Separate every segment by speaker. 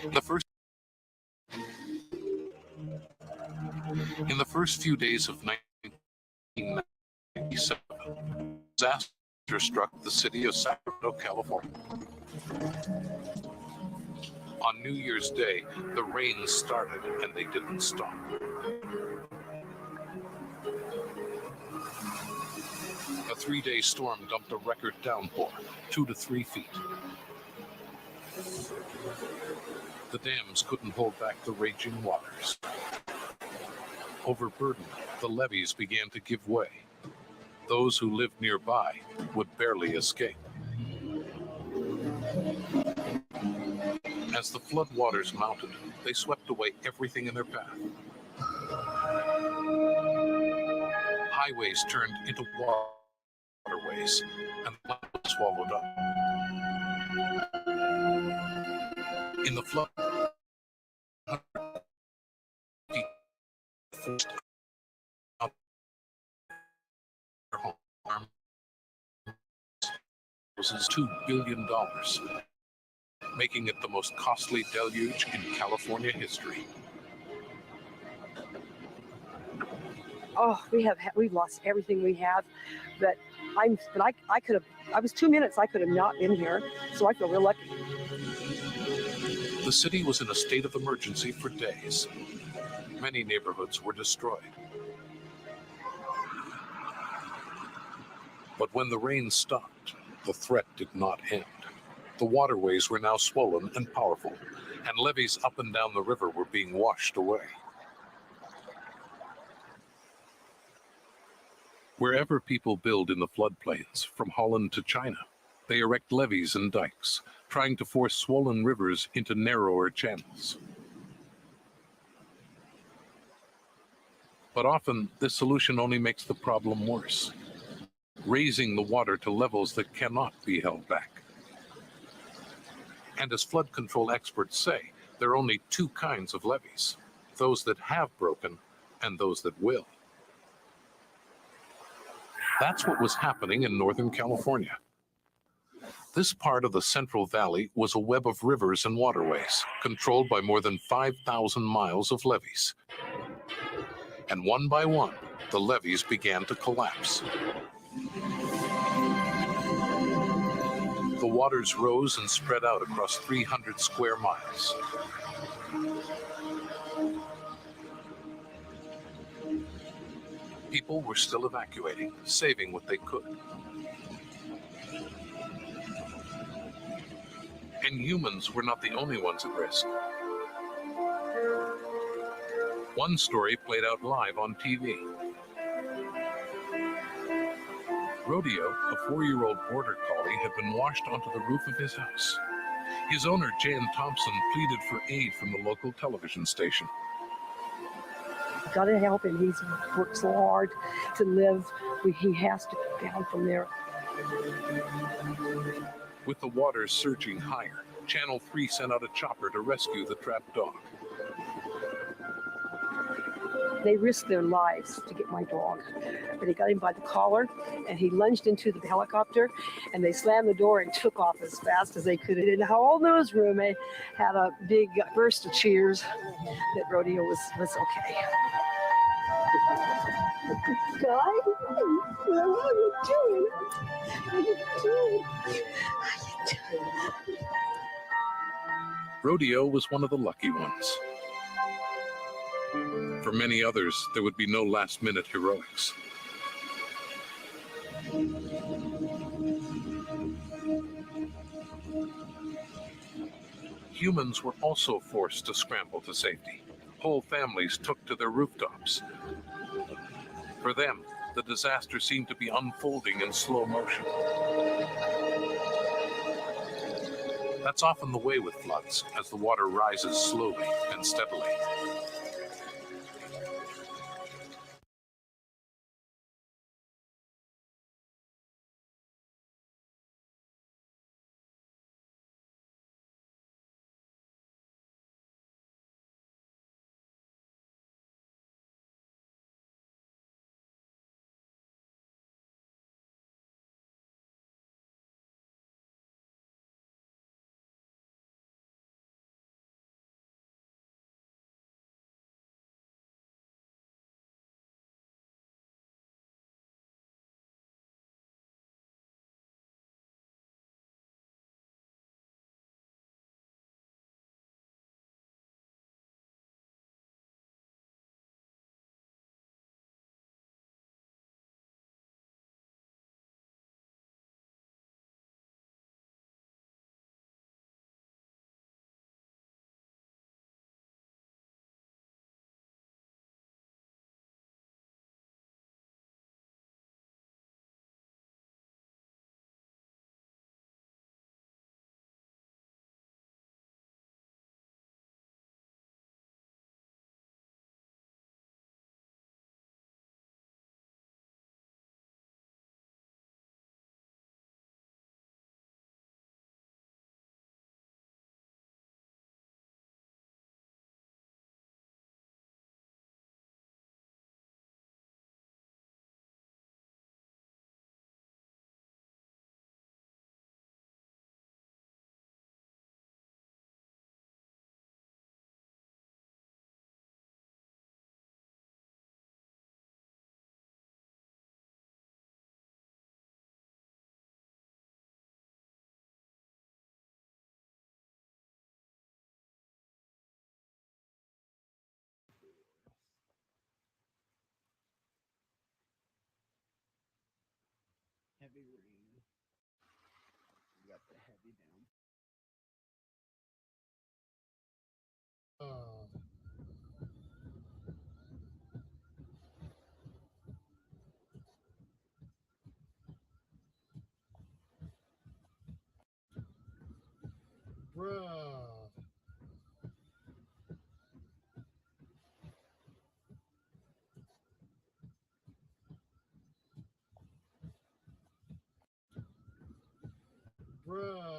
Speaker 1: The first In the first few days of 1997, disaster struck the city of Sacramento, California. On New Year's Day, the rain started and they didn't stop. A 3-day storm dumped a record downpour, 2 to 3 feet. The dams couldn't hold back the raging waters. Overburdened, the levees began to give way. Those who lived nearby would barely escape. As the floodwaters mounted, they swept away everything in their path. Highways turned into waterways, and land was swallowed up. In the flood, forced out their home. This is $2 billion, making it the most costly deluge in California history.
Speaker 2: Oh, we've lost everything we have, but I could have. I was 2 minutes. I could have not been here, so I feel real lucky.
Speaker 1: The city was in a state of emergency for days. Many neighborhoods were destroyed. But when the rain stopped, the threat did not end. The waterways were now swollen and powerful, and levees up and down the river were being washed away. Wherever people build in the floodplains, from Holland to China, they erect levees and dikes, trying to force swollen rivers into narrower channels. But often, this solution only makes the problem worse, raising the water to levels that cannot be held back. And as flood control experts say, there are only 2 kinds of levees, those that have broken and those that will. That's what was happening in Northern California. This part of the Central Valley was a web of rivers and waterways, controlled by more than 5,000 miles of levees. And one by one, the levees began to collapse. The waters rose and spread out across 300 square miles. People were still evacuating, saving what they could. And humans were not the only ones at risk. One story played out live on TV. Rodeo, a 4-year-old border collie, had been washed onto the roof of his house. His owner, Jan Thompson, pleaded for aid from the local television station.
Speaker 2: Got to help him. He's worked so hard to live. He has to get down from there.
Speaker 1: With the waters surging higher, Channel 3 sent out a chopper to rescue the trapped dog.
Speaker 2: They risked their lives to get my dog. But they got him by the collar, and he lunged into the helicopter, and they slammed the door and took off as fast as they could. In the whole newsroom, they had a big burst of cheers that Rodeo was okay. Guys, what are you doing? What are you doing?
Speaker 1: Rodeo was one of the lucky ones. For many others, there would be no last-minute heroics. Humans were also forced to scramble to safety. Whole families took to their rooftops. For them, the disaster seemed to be unfolding in slow motion. That's often the way with floods, as the water rises slowly and steadily.
Speaker 3: heavy rain. We got the heavy down.
Speaker 4: Bruh. Bruh.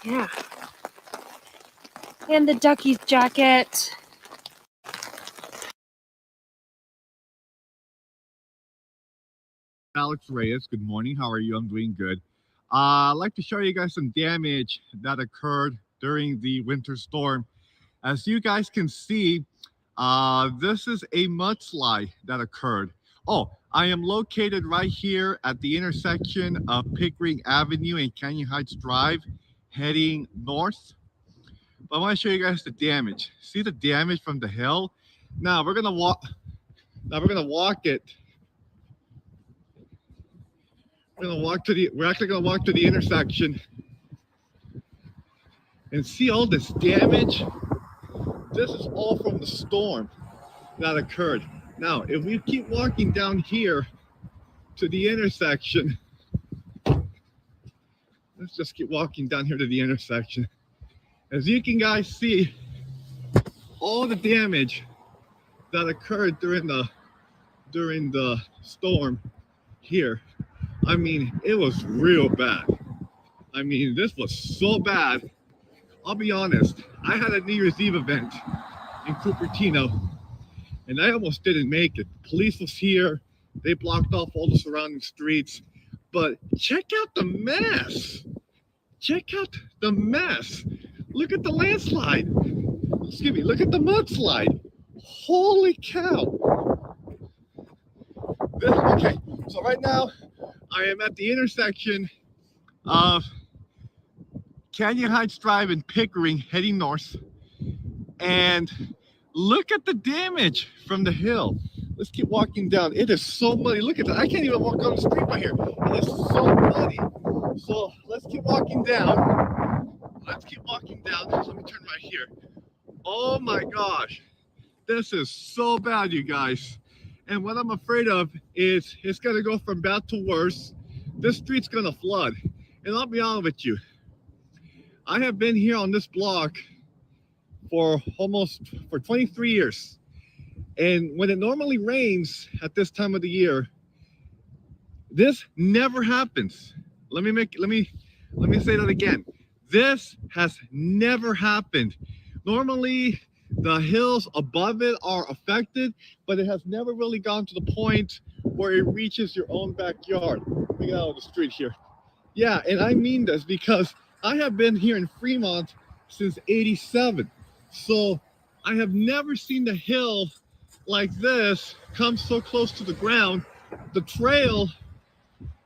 Speaker 5: Yeah. And the ducky's jacket.
Speaker 3: Alex Reyes, good morning. How are you? I'm doing good. I'd like to show you guys some damage that occurred during the winter storm. As you guys can see, this is a mudslide that occurred. Oh, I am located right here at the intersection of Pickering Avenue and Canyon Heights Drive, heading north. But I want to show you guys the damage. See the damage from the hill? Now we're gonna walk. Now we're gonna walk it. We're actually gonna walk to the intersection and see all this damage. This is all from the storm that occurred. Now, if we keep walking down here to the intersection, let's just keep walking down here to the intersection. As you can guys see, all the damage that occurred during the storm here. I mean, it was real bad. I mean, this was so bad. I'll be honest, I had a New Year's Eve event in Cupertino, and I almost didn't make it. The police was here. They blocked off all the surrounding streets. But check out the mess. check out the mess. Look at the landslide. Excuse me, look at the mudslide. Holy cow. Okay, so right now I am at the intersection of Canyon Heights Drive and Pickering heading north. And look at the damage from the hill. Let's keep walking down. It is so muddy. Look at that. I can't even walk down the street right here. It is so muddy. So let's keep walking down. Let's keep walking down. Let me turn right here. Oh my gosh. This is so bad, you guys. And what I'm afraid of is it's going to go from bad to worse. This street's going to flood. And I'll be honest with you. I have been here on this block for 23 years. And when it normally rains at this time of the year, this never happens. Let me say that again. This has never happened. Normally, the hills above it are affected, but it has never really gone to the point where it reaches your own backyard. Let me get out of the street here. Yeah, and I mean this because I have been here in Fremont since '87. So I have never seen the hill like this come so close to the ground. The trail,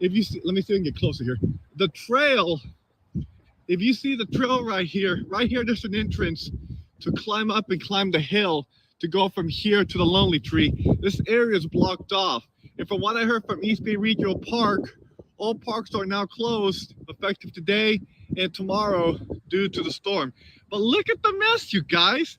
Speaker 3: if you see, let me see if I can get closer here. The trail, if you see the trail right here, there's an entrance to climb up and climb the hill to go from here to the Lonely Tree. This area is blocked off. And from what I heard from East Bay Regional Park, all parks are now closed effective today and tomorrow due to the storm. But look at the mess, you guys.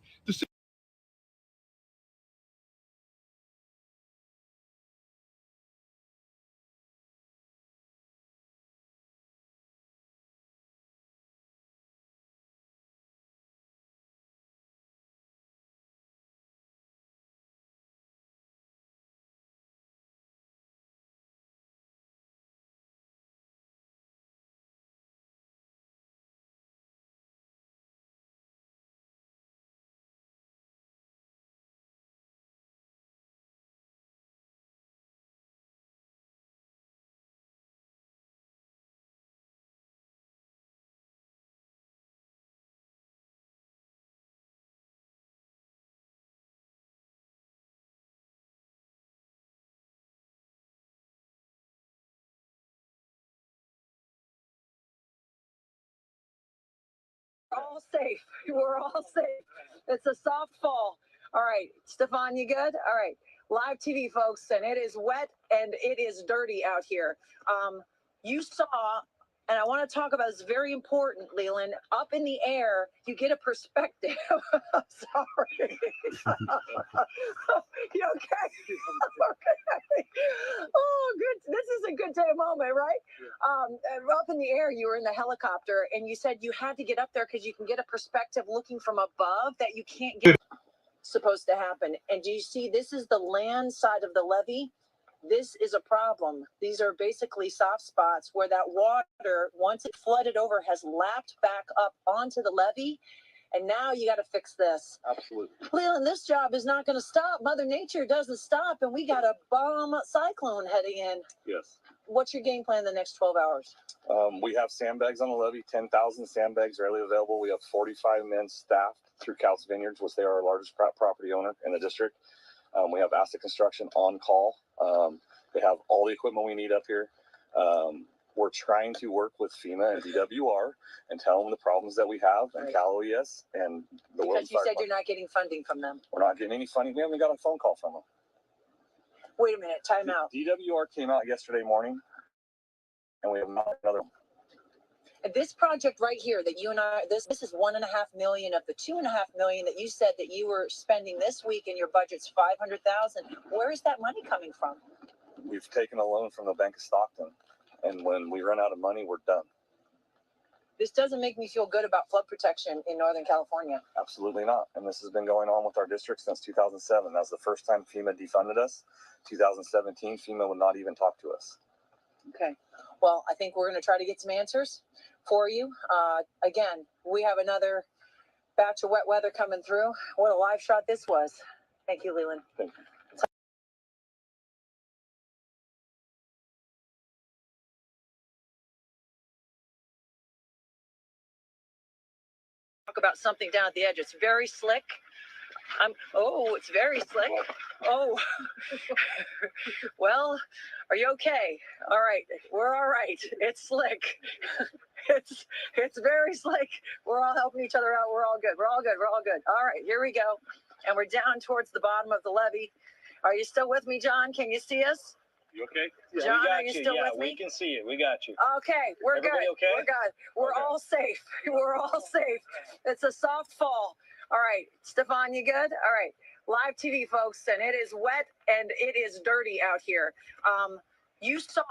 Speaker 6: All safe. We're all safe. It's a soft fall. All right, Stefan, you good? All right, live TV, folks, and it is wet and it is dirty out here. You saw, and I want to talk about this very important, Leland. Up in the air, you get a perspective. Sorry. You okay? Okay. Oh, good. This is a good day moment, right? Up in the air, you were in the helicopter, and you said you had to get up there because you can get a perspective looking from above that you can't get. Supposed to happen. And do you see? This is the land side of the levee. This is a problem. These are basically soft spots where that water, once it flooded over, has lapped back up onto the levee. And now you got to fix this.
Speaker 7: Absolutely.
Speaker 6: Leland, this job is not going to stop. Mother Nature doesn't stop, and we got a bomb cyclone heading in.
Speaker 7: Yes.
Speaker 6: What's your game plan the next 12 hours?
Speaker 7: We have sandbags on the levee, 10,000 sandbags readily available. We have 45 men staffed through Couts Vineyards, which they are our largest property owner in the district. We have Asset Construction on call. They have all the equipment we need up here. We're trying to work with FEMA and VWR and tell them the problems that we have, and Cal OES and the World
Speaker 6: Because you said you're not getting funding from them.
Speaker 7: We're not getting any funding. We haven't got a phone call from them.
Speaker 6: Wait a minute, time out.
Speaker 7: DWR came out yesterday morning, and we have not another.
Speaker 6: This project right here that you and I, this is $1.5 million of the $2.5 million that you said that you were spending this week, and your budget's $500,000. Where is that money coming from?
Speaker 7: We've taken a loan from the Bank of Stockton, and when we run out of money, we're done.
Speaker 6: This doesn't make me feel good about flood protection in Northern California.
Speaker 7: Absolutely not. And this has been going on with our district since 2007. That was the first time FEMA defunded us. 2017, FEMA would not even talk to us.
Speaker 6: Okay. Well, I think we're going to try to get some answers for you. Again, we have another batch of wet weather coming through. What a live shot this was. Thank you, Leland.
Speaker 7: Thank you.
Speaker 6: talk about something down at the edge. It's very slick. Oh, it's very slick. Oh, well, are you okay? All right, we're all right. It's slick. It's very slick. We're all helping each other out. We're all good. We're all good. We're all good. All right, here we go. And we're down towards the bottom of the levee. Are you still with me, John? Can you see us?
Speaker 8: You okay?
Speaker 6: John,
Speaker 8: we got
Speaker 6: are you still with me?
Speaker 8: We can see you. We got you.
Speaker 6: Okay, we're
Speaker 8: Everybody
Speaker 6: good.
Speaker 8: okay?
Speaker 6: We're good. We're
Speaker 8: Okay.
Speaker 6: all safe. We're all safe. It's a soft fall. All right, Stefan, you good? All right, live TV, folks, and it is wet and it is dirty out here. You saw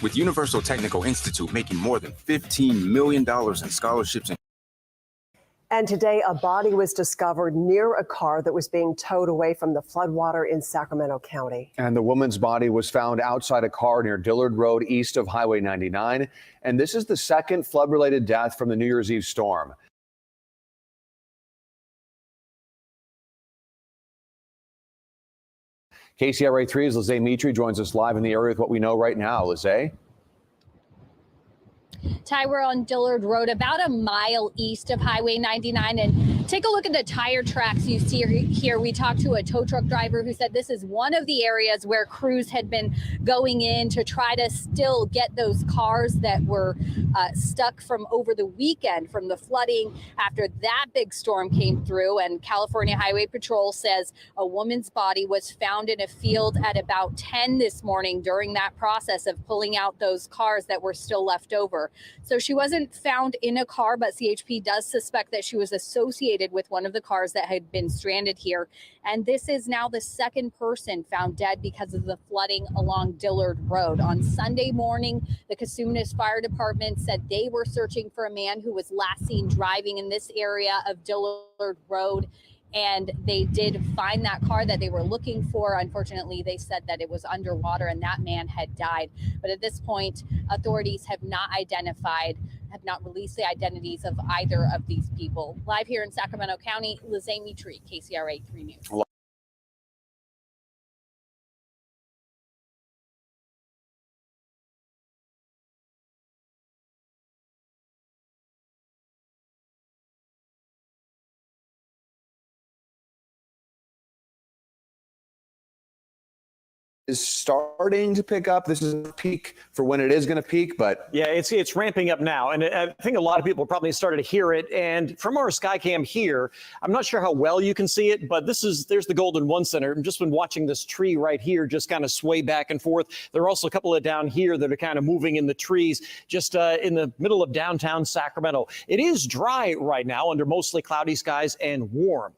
Speaker 8: with Universal Technical Institute making more than $15 million in scholarships.
Speaker 9: And today, a body was discovered near a car that was being towed away from the floodwater in Sacramento County.
Speaker 10: And the woman's body was found outside a car near Dillard Road, east of Highway 99. And this is the second flood-related death from the New Year's Eve storm. KCRA 3's Lizzie Mitri joins us live in the area with what we know right now. Lizzie?
Speaker 11: Ty, we're on Dillard Road, about a mile east of Highway 99. And take a look at the tire tracks you see here. We talked to a tow truck driver who said this is one of the areas where crews had been going in to try to still get those cars that were stuck from over the weekend from the flooding after that big storm came through. And California Highway Patrol says a woman's body was found in a field at about 10 this morning during that process of pulling out those cars that were still left over. So she wasn't found in a car, but CHP does suspect that she was associated with one of the cars that had been stranded here. And this is now the second person found dead because of the flooding along Dillard Road. On Sunday morning, the Cosumnes Fire Department said they were searching for a man who was last seen driving in this area of Dillard Road. And they did find that car that they were looking for. Unfortunately, they said that it was underwater and that man had died. But at this point, authorities have not released the identities of either of these people. Live here in Sacramento County, Lizzie Mitri, KCRA 3 News.
Speaker 10: Is starting to pick up. This is a peak for when it is going to peak, but
Speaker 12: yeah, it's ramping up now, and I think a lot of people probably started to hear it. And from our Skycam here, I'm not sure how well you can see it, but there's the Golden One Center. I've just been watching this tree right here just kind of sway back and forth. There are also a couple of down here that are kind of moving in the trees, just in the middle of downtown Sacramento. It is dry right now under mostly cloudy skies and warm.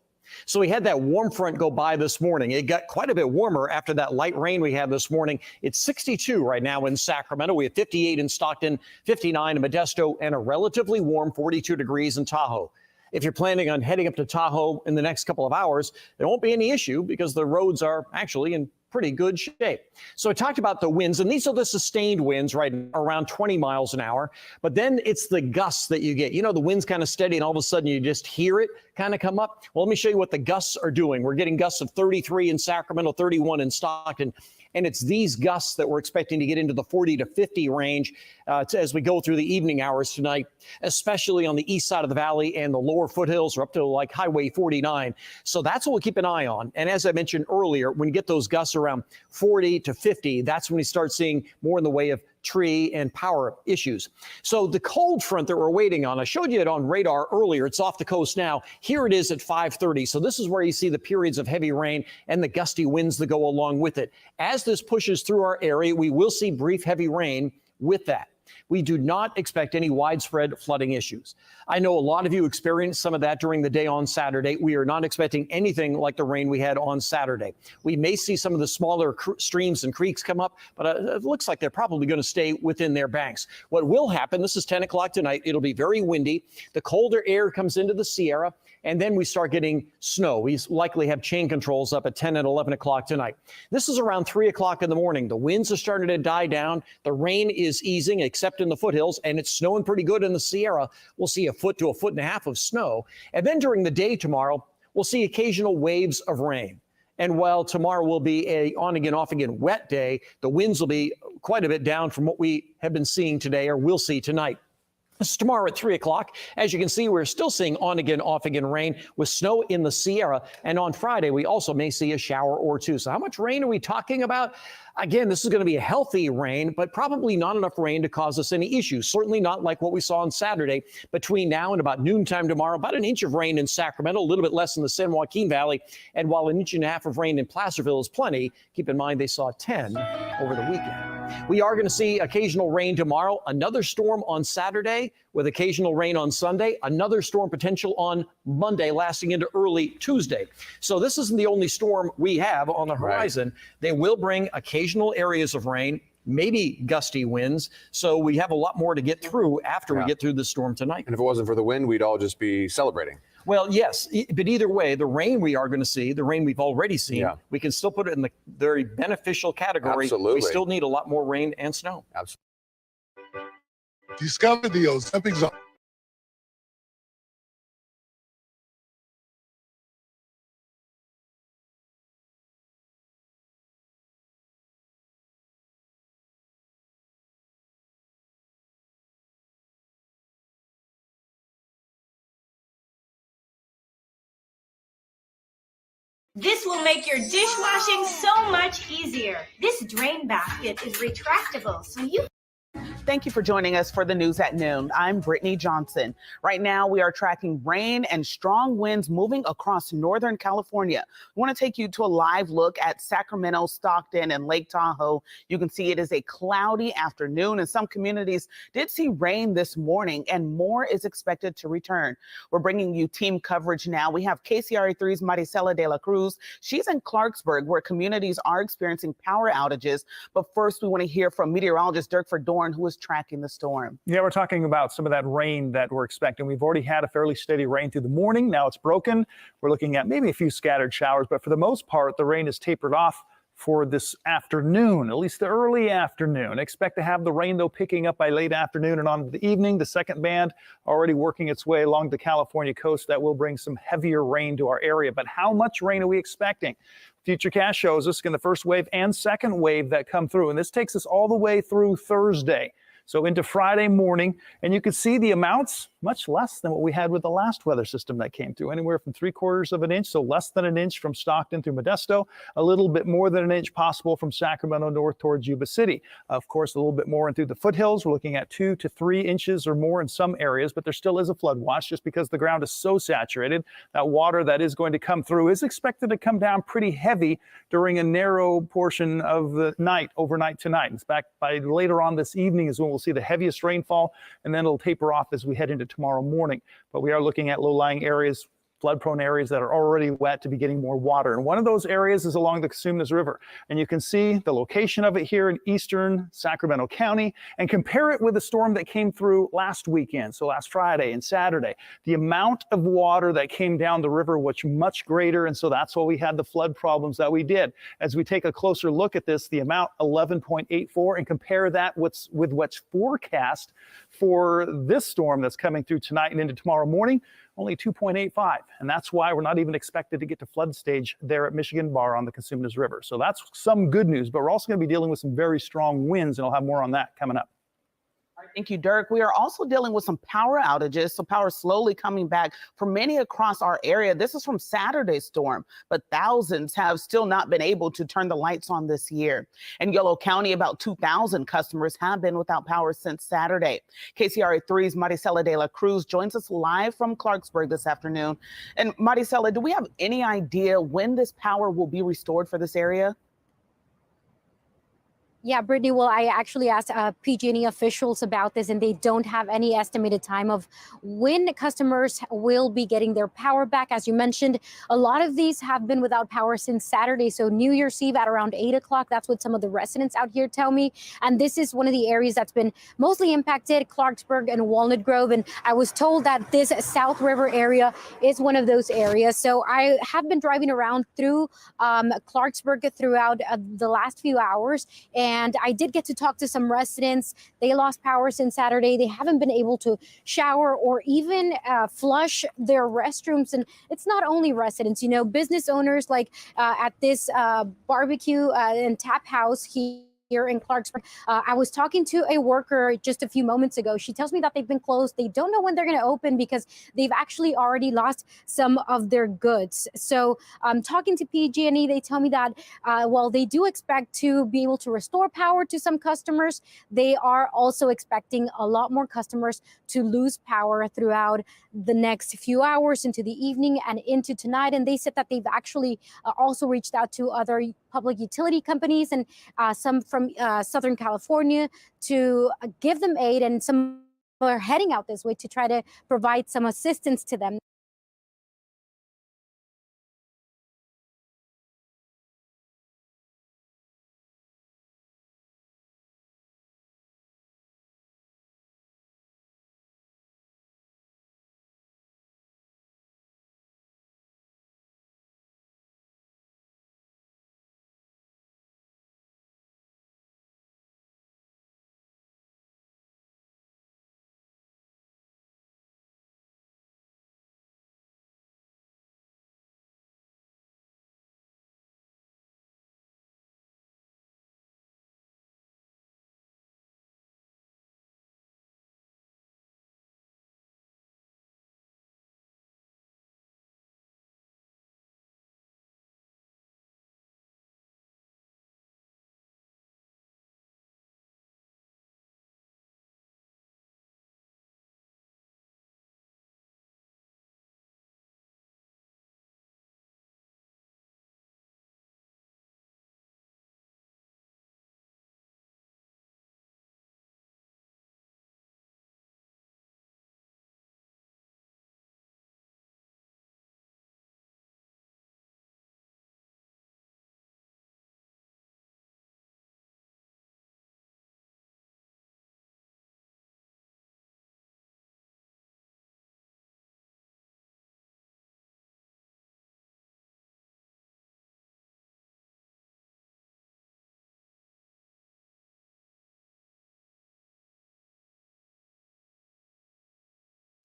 Speaker 12: So we had that warm front go by this morning. It got quite a bit warmer after that light rain we had this morning. It's 62 right now in Sacramento. We have 58 in Stockton, 59 in Modesto, and a relatively warm 42 degrees in Tahoe. If you're planning on heading up to Tahoe in the next couple of hours, there won't be any issue because the roads are actually in pretty good shape. So I talked about the winds, and these are the sustained winds, right around 20 miles an hour. But then it's the gusts that you get. You know, the wind's kind of steady, and all of a sudden you just hear it kind of come up. Well, let me show you what the gusts are doing. We're getting gusts of 33 in Sacramento, 31 in Stockton. And it's these gusts that we're expecting to get into the 40 to 50 range as we go through the evening hours tonight, especially on the east side of the valley and the lower foothills or up to like Highway 49. So that's what we'll keep an eye on. And as I mentioned earlier, when you get those gusts around 40 to 50, that's when we start seeing more in the way of tree and power issues. So the cold front that we're waiting on, I showed you it on radar earlier. It's off the coast now. Here it is at 5:30. So this is where you see the periods of heavy rain and the gusty winds that go along with it. As this pushes through our area, we will see brief heavy rain with that. We do not expect any widespread flooding issues. I know a lot of you experienced some of that during the day on Saturday. We are not expecting anything like the rain we had on Saturday. We may see some of the smaller streams and creeks come up, but it looks like they're probably going to stay within their banks. What will happen, this is 10 o'clock tonight, it'll be very windy. The colder air comes into the Sierra, and then we start getting snow. We likely have chain controls up at 10 and 11 o'clock tonight. This is around 3 o'clock in the morning. The winds are starting to die down. The rain is easing, except in the foothills, and it's snowing pretty good in the Sierra. We'll see a foot to a foot and a half of snow. And then during the day tomorrow, we'll see occasional waves of rain. And while tomorrow will be a on again, off again wet day, the winds will be quite a bit down from what we have been seeing today or will see tonight. This is tomorrow at 3 o'clock. As you can see, we're still seeing on again, off again rain with snow in the Sierra. And on Friday, we also may see a shower or two. So how much rain are we talking about? Again, this is going to be a healthy rain, but probably not enough rain to cause us any issues. Certainly not like what we saw on Saturday. Between now and about noontime tomorrow, about an inch of rain in Sacramento, a little bit less in the San Joaquin Valley. And while an inch and a half of rain in Placerville is plenty, keep in mind they saw 10 over the weekend. We are going to see occasional rain tomorrow, another storm on Saturday with occasional rain on Sunday, another storm potential on Monday lasting into early Tuesday. So this isn't the only storm we have on the horizon. Right. They will bring occasional areas of rain maybe gusty winds. So we have a lot more to get through after we get through the storm tonight.
Speaker 10: And if it wasn't for the wind, we'd all just be celebrating.
Speaker 12: Well, yes, but either way, the rain we are going to see, the rain we've already seen, we can still put it in the very beneficial category.
Speaker 10: Absolutely.
Speaker 12: We still need a lot more rain and snow.
Speaker 10: Absolutely.
Speaker 13: Discover the Ozempic Zone.
Speaker 14: This will make your dishwashing so much easier. This drain basket is retractable, so you...
Speaker 15: Thank you for joining us for the news at noon. I'm Brittany Johnson. Right now, we are tracking rain and strong winds moving across Northern California. We want to take you to a live look at Sacramento, Stockton, and Lake Tahoe. You can see it is a cloudy afternoon, and some communities did see rain this morning, and more is expected to return. We're bringing you team coverage now. We have KCRA3's Maricela de la Cruz. She's in Clarksburg, where communities are experiencing power outages. But first, we want to hear from meteorologist Dirk Verdorn, who is tracking the storm.
Speaker 16: Yeah, we're talking about some of that rain that we're expecting. We've already had a fairly steady rain through the morning. Now it's broken. We're looking at maybe a few scattered showers, but for the most part, the rain is tapered off for this afternoon, at least the early afternoon. Expect to have the rain, though, picking up by late afternoon and on the evening. The second band already working its way along the California coast. That will bring some heavier rain to our area. But how much rain are we expecting? Futurecast shows us in the first wave and second wave that come through. And this takes us all the way through Thursday. So into Friday morning, and you can see the amounts much less than what we had with the last weather system that came through, anywhere from 3/4 of an inch, so less than an inch from Stockton through Modesto, a little bit more than an inch possible from Sacramento north towards Yuba City. Of course, a little bit more in through the foothills. We're looking at 2 to 3 inches or more in some areas, but there still is a flood watch just because the ground is so saturated. That water that is going to come through is expected to come down pretty heavy during a narrow portion of the night, overnight tonight. In fact, by later on this evening is when we'll see the heaviest rainfall, and then it'll taper off as we head into tomorrow morning. But we are looking at low-lying areas, flood-prone areas that are already wet to be getting more water. And one of those areas is along the Cosumnes River. And you can see the location of it here in eastern Sacramento County and compare it with the storm that came through last weekend, so last Friday and Saturday. The amount of water that came down the river was much greater, and so that's why we had the flood problems that we did. As we take a closer look at this, the amount 11.84, and compare that with what's forecast for this storm that's coming through tonight and into tomorrow morning, only 2.85. And that's why we're not even expected to get to flood stage there at Michigan Bar on the Cosumnes River. So that's some good news, but we're also going to be dealing with some very strong winds, and I'll have more on that coming up.
Speaker 15: Thank you, Dirk. We are also dealing with some power outages, so power slowly coming back for many across our area. This is from Saturday's storm, but thousands have still not been able to turn the lights on this year. In Yolo County, about 2,000 customers have been without power since Saturday. KCRA3's Maricela de la Cruz joins us live from Clarksburg this afternoon. And Maricela, do we have any idea when this power will be restored for this area?
Speaker 11: Yeah, Brittany, well, I actually asked PG&E officials about this, and they don't have any estimated time of when customers will be getting their power back. As you mentioned, a lot of these have been without power since Saturday. So New Year's Eve at around 8 o'clock, that's what some of the residents out here tell me. And this is one of the areas that's been mostly impacted, Clarksburg and Walnut Grove. And I was told that this South River area is one of those areas. So I have been driving around through Clarksburg throughout the last few hours. And I did get to talk to some residents. They lost power since Saturday. They haven't been able to shower or even flush their restrooms. And it's not only residents, you know, business owners like at this barbecue and tap house here in Clarksburg. I was talking to a worker just a few moments ago. She tells me that they've been closed. They don't know when they're going to open because they've actually already lost some of their goods. So talking to PG&E, they tell me that while they do expect to be able to restore power to some customers, they are also expecting a lot more customers to lose power throughout the next few hours into the evening and into tonight. And they said that they've actually also reached out to other public utility companies and some from Southern California to give them aid, and some are heading out this way to try to provide some assistance to them.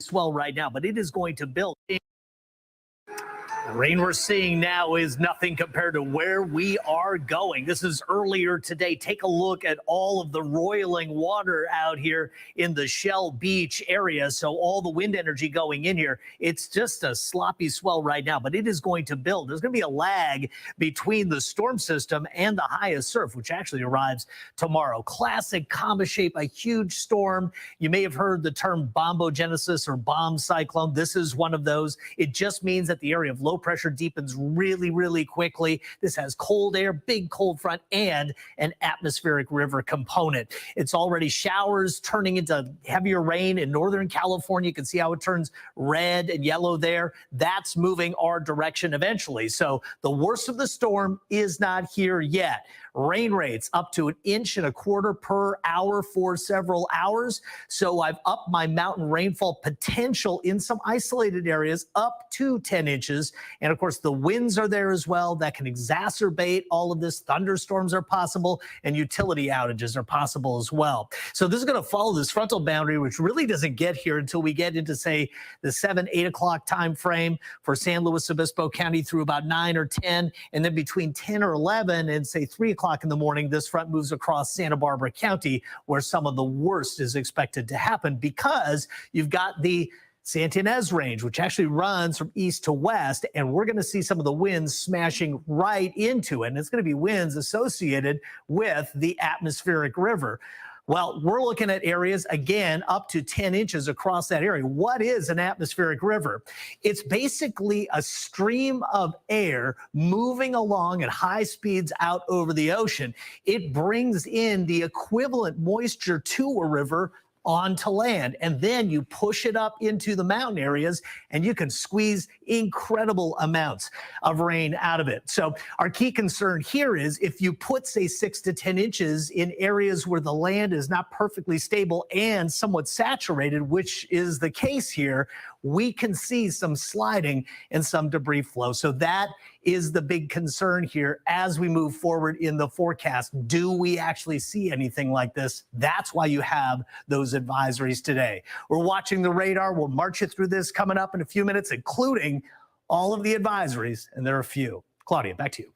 Speaker 13: swell right now, but it is going to build. The rain we're seeing now is nothing compared to where we are going. This is earlier today. Take a look at all of the roiling water out here in the Shell Beach area. So all the wind energy going in here, it's just a sloppy swell right now, but it is going to build. There's going to be a lag between the storm system and the highest surf, which actually arrives tomorrow. Classic comma shape, a huge storm. You may have heard the term bombogenesis or bomb cyclone. This is one of those. It just means that the area of low pressure deepens really, really quickly. This has cold air, big cold front, and an atmospheric river component. It's already showers turning into heavier rain in Northern California. You can see how it turns red and yellow there. That's moving our direction eventually. So the worst of the storm is not here yet. Rain rates up to 1.25 inches per hour for several hours. So I've upped my mountain rainfall potential in some isolated areas up to 10 inches. And of course, the winds are there as well. That can exacerbate all of this. Thunderstorms are possible and utility outages are possible as well. So this is going to follow this frontal boundary, which really doesn't get here until we get into, say, the 7, 8 o'clock time frame for San Luis Obispo County through about 9 or 10. And then between 10 or 11 and say 3 o'clock in the morning, this front moves across Santa Barbara County, where some of the worst is expected to happen because you've got the Santa Ynez Range, which actually runs from east to west, and we're going to see some of the winds smashing right into it. And it's going to be winds associated with the atmospheric river. Well, we're looking at areas, again, up to 10 inches across that area. What is an atmospheric river? It's basically a stream of air moving along at high speeds out over the ocean. It brings in the equivalent moisture to a river onto land, and then you push it up into the mountain areas and you can squeeze incredible amounts of rain out of it. So our key concern here is if you put, say, 6 to 10 inches in areas where the land is not perfectly stable and somewhat saturated, which is the case here, we can see some sliding and some debris flow. So that is the big concern here as we move forward in the forecast. Do we actually see anything like this? That's why you have those advisories today. We're watching the radar. We'll march you through this coming up in a few minutes, including all of the advisories, and there are a few. Claudia, back to you.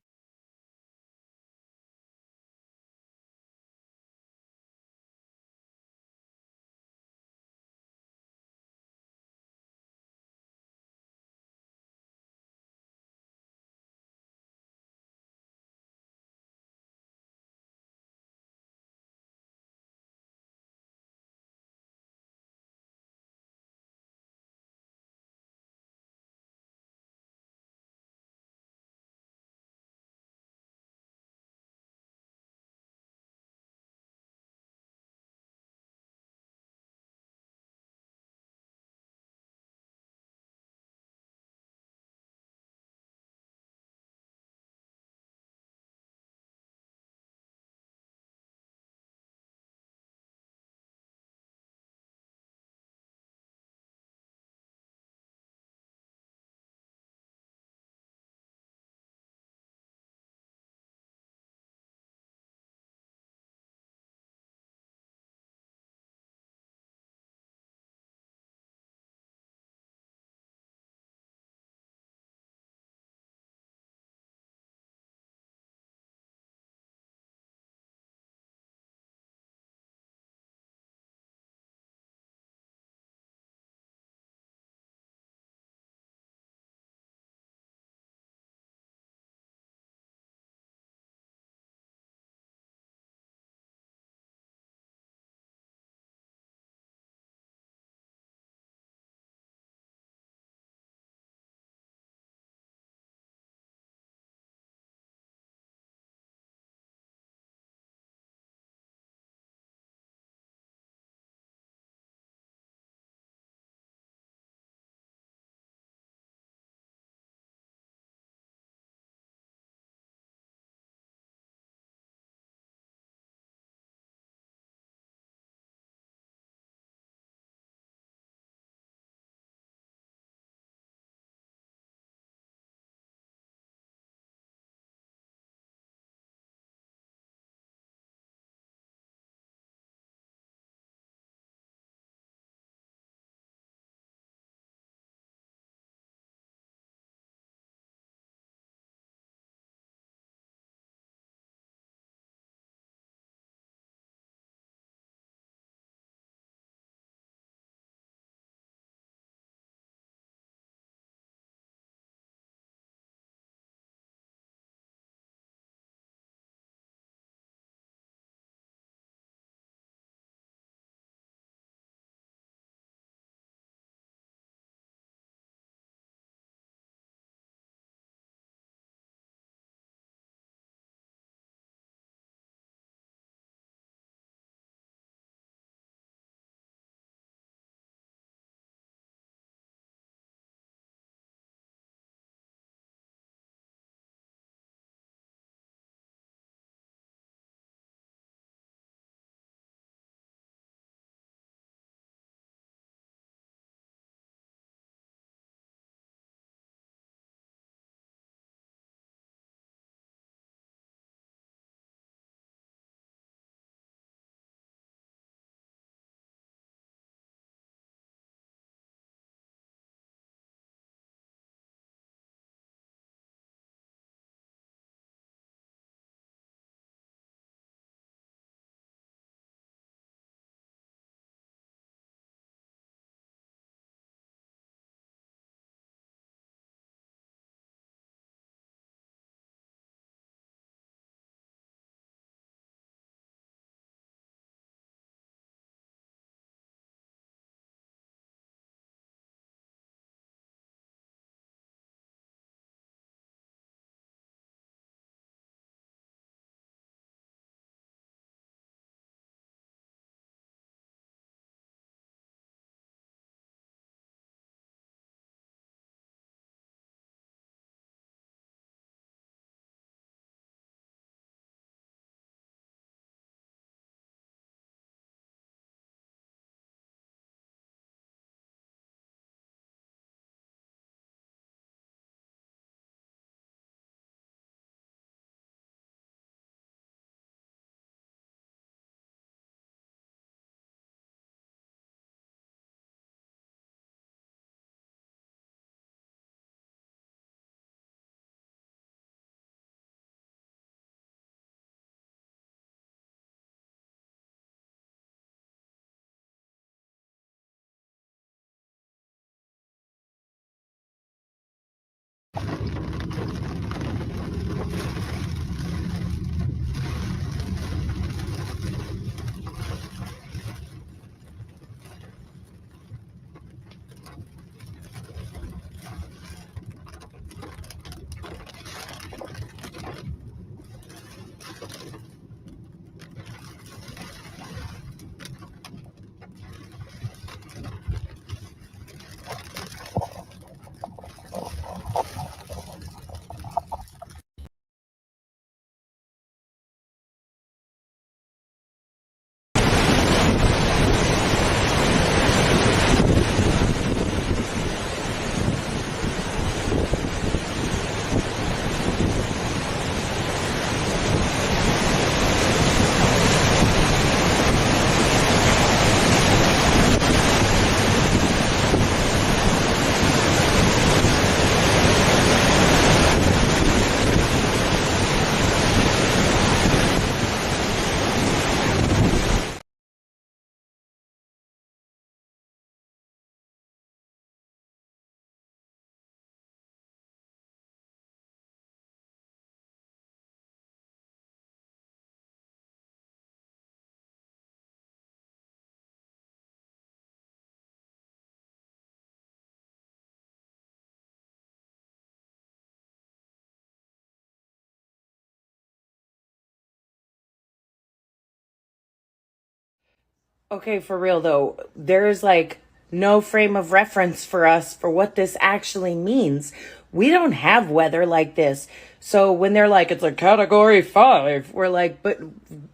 Speaker 17: Okay, for real though, there's like no frame of reference for us for what this actually means. We don't have weather like this. So when they're like, it's a category 5, we're like, but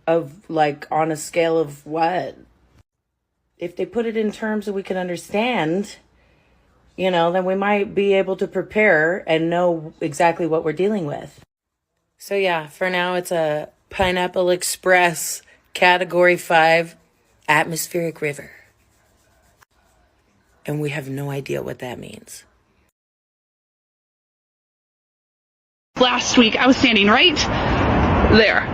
Speaker 17: of like on a scale of what? If they put it in terms that we can understand, you know, then we might be able to prepare and know exactly what we're dealing with. So yeah, for now it's a Pineapple Express category 5 atmospheric river. And we have no idea what that means.
Speaker 18: Last week, I was standing right there.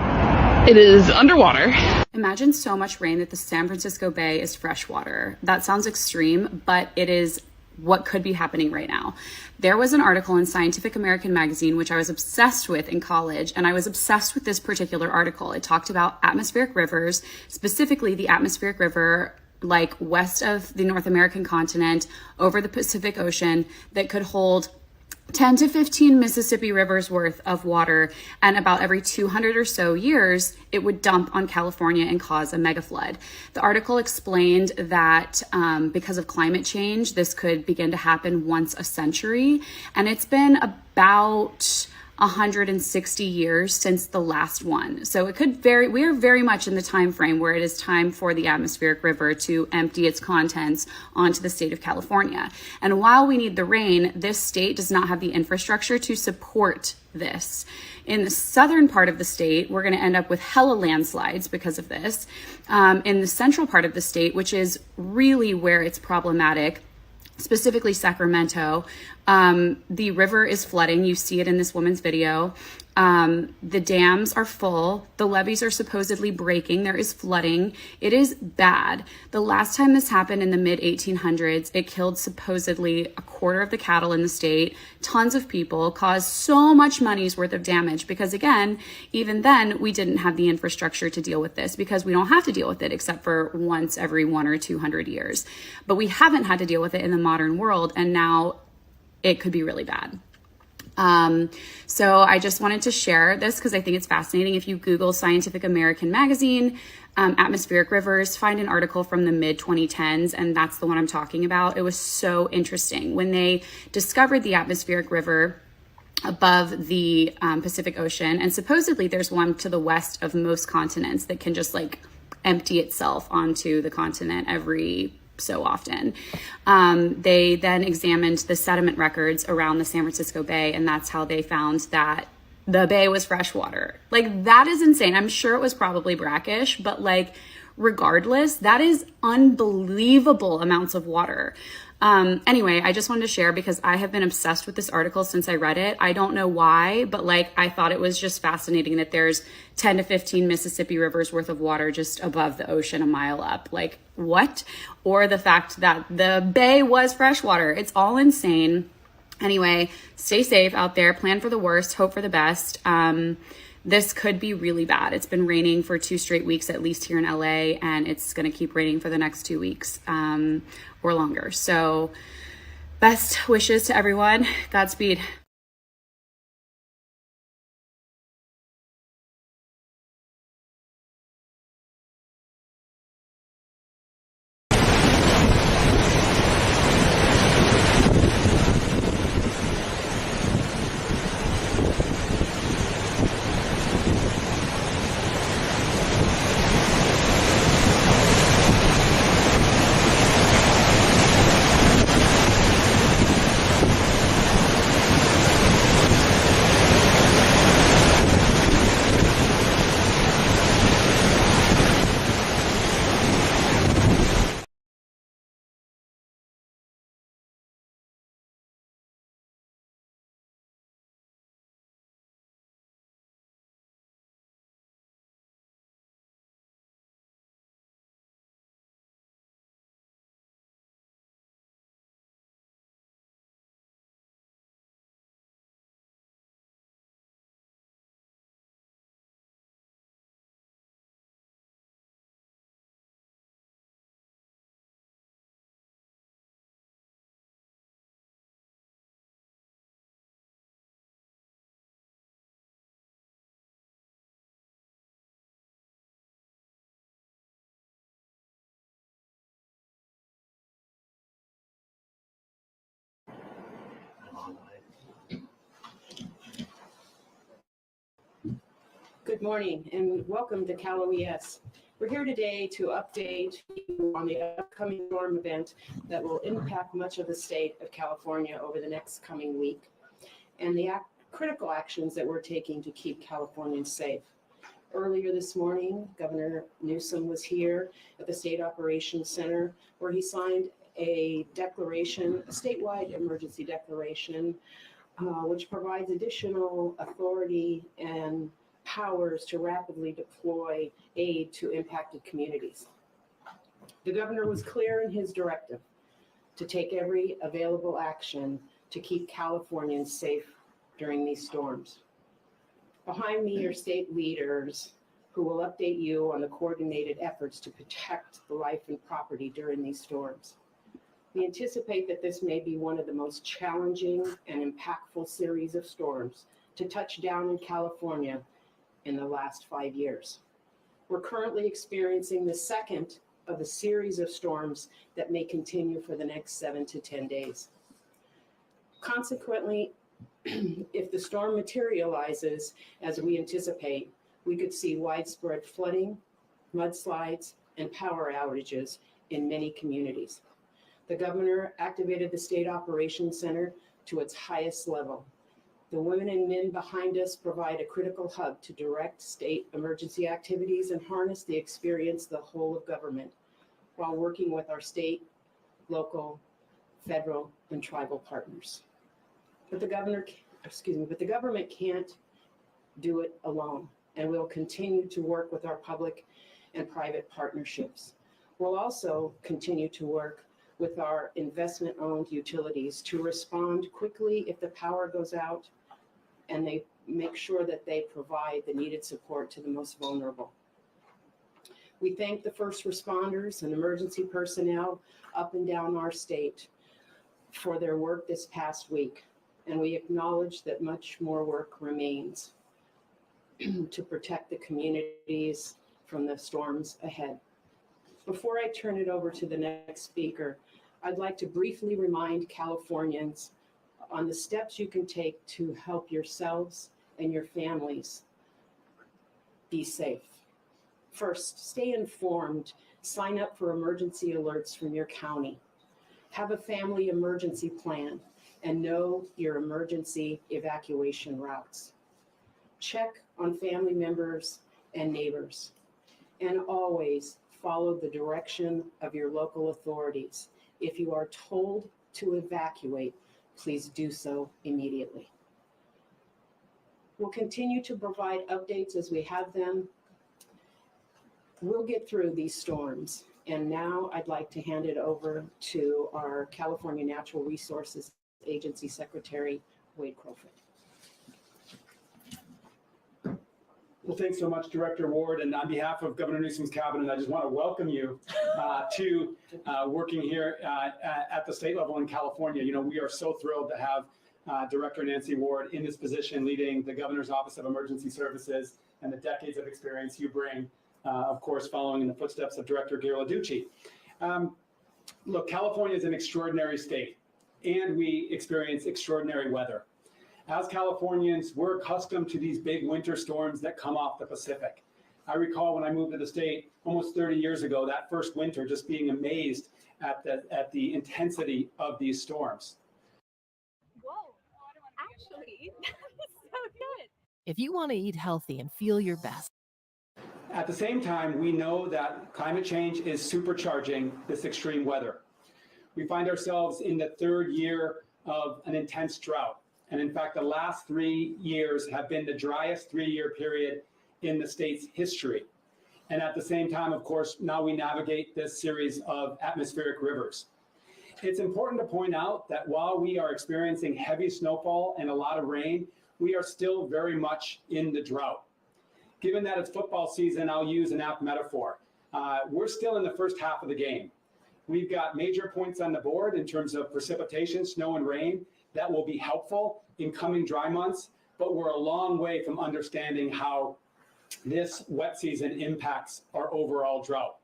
Speaker 18: It is underwater.
Speaker 19: Imagine so much rain that the San Francisco Bay is freshwater. That sounds extreme, but it is what could be happening right now. There was an article in Scientific American magazine, which I was obsessed with in college, and I was obsessed with this particular article. It talked about atmospheric rivers, specifically the atmospheric river like west of the North American continent over the Pacific Ocean that could hold 10 to 15 Mississippi rivers worth of water, and about every 200 or so years, it would dump on California and cause a mega flood. The article explained that because of climate change, this could begin to happen once a century, and it's been about 160 years since the last one. So it could we are very much in the time frame where it is time for the atmospheric river to empty its contents onto the state of California. And while we need the rain, this state does not have the infrastructure to support this. In the southern part of the state, we're going to end up with hella landslides because of this. In the central part of the state, which is really where it's problematic, specifically Sacramento, the river is flooding. You see it in this woman's video. The dams are full. The levees are supposedly breaking. There is flooding. It is bad. The last time this happened in the mid 1800s, it killed supposedly a quarter of the cattle in the state, tons of people, caused so much money's worth of damage because, again, even then we didn't have the infrastructure to deal with this because we don't have to deal with it except for once every 100 or 200 years. But we haven't had to deal with it in the modern world, and now it could be really bad. So I just wanted to share this because I think it's fascinating. If you Google Scientific American magazine, atmospheric rivers, find an article from the mid 2010s, and that's the one I'm talking about. It was so interesting. When they discovered the atmospheric river above the Pacific Ocean, and supposedly there's one to the west of most continents that can just like empty itself onto the continent every so often. They then examined the sediment records around the San Francisco Bay, and that's how they found that the bay was freshwater. Like, that is insane. I'm sure it was probably brackish, but like, regardless, that is unbelievable amounts of water. Anyway, I just wanted to share because I have been obsessed with this article since I read it. I don't know why, but like, I thought it was just fascinating that there's 10 to 15 Mississippi rivers worth of water just above the ocean a mile up. Like, what? Or the fact that the bay was freshwater. It's all insane. Anyway, stay safe out there, plan for the worst, hope for the best. This could be really bad. It's been raining for 2 straight weeks, at least here in LA, and it's going to keep raining for the next 2 weeks or longer. So best wishes to everyone. Godspeed.
Speaker 20: Good morning and welcome to Cal OES. We're here today to update you on the upcoming storm event that will impact much of the state of California over the next coming week, and the critical actions that we're taking to keep Californians safe. Earlier this morning, Governor Newsom was here at the State Operations Center where he signed a declaration, a statewide emergency declaration, which provides additional authority and powers to rapidly deploy aid to impacted communities. The governor was clear in his directive to take every available action to keep Californians safe during these storms. Behind me are state leaders who will update you on the coordinated efforts to protect the life and property during these storms. We anticipate that this may be one of the most challenging and impactful series of storms to touch down in California in the last 5 years. We're currently experiencing the second of a series of storms that may continue for the next 7 to 10 days. Consequently, if the storm materializes as we anticipate, we could see widespread flooding, mudslides, and power outages in many communities. The governor activated the State Operations Center to its highest level. The women and men behind us provide a critical hub to direct state emergency activities and harness the experience of the whole of government while working with our state, local, federal, and tribal partners. But the government can't do it alone, and we'll continue to work with our public and private partnerships. We'll also continue to work with our investment-owned utilities to respond quickly if the power goes out, and they make sure that they provide the needed support to the most vulnerable. We thank the first responders and emergency personnel up and down our state for their work this past week, and we acknowledge that much more work remains to protect the communities from the storms ahead. Before I turn it over to the next speaker, I'd like to briefly remind Californians on the steps you can take to help yourselves and your families be safe. First, stay informed. Sign up for emergency alerts from your county. Have a family emergency plan and know your emergency evacuation routes. Check on family members and neighbors, and always follow the direction of your local authorities. If you are told to evacuate, please do so immediately. We'll continue to provide updates as we have them. We'll get through these storms. And now I'd like to hand it over to our California Natural Resources Agency Secretary, Wade Crowfoot.
Speaker 21: Well, thanks so much, Director Ward. And on behalf of Governor Newsom's cabinet, I just want to welcome you to working here at the state level in California. You know, we are so thrilled to have Director Nancy Ward in this position, leading the Governor's Office of Emergency Services and the decades of experience you bring, of course, following in the footsteps of Director Gary LaDucci. Look, California is an extraordinary state, and we experience extraordinary weather. As Californians, we're accustomed to these big winter storms that come off the Pacific. I recall when I moved to the state almost 30 years ago, that first winter, just being amazed at the intensity of these storms.
Speaker 22: Whoa, actually, that was so good.
Speaker 23: If you want to eat healthy and feel your best.
Speaker 21: At the same time, we know that climate change is supercharging this extreme weather. We find ourselves in the third year of an intense drought. And in fact, the last 3 years have been the driest 3-year period in the state's history. And at the same time, of course, now we navigate this series of atmospheric rivers. It's important to point out that while we are experiencing heavy snowfall and a lot of rain, we are still very much in the drought. Given that it's football season, I'll use an apt metaphor. We're still in the first half of the game. We've got major points on the board in terms of precipitation, snow and rain, that will be helpful in coming dry months, but we're a long way from understanding how this wet season impacts our overall drought.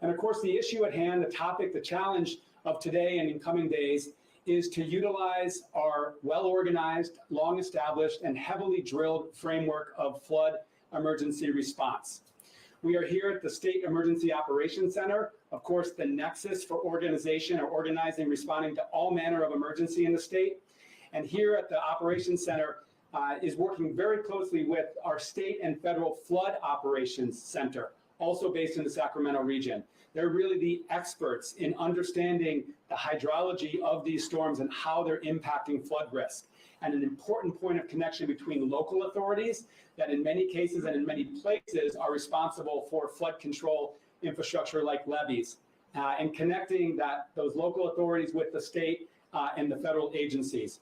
Speaker 21: And of course, the issue at hand, the topic, the challenge of today and in coming days is to utilize our well-organized, long-established, and heavily drilled framework of flood emergency response. We are here at the State Emergency Operations Center, of course, the nexus for organization or organizing, responding to all manner of emergency in the state. And here at the Operations Center is working very closely with our state and federal flood operations center, also based in the Sacramento region. They're really the experts in understanding the hydrology of these storms and how they're impacting flood risk. And an important point of connection between local authorities that in many cases and in many places are responsible for flood control infrastructure like levees, and connecting those local authorities with the state and the federal agencies.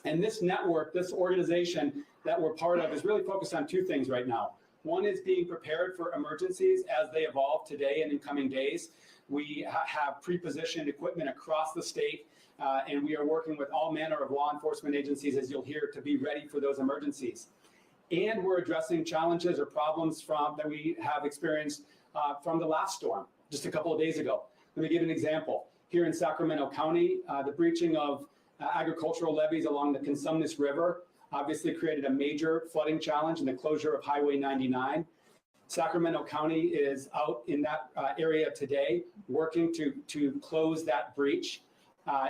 Speaker 21: And this network, this organization that we're part of is really focused on two things right now. One is being prepared for emergencies as they evolve today and in coming days. We have pre-positioned equipment across the state, and we are working with all manner of law enforcement agencies, as you'll hear, to be ready for those emergencies. And we're addressing challenges or problems that we have experienced from the last storm just a couple of days ago. Let me give an example. Here in Sacramento County, the breaching of agricultural levees along the Consumnes River obviously created a major flooding challenge and the closure of Highway 99. Sacramento County is out in that area today working to close that breach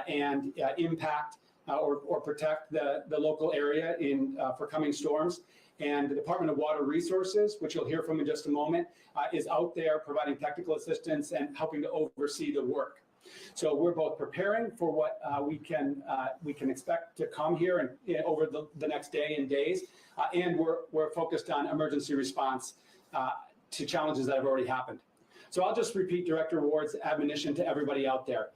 Speaker 21: and impact or protect the local area for coming storms. And the Department of Water Resources, which you'll hear from in just a moment, is out there providing technical assistance and helping to oversee the work. So we're both preparing for what we can expect to come here and over the next day and days, and we're focused on emergency response to challenges that have already happened. So I'll just repeat Director Ward's admonition to everybody out there.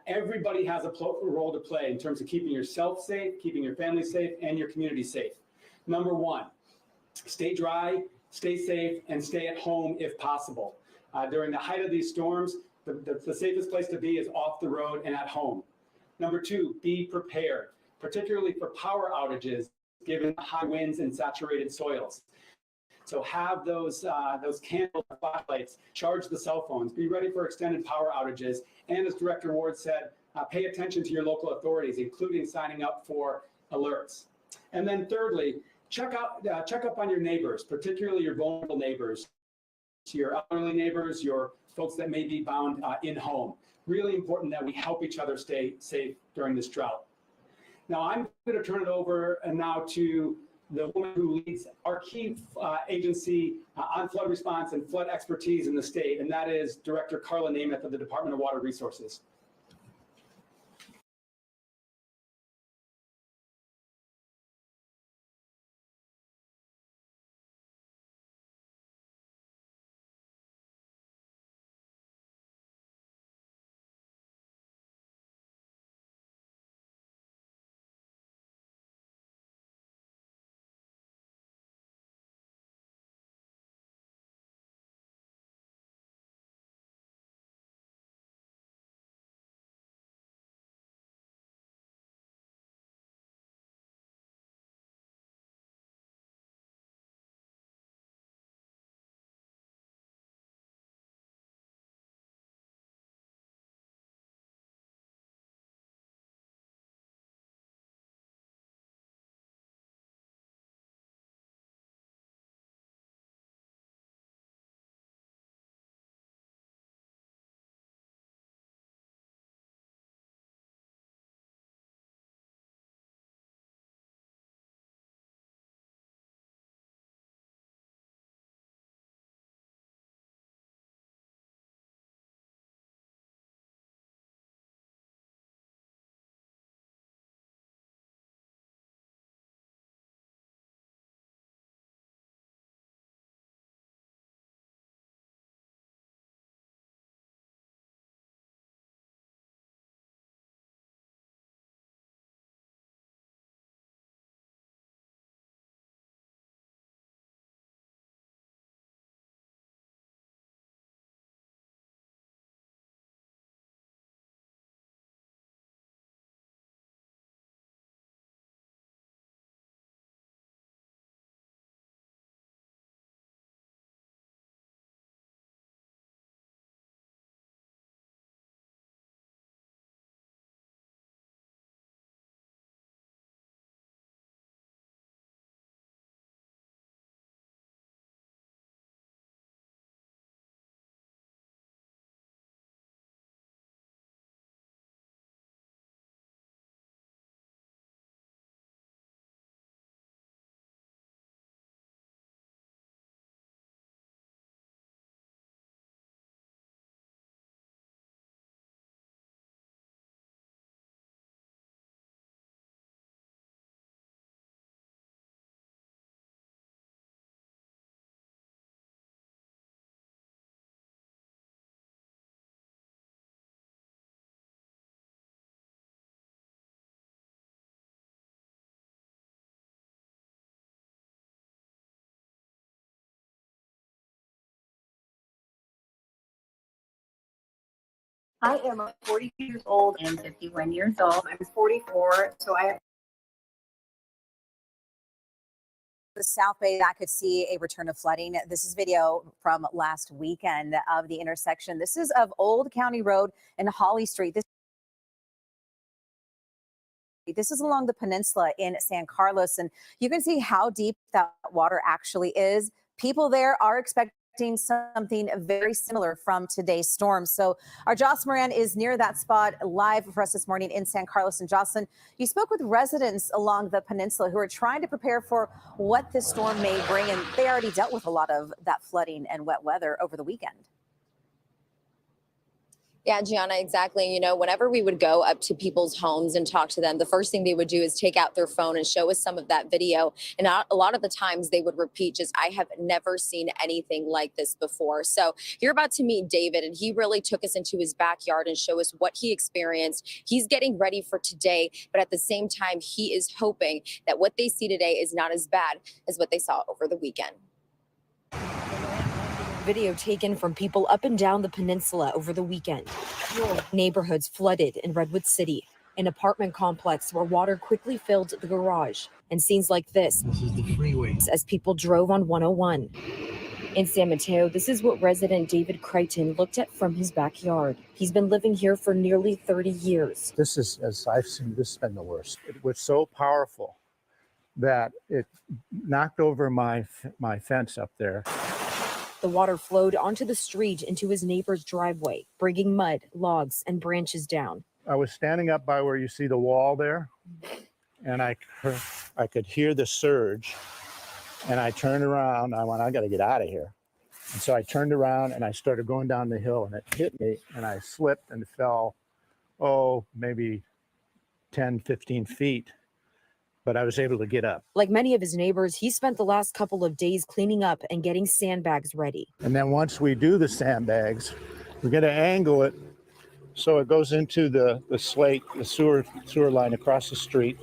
Speaker 21: Everybody has a role to play in terms of keeping yourself safe, keeping your family safe, and your community safe. Number one, stay dry, stay safe, and stay at home if possible. During the height of these storms, the safest place to be is off the road and at home. Number two, be prepared, particularly for power outages, given high winds and saturated soils. So have those candles, flashlights, charge the cell phones, be ready for extended power outages. And as Director Ward said, pay attention to your local authorities, including signing up for alerts. And then thirdly, check up on your neighbors, particularly your vulnerable neighbors, your elderly neighbors, your folks that may be bound in home. Really important that we help each other stay safe during this drought. Now I'm going to turn it over now to the woman who leads our key agency on flood response and flood expertise in the state, and that is Director Carla Namath of the Department of Water Resources.
Speaker 1: I am 42 years old and 51 years old. I'm 44, so I
Speaker 2: The South Bay that could see a return of flooding. This is video from last weekend of the intersection. This is of Old County Road and Holly Street. This is along the peninsula in San Carlos, and you can see how deep that water actually is. People there are expecting something very similar from today's storm. So our Jocelyn Moran is near that spot live for us this morning in San Carlos. And Jocelyn, you spoke with residents along the peninsula who are trying to prepare for what this storm may bring, and they already dealt with a lot of that flooding and wet weather over the weekend.
Speaker 4: Yeah, Gianna, exactly. You know, whenever we would go up to people's homes and talk to them, the first thing they would do is take out their phone and show us some of that video. And a lot of the times they would repeat just, I have never seen anything like this before. So you're about to meet David, and he really took us into his backyard and show us what he experienced. He's getting ready for today, but at the same time, he is hoping that what they see today is not as bad as what they saw over the weekend.
Speaker 5: Video taken from people up and down the peninsula over the weekend. Neighborhoods flooded in Redwood City, an apartment complex where water quickly filled the garage, and scenes like this is the freeway as people drove on 101. In San Mateo, this is what resident David Crichton looked at from his backyard. He's been living here for nearly 30 years.
Speaker 24: This is, as I've seen, this has been the worst. It was so powerful that it knocked over my fence up there.
Speaker 5: The water flowed onto the street into his neighbor's driveway, bringing mud, logs, and branches down.
Speaker 24: I was standing up by where you see the wall there, and I could hear the surge, and I turned around. I went, I got to get out of here. And so I turned around, and I started going down the hill, and it hit me, and I slipped and fell, maybe 10, 15 feet. But I was able to get up.
Speaker 5: Like many of his neighbors, he spent the last couple of days cleaning up and getting sandbags ready.
Speaker 24: And then once we do the sandbags, we're going to angle it so it goes into the slate, the sewer line across the street,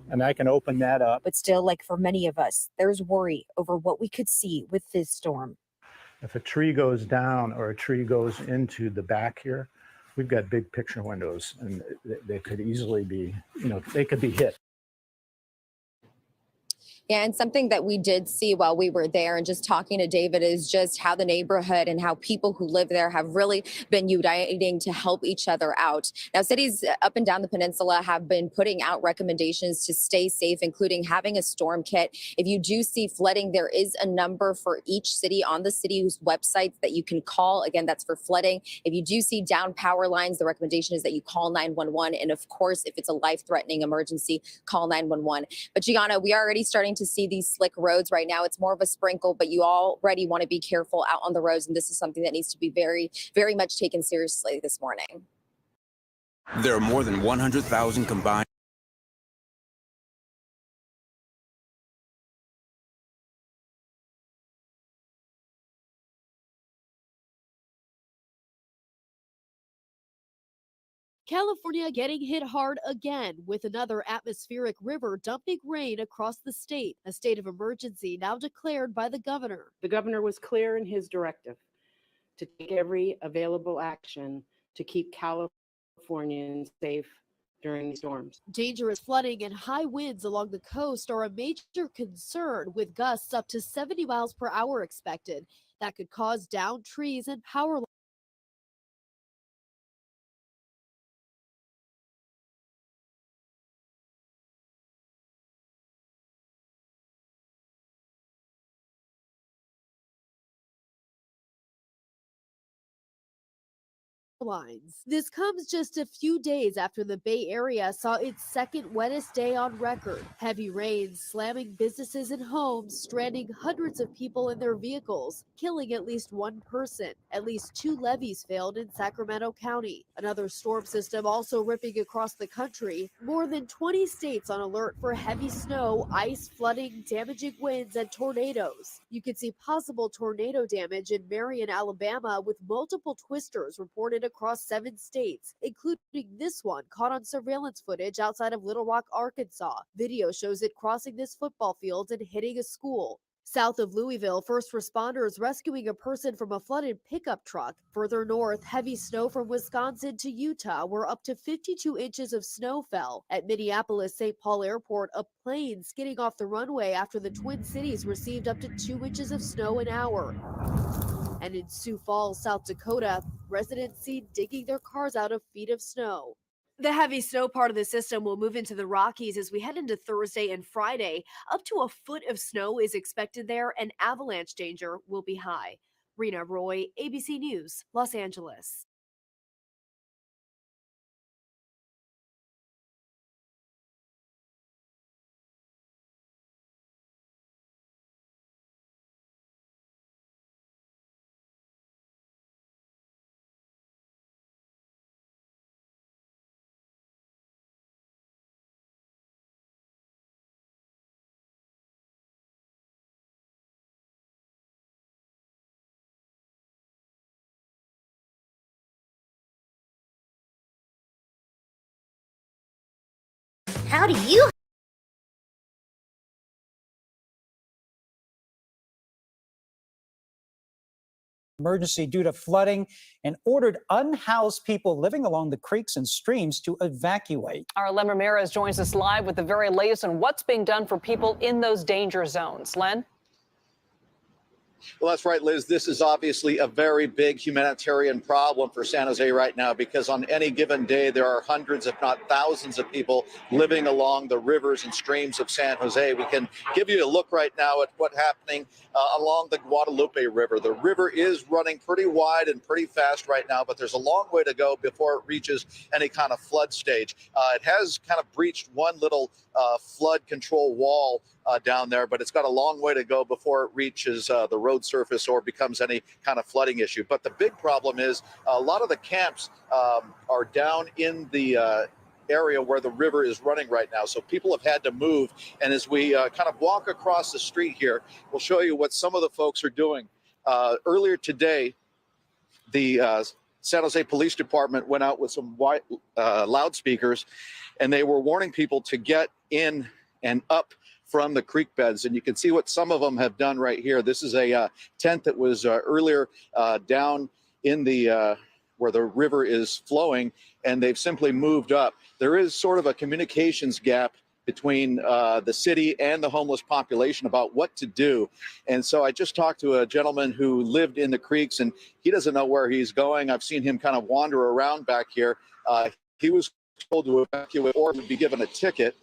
Speaker 24: and I can open that up.
Speaker 5: But still, like for many of us, there's worry over what we could see with this storm.
Speaker 24: If a tree goes down or a tree goes into the back here, we've got big picture windows, and they could easily be, they could be hit.
Speaker 4: Yeah, and something that we did see while we were there and just talking to David is just how the neighborhood and how people who live there have really been uniting to help each other out. Now, cities up and down the peninsula have been putting out recommendations to stay safe, including having a storm kit. If you do see flooding, there is a number for each city on the city's websites that you can call. Again, that's for flooding. If you do see down power lines, the recommendation is that you call 911. And of course, if it's a life-threatening emergency, call 911. But Gianna, we are already starting to see these slick roads right now. It's more of a sprinkle, but you already want to be careful out on the roads. And this is something that needs to be very, very much taken seriously this morning.
Speaker 8: There are more than 100,000 combined.
Speaker 23: California getting hit hard again with another atmospheric river dumping rain across the state. A state of emergency now declared by the governor.
Speaker 20: The governor was clear in his directive to take every available action to keep Californians safe during these storms.
Speaker 23: Dangerous flooding and high winds along the coast are a major concern, with gusts up to 70 miles per hour expected. That could cause downed trees and power lines. This comes just a few days after the Bay Area saw its second wettest day on record. Heavy rains slamming businesses and homes, stranding hundreds of people in their vehicles, killing at least one person. At least 2 levees failed in Sacramento County. Another storm system also ripping across the country. More than 20 states on alert for heavy snow, ice, flooding, damaging winds, and tornadoes. You can see possible tornado damage in Marion, Alabama, with multiple twisters reported across 7 states, including this one caught on surveillance footage outside of Little Rock, Arkansas. Video shows it crossing this football field and hitting a school. South of Louisville, first responders rescuing a person from a flooded pickup truck. Further north, heavy snow from Wisconsin to Utah, where up to 52 inches of snow fell. At Minneapolis-St. Paul Airport, a plane skidding off the runway after the Twin Cities received up to 2 inches of snow an hour. And in Sioux Falls, South Dakota, residents seen digging their cars out of feet of snow. The heavy snow part of the system will move into the Rockies as we head into Thursday and Friday. Up to a foot of snow is expected there, and avalanche danger will be high. Rena Roy, ABC News, Los Angeles.
Speaker 3: How do you?
Speaker 6: Emergency due to flooding and ordered unhoused people living along the creeks and streams to evacuate.
Speaker 7: Our Len Ramirez joins us live with the very latest on what's being done for people in those danger zones. Len?
Speaker 9: Well, that's right, Liz. This is obviously a very big humanitarian problem for San Jose right now, because on any given day, there are hundreds, if not thousands of people living along the rivers and streams of San Jose. We can give you a look right now at what's happening along the Guadalupe River. The river is running pretty wide and pretty fast right now, but there's a long way to go before it reaches any kind of flood stage. It has kind of breached one little flood control wall down there, but it's got a long way to go before it reaches the road surface or becomes any kind of flooding issue. But the big problem is a lot of the camps are down in the area where the river is running right now. So people have had to move. And as we kind of walk across the street here, we'll show you what some of the folks are doing. Earlier today, the San Jose Police Department went out with some loudspeakers, and they were warning people to get in and up from the creek beds. And you can see what some of them have done right here. This is a tent that was earlier down in the where the river is flowing, and they've simply moved up. There is sort of a communications gap between the city and the homeless population about what to do. And so I just talked to a gentleman who lived in the creeks, and he doesn't know where he's going. I've seen him kind of wander around back here. He was told to evacuate or would be given a ticket.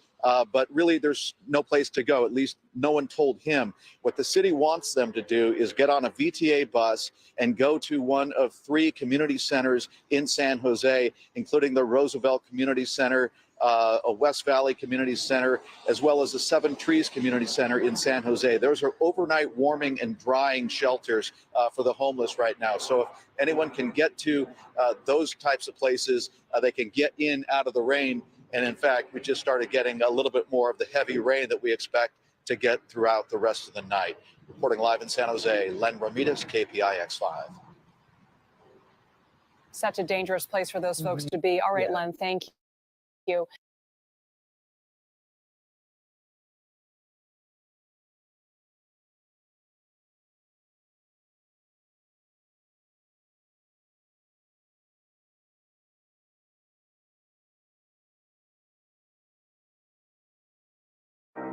Speaker 9: But really, there's no place to go. At least no one told him. What the city wants them to do is get on a VTA bus and go to one of 3 community centers in San Jose, including the Roosevelt Community Center, a West Valley Community Center, as well as the Seven Trees Community Center in San Jose. Those are overnight warming and drying shelters for the homeless right now. So if anyone can get to those types of places, they can get in out of the rain. And in fact, we just started getting a little bit more of the heavy rain that we expect to get throughout the rest of the night. Reporting live in San Jose, Len Ramirez, KPIX5.
Speaker 7: Such a dangerous place for those folks to be. All right, Len, thank you.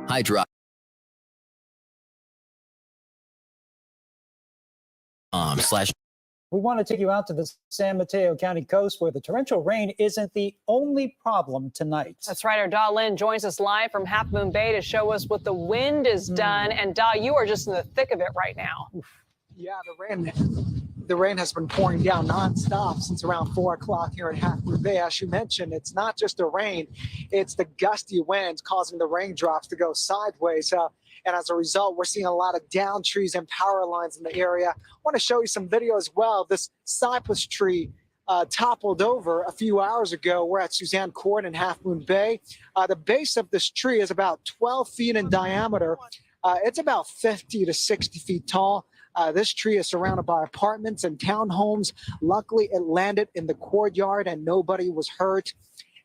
Speaker 25: Hydra.
Speaker 6: We want to take you out to the San Mateo County coast, where the torrential rain isn't the only problem tonight.
Speaker 7: That's right. Our Da Lynn joins us live from Half Moon Bay to show us what the wind has done. And Da, you are just in the thick of it right now.
Speaker 26: Yeah, the rain has been pouring down nonstop since around 4 o'clock here in Half Moon Bay. As you mentioned, it's not just the rain, it's the gusty winds causing the raindrops to go sideways. And as a result, we're seeing a lot of down trees and power lines in the area. I want to show you some video as well. This cypress tree toppled over a few hours ago. We're at Suzanne Court in Half Moon Bay. The base of this tree is about 12 feet in diameter. It's about 50 to 60 feet tall. This tree is surrounded by apartments and townhomes. Luckily, it landed in the courtyard and nobody was hurt.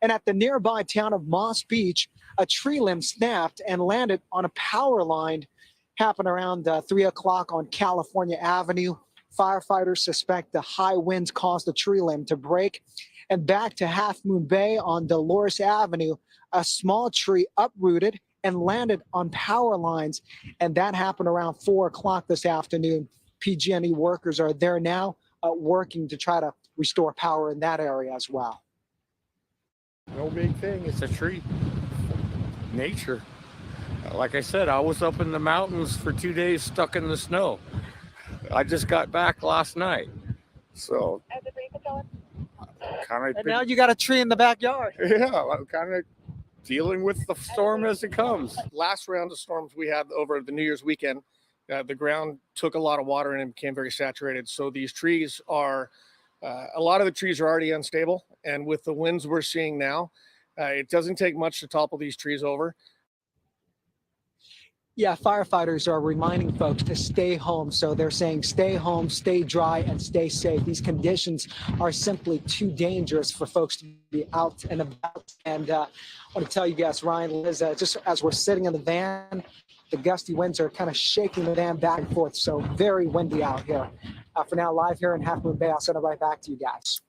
Speaker 26: And at the nearby town of Moss Beach, a tree limb snapped and landed on a power line Happened around 3 o'clock on California Avenue. Firefighters suspect the high winds caused the tree limb to break. And back to Half Moon Bay on Dolores Avenue, a small tree uprooted and landed on power lines. And that happened around 4 o'clock this afternoon. PG&E workers are there now working to try to restore power in that area as well.
Speaker 10: No big thing. It's a tree. Nature. Like I said, I was up in the mountains for 2 days stuck in the snow. I just got back last night. So kind of.
Speaker 26: And now you got a tree in the backyard.
Speaker 10: Yeah, I'm kind of dealing with the storm as it comes.
Speaker 12: Last round of storms we had over the New Year's weekend, the ground took a lot of water and it became very saturated. So these trees are, a lot of the trees are already unstable. And with the winds we're seeing now, it doesn't take much to topple these trees over.
Speaker 26: Yeah, firefighters are reminding folks to stay home. So they're saying stay home, stay dry, and stay safe. These conditions are simply too dangerous for folks to be out and about. And I want to tell you guys, Ryan, Liz, just as we're sitting in the van, the gusty winds are kind of shaking the van back and forth. So very windy out here. For now, live here in Half Moon Bay, I'll send it right back to you guys.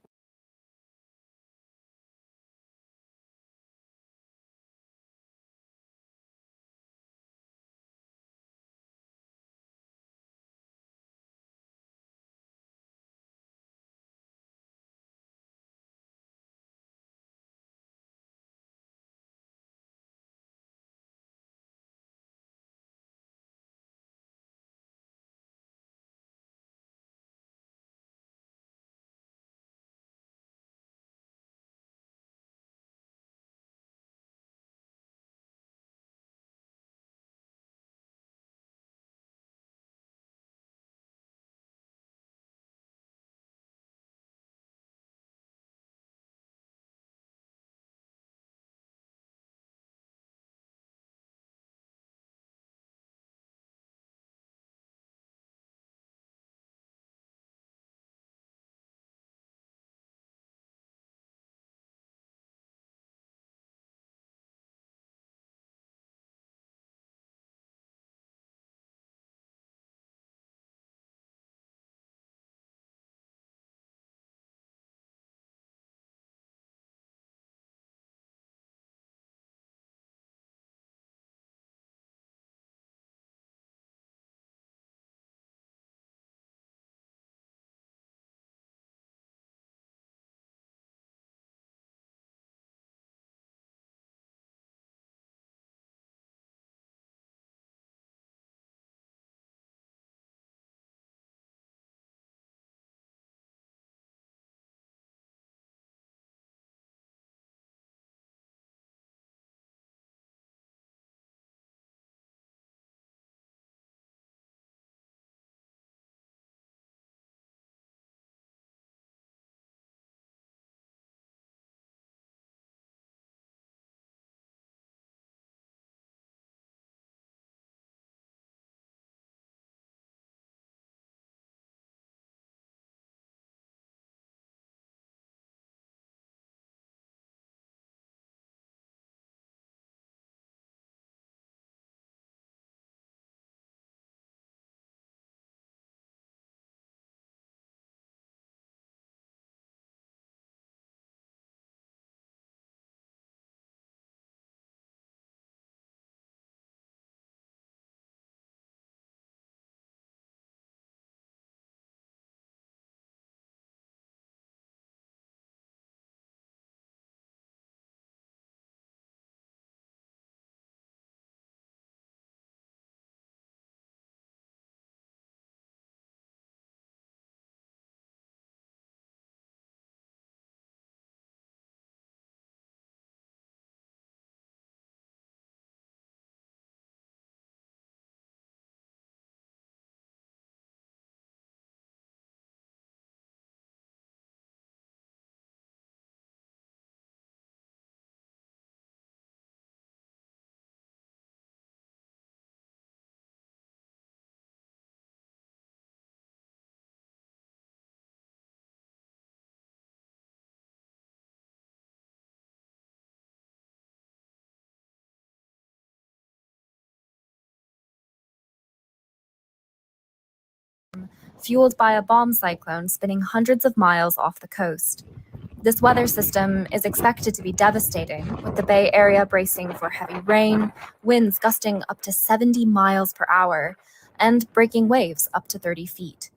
Speaker 11: fueled by a bomb cyclone spinning hundreds of miles off the coast. This weather system is expected to be devastating, with the Bay Area bracing for heavy rain, winds gusting up to 70 miles per hour, and breaking waves up to 30 feet.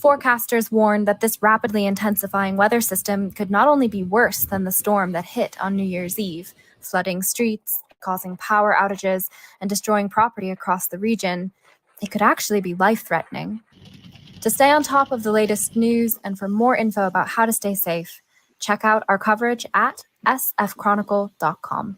Speaker 11: Forecasters warn that this rapidly intensifying weather system could not only be worse than the storm that hit on New Year's Eve, flooding streets, causing power outages, and destroying property across the region, it could actually be life-threatening. To stay on top of the latest news and for more info about how to stay safe, check out our coverage at sfchronicle.com.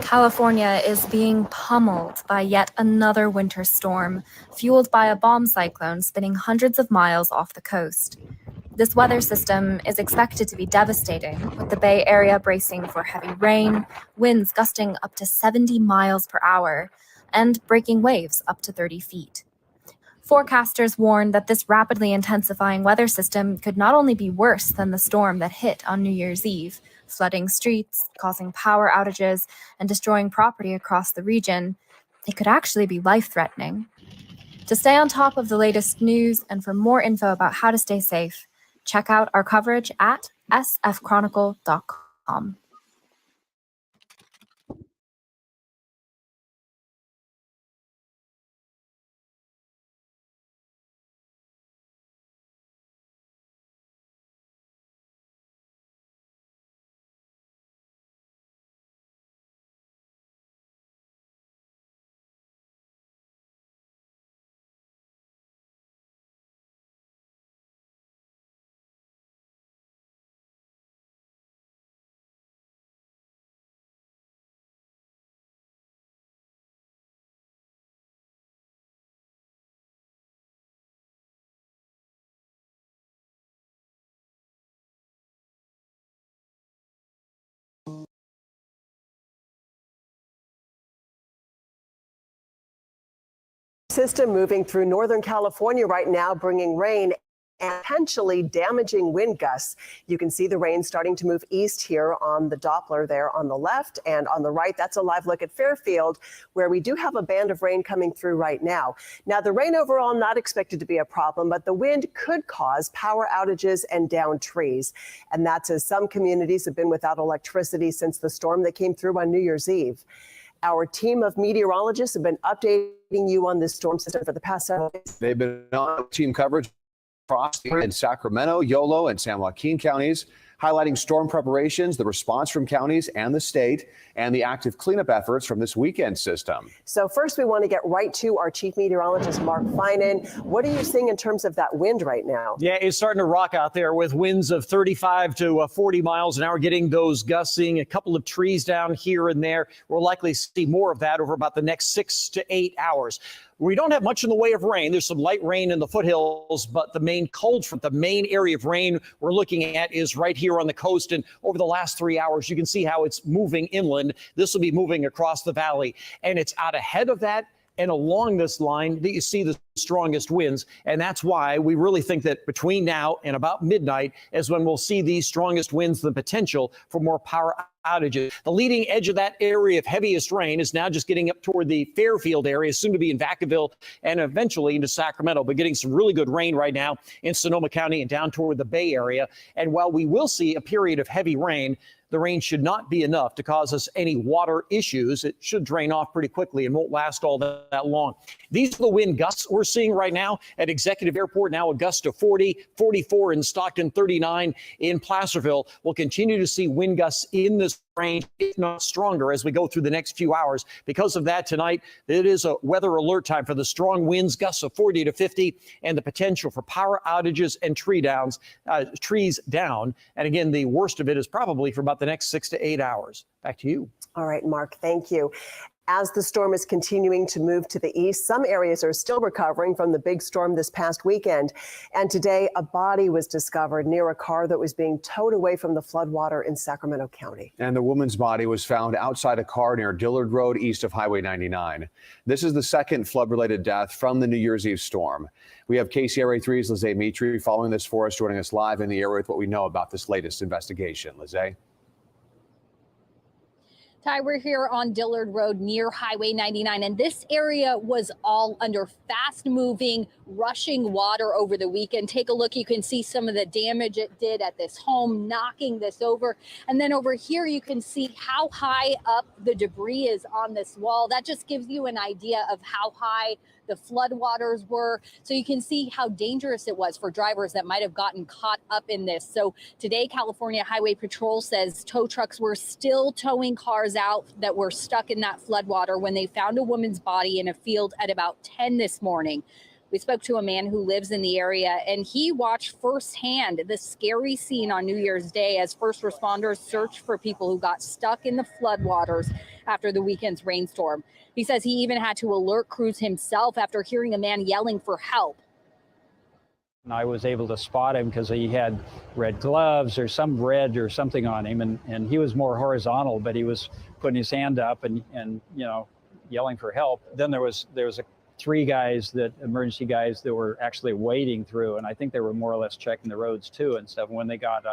Speaker 11: California is being pummeled by yet another winter storm, fueled by a bomb cyclone spinning hundreds of miles off the coast. This weather system is expected to be devastating, with the Bay Area bracing for heavy rain, winds gusting up to 70 miles per hour, and breaking waves up to 30 feet. Forecasters warn that this rapidly intensifying weather system could not only be worse than the storm that hit on New Year's Eve, flooding streets, causing power outages, and destroying property across the region, It could actually be life-threatening. To stay on top of the latest news and for more info about how to stay safe, check out our coverage at sfchronicle.com.
Speaker 13: System moving through Northern California right now, bringing rain and potentially damaging wind gusts. You can see the rain starting to move east here on the Doppler there on the left, and on the right, that's a live look at Fairfield, where we do have a band of rain coming through right now. Now, the rain overall not expected to be a problem, but the wind could cause power outages and down trees. And that's as some communities have been without electricity since the storm that came through on New Year's Eve. Our team of meteorologists have been updating you on this storm system for the past several days.
Speaker 14: They've been on team coverage across in Sacramento, Yolo, and San Joaquin counties, highlighting storm preparations, the response from counties and the state, and the active cleanup efforts from this weekend system.
Speaker 13: So first, we want to get right to our chief meteorologist, Mark Finan. What are you seeing in terms of that wind right now?
Speaker 15: Yeah, it's starting to rock out there with winds of 35 to 40 miles an hour, getting those gusts, seeing a couple of trees down here and there. We'll likely see more of that over about the next 6 to 8 hours. We don't have much in the way of rain. There's some light rain in the foothills, but the main cold front, the main area of rain we're looking at is right here on the coast. And over the last 3 hours, you can see how it's moving inland. This will be moving across the valley, and it's out ahead of that and along this line that you see the strongest winds. And that's why we really think that between now and about midnight is when we'll see these strongest winds, the potential for more power outages. The leading edge of that area of heaviest rain is now just getting up toward the Fairfield area, soon to be in Vacaville and eventually into Sacramento, but getting some really good rain right now in Sonoma County and down toward the Bay Area. And while we will see a period of heavy rain, the rain should not be enough to cause us any water issues. It should drain off pretty quickly and won't last all that long. These are the wind gusts we're seeing right now at Executive Airport. Now a gust of 40, 44 in Stockton, 39 in Placerville. We'll continue to see wind gusts in this range, if not stronger, as we go through the next few hours. Because of that, tonight, it is a weather alert time for the strong winds, gusts of 40 to 50, and the potential for power outages and trees down. And again, the worst of it is probably for about the next 6 to 8 hours. Back to you.
Speaker 13: All right, Mark, thank you. As the storm is continuing to move to the east, some areas are still recovering from the big storm this past weekend. And today, a body was discovered near a car that was being towed away from the floodwater in Sacramento County.
Speaker 14: And the woman's body was found outside a car near Dillard Road, east of Highway 99. This is the second flood-related death from the New Year's Eve storm. We have KCRA 3's Lizzie Mitri following this for us, joining us live in the area with what we know about this latest investigation. Lizzie?
Speaker 16: Ty, we're here on Dillard Road near Highway 99, and this area was all under fast-moving, rushing water over the weekend. Take a look. You can see some of the damage it did at this home, knocking this over. And then over here, you can see how high up the debris is on this wall. That just gives you an idea of how high the floodwaters were. So you can see how dangerous it was for drivers that might have gotten caught up in this. So today, California Highway Patrol says tow trucks were still towing cars out that were stuck in that floodwater when they found a woman's body in a field at about 10 this morning. We spoke to a man who lives in the area, and he watched firsthand the scary scene on New Year's Day as first responders searched for people who got stuck in the floodwaters after the weekend's rainstorm. He says he even had to alert crews himself after hearing a man yelling for help.
Speaker 17: I was able to spot him because he had red gloves or some red or something on him, and he was more horizontal, but he was putting his hand up and you know, yelling for help. Then there was three guys, emergency guys, that were actually wading through, and I think they were more or less checking the roads too and stuff. And when they got,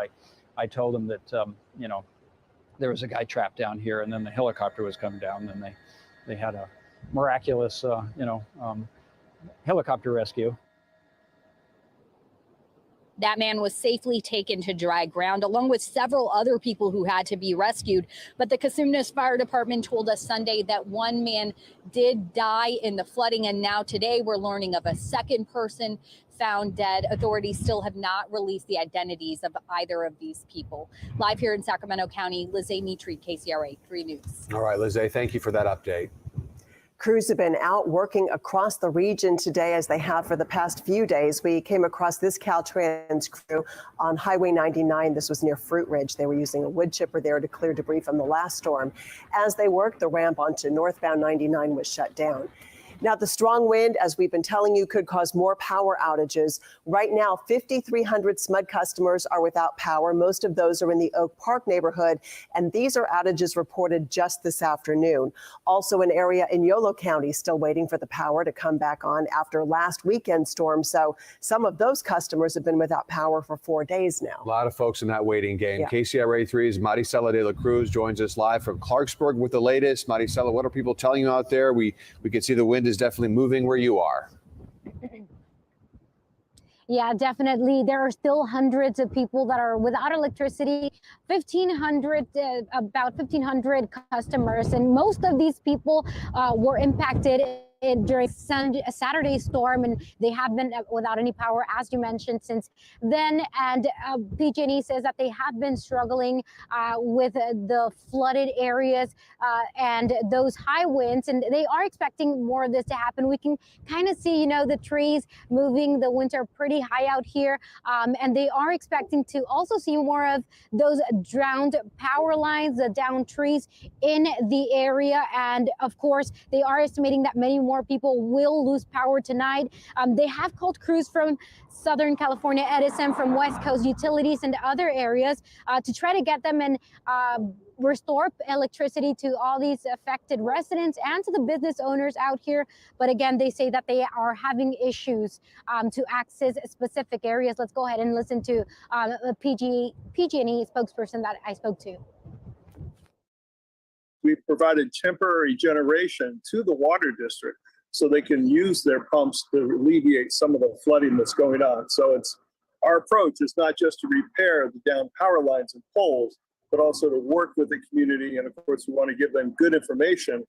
Speaker 17: I told them that you know, there was a guy trapped down here, and then the helicopter was coming down, and they had miraculous, helicopter rescue.
Speaker 16: That man was safely taken to dry ground, along with several other people who had to be rescued. But the Cosumnes Fire Department told us Sunday that one man did die in the flooding. And now today we're learning of a second person found dead. Authorities still have not released the identities of either of these people. Live here in Sacramento County, Lizzie Mitri, KCRA 3 News.
Speaker 14: All right, Lizzie, thank you for that update.
Speaker 13: Crews have been out working across the region today, as they have for the past few days. We came across this Caltrans crew on Highway 99. This was near Fruit Ridge. They were using a wood chipper there to clear debris from the last storm. As they worked, the ramp onto northbound 99 was shut down. Now, the strong wind, as we've been telling you, could cause more power outages. Right now, 5,300 SMUD customers are without power. Most of those are in the Oak Park neighborhood, and these are outages reported just this afternoon. Also, an area in Yolo County still waiting for the power to come back on after last weekend's storm. So some of those customers have been without power for 4 days now.
Speaker 14: A lot of folks in that waiting game.
Speaker 13: Yeah.
Speaker 14: KCRA 3's Maricela de la Cruz joins us live from Clarksburg with the latest. Maricela, what are people telling you out there? We can see the wind is definitely moving where you are.
Speaker 1: Yeah, definitely. There are still hundreds of people that are without electricity, about 1,500 customers. And most of these people were impacted during Saturday's storm, and they have been without any power, as you mentioned, since then. And PG&E says that they have been struggling with the flooded areas and those high winds, and they are expecting more of this to happen. We can kind of see, the trees moving. The winds are pretty high out here, and they are expecting to also see more of those drowned power lines, the downed trees in the area. And of course, they are estimating that many more people will lose power tonight. They have called crews from Southern California Edison, from West Coast Utilities and other areas to try to get them and restore electricity to all these affected residents and to the business owners out here. But again, they say that they are having issues to access specific areas. Let's go ahead and listen to a PG&E spokesperson that I spoke to.
Speaker 18: We've provided temporary generation to the water district so they can use their pumps to alleviate some of the flooding that's going on. So our approach is not just to repair the downed power lines and poles, but also to work with the community. And of course, we want to give them good information.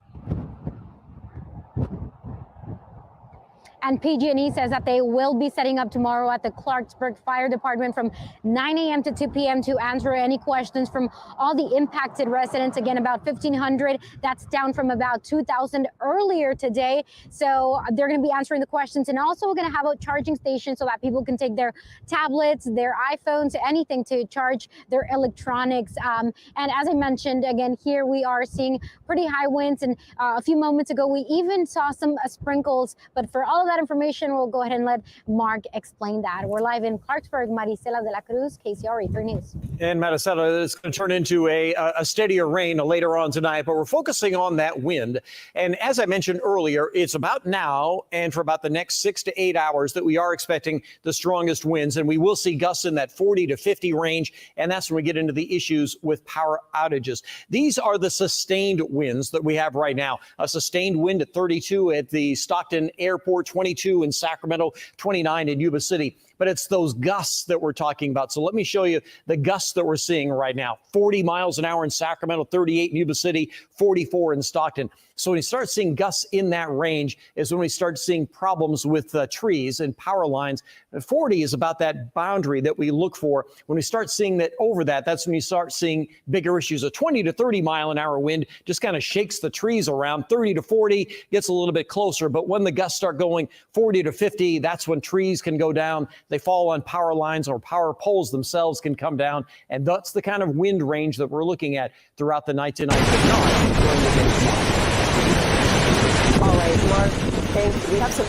Speaker 1: And PG&E says that they will be setting up tomorrow at the Clarksburg Fire Department from 9 a.m. to 2 p.m. to answer any questions from all the impacted residents. Again, about 1,500. That's down from about 2,000 earlier today. So they're going to be answering the questions, and also we're going to have a charging station so that people can take their tablets, their iPhones, anything to charge their electronics. And as I mentioned, again, here we are seeing pretty high winds. And a few moments ago, we even saw some sprinkles. But for all of that information, we'll go ahead and let Mark explain that. We're live in Clarksburg. Maricela de la Cruz, KCRA 3 News.
Speaker 15: And Maricela, it's going to turn into a steadier rain later on tonight, but we're focusing on that wind. And as I mentioned earlier, it's about now and for about the next 6 to 8 hours that we are expecting the strongest winds, and we will see gusts in that 40 to 50 range. And that's when we get into the issues with power outages. These are the sustained winds that we have right now. A sustained wind at 32 at the Stockton Airport, 22 in Sacramento, 29 in Yuba City. But it's those gusts that we're talking about. So let me show you the gusts that we're seeing right now. 40 miles an hour in Sacramento, 38 in Yuba City, 44 in Stockton. So when you start seeing gusts in that range is when we start seeing problems with trees and power lines. 40 is about that boundary that we look for. When we start seeing that over that, that's when you start seeing bigger issues. A 20 to 30 mile an hour wind just kind of shakes the trees around. 30 to 40 gets a little bit closer. But when the gusts start going 40 to 50, that's when trees can go down. They fall on power lines, or power poles themselves can come down. And that's the kind of wind range that we're looking at throughout the night tonight, but not during the day tomorrow.
Speaker 13: All right, Mark, thank you. We have some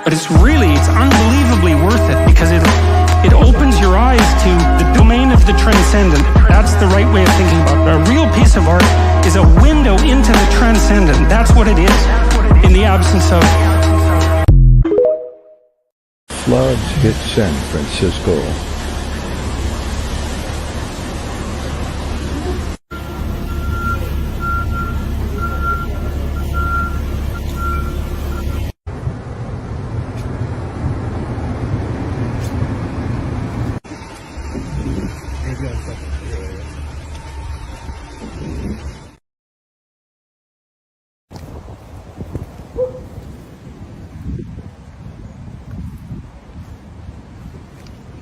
Speaker 2: but it's unbelievably worth it because it opens your eyes to the domain of the transcendent. That's the right way of thinking about it. A real piece of art is a window into the transcendent. That's what it is in the absence of.
Speaker 5: Floods hit San Francisco.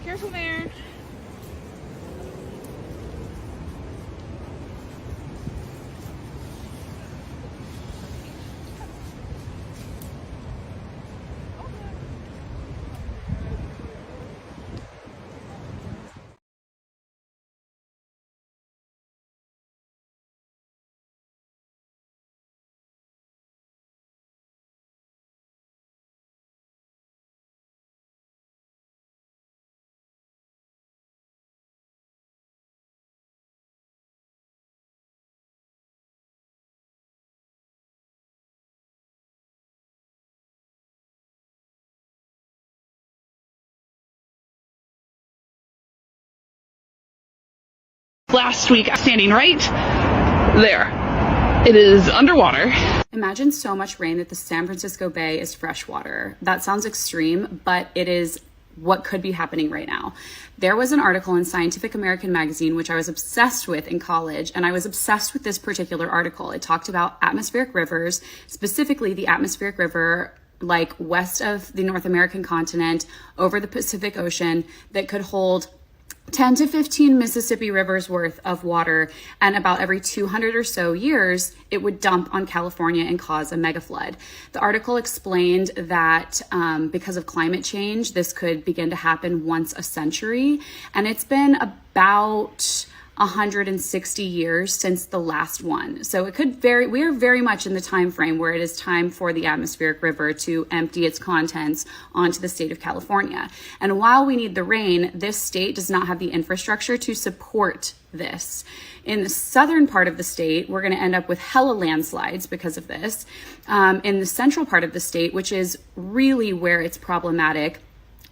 Speaker 19: Careful there. Last week, standing right there. It is underwater.
Speaker 21: Imagine so much rain that the San Francisco Bay is freshwater. That sounds extreme, but it is what could be happening right now. There was an article in Scientific American magazine, which I was obsessed with in college, and I was obsessed with this particular article. It talked about atmospheric rivers, specifically the atmospheric river like west of the North American continent over the Pacific Ocean that could hold 10 to 15 Mississippi rivers worth of water, and about every 200 or so years, it would dump on California and cause a mega flood. The article explained that because of climate change, this could begin to happen once a century, and it's been about 160 years since the last one. So it could we are very much in the time frame where it is time for the atmospheric river to empty its contents onto the state of California. And while we need the rain, this state does not have the infrastructure to support this. In the southern part of the state, we're going to end up with hella landslides because of this. In the central part of the state, which is really where it's problematic,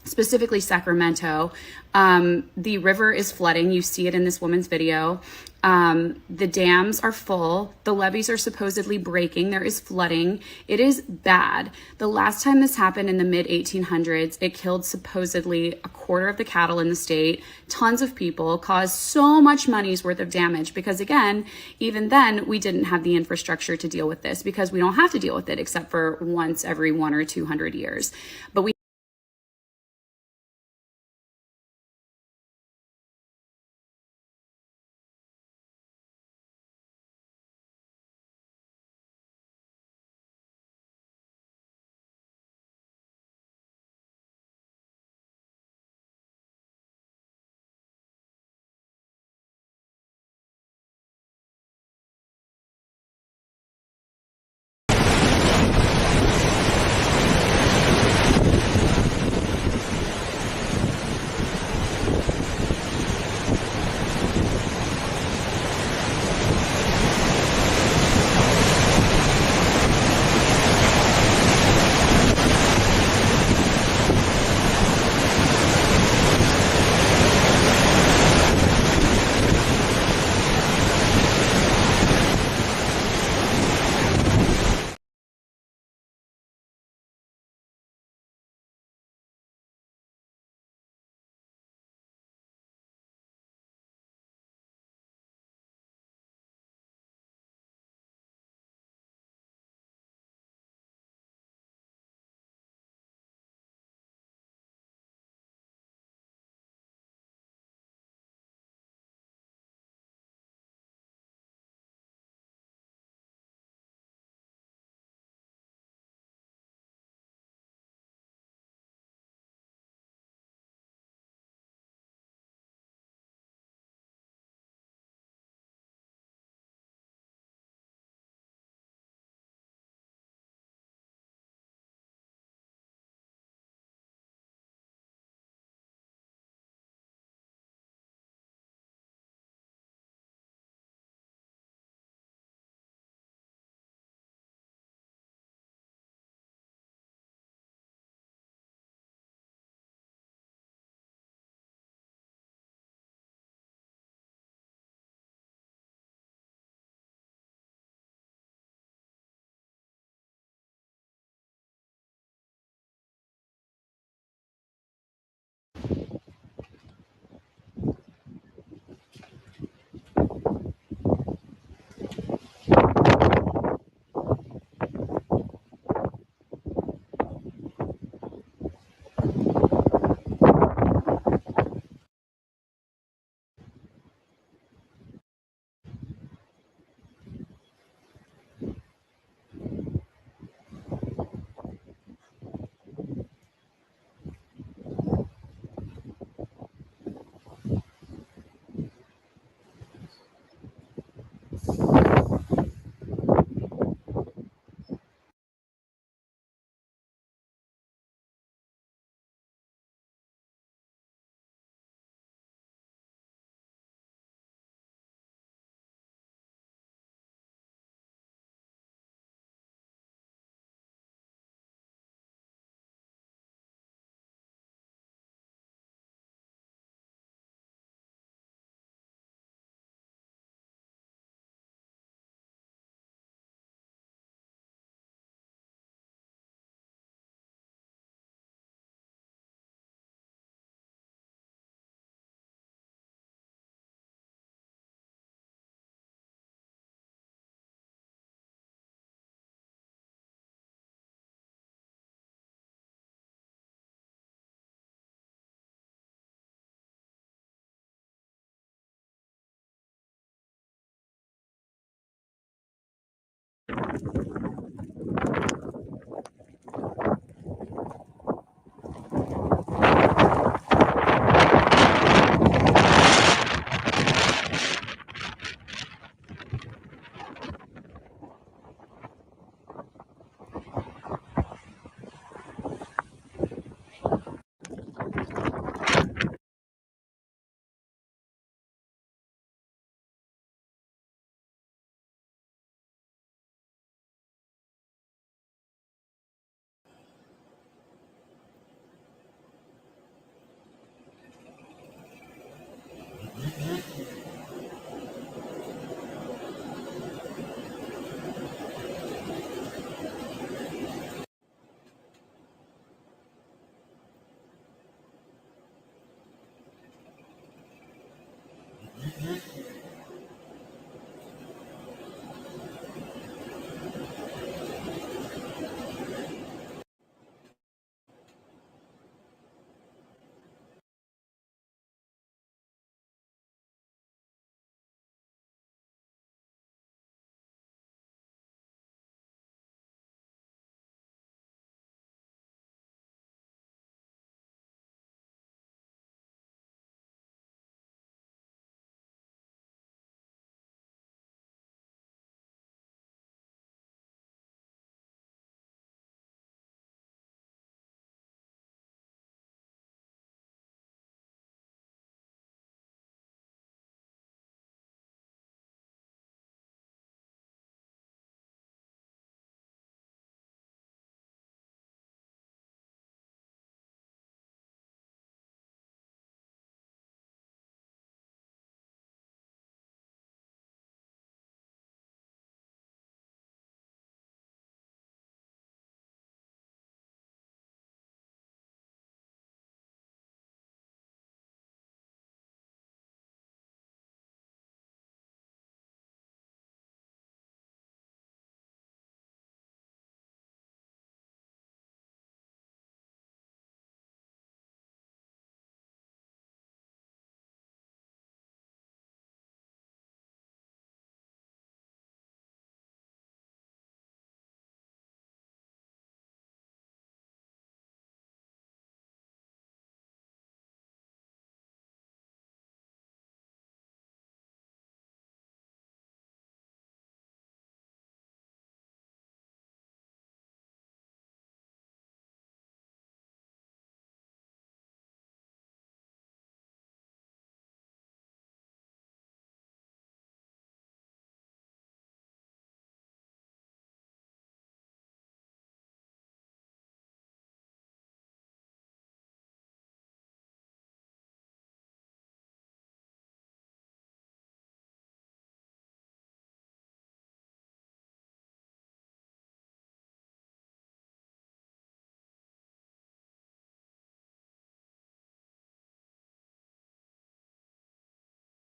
Speaker 21: specifically Sacramento, the river is flooding. You see it in this woman's video. The dams are full. The levees are supposedly breaking. There is flooding. It is bad. The last time this happened in the mid-1800s, it killed supposedly a quarter of the cattle in the state, tons of people, caused so much money's worth of damage because, again, even then, we didn't have the infrastructure to deal with this because we don't have to deal with it except for once every 100 or 200 years. But we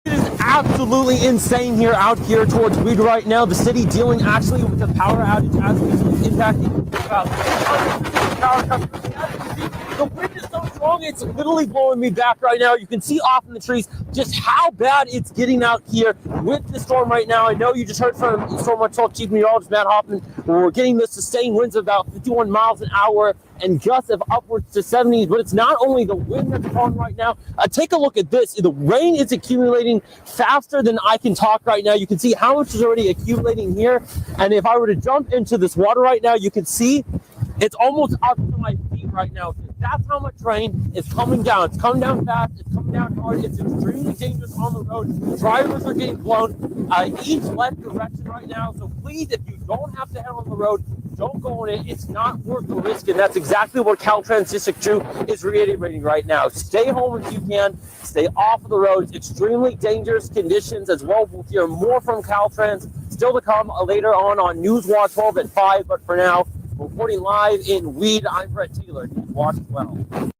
Speaker 4: It is absolutely insane here out here towards Weed right now. The city dealing actually with a power outage as we speak, impacting power customers. The wind is so strong, it's literally blowing me back right now. You can see off in the trees just how bad it's getting out here with the storm right now. I know you just heard from Storm Watch Chief Meteorologist Matt Hoffman. We're getting the sustained winds of about 51 miles an hour and gusts of upwards to 70s, but it's not only the wind that's blowing right now. Take a look at this. The rain is accumulating faster than I can talk right now. You can see how much is already accumulating here. And if I were to jump into this water right now, you can see it's almost up to my feet right now. That's how much rain is coming down. It's coming down fast. It's coming down hard. It's extremely dangerous on the road. Drivers are getting blown each left direction right now. So please, if you don't have to head on the road, don't go on it. It's not worth the risk. And that's exactly what Caltrans District 2 is reiterating right now. Stay home if you can. Stay off of the roads. Extremely dangerous conditions as well. We'll hear more from Caltrans still to come later on News Watch 12 at 5. But for now, reporting live in Weed, I'm Brett Taylor. News Watch 12.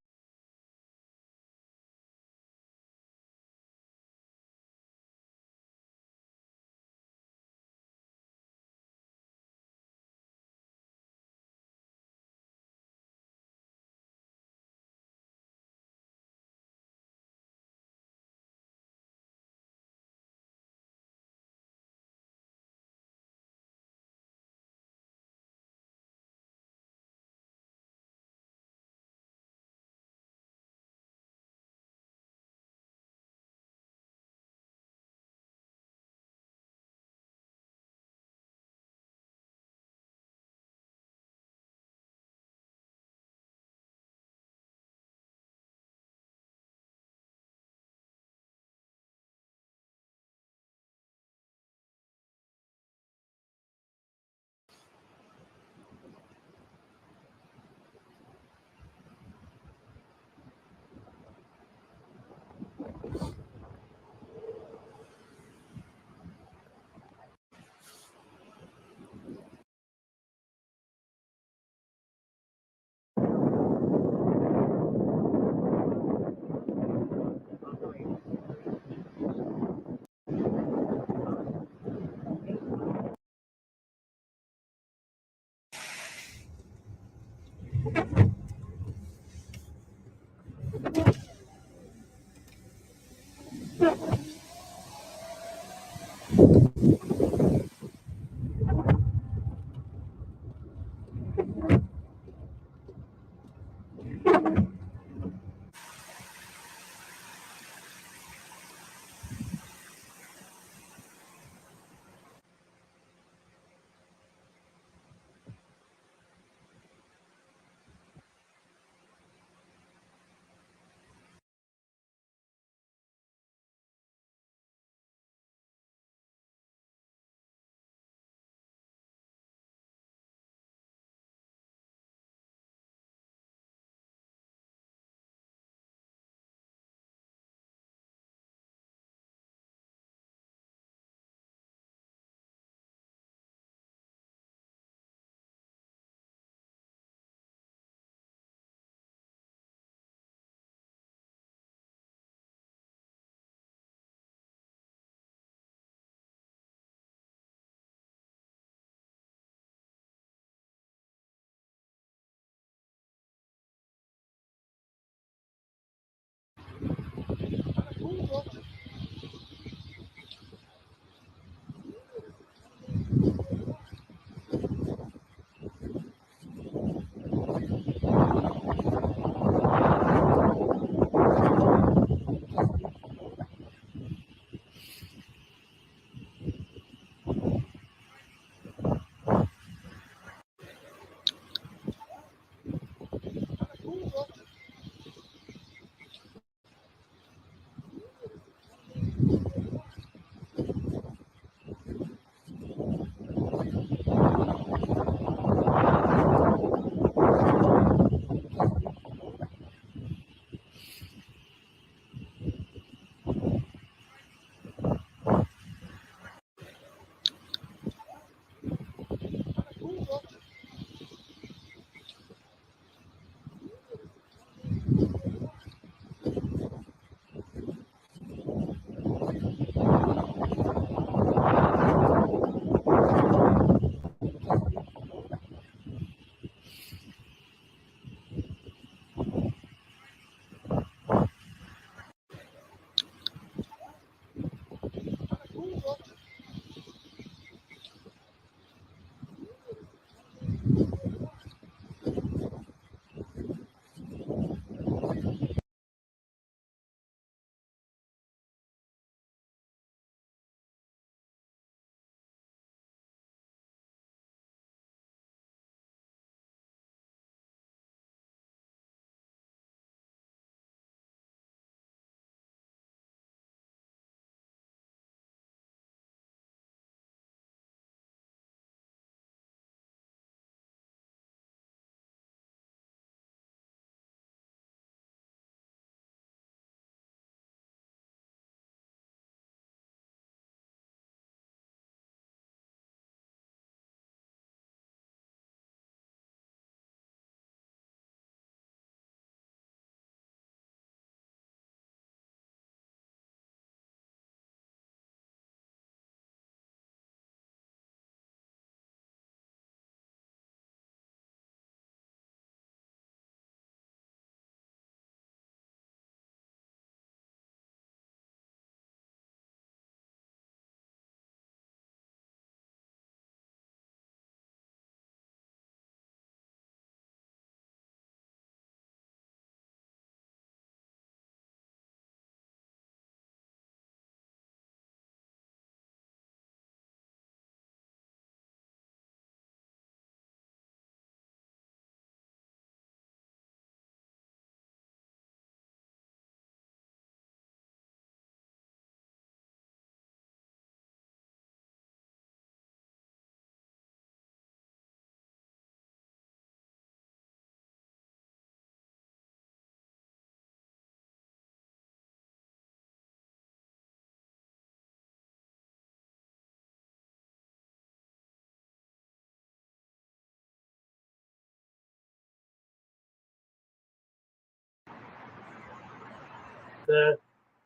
Speaker 8: the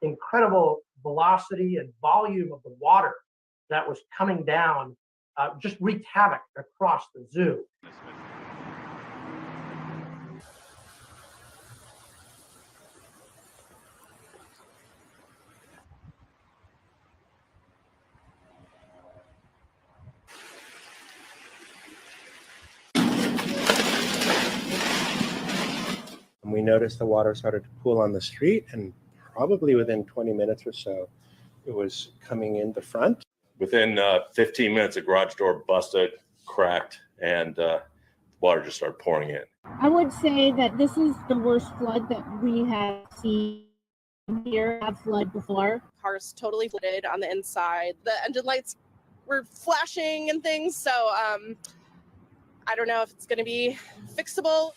Speaker 8: incredible velocity and volume of the water that was coming down just wreaked havoc across the zoo.
Speaker 20: And we noticed the water started to pool on the street, and probably within 20 minutes or so, it was coming in the front.
Speaker 22: Within 15 minutes, the garage door busted, cracked, and water just started pouring in.
Speaker 23: I would say that this is the worst flood that we have seen here. Have flood before.
Speaker 24: Car's totally flooded on the inside. The engine lights were flashing and things. So I don't know if it's going to be fixable.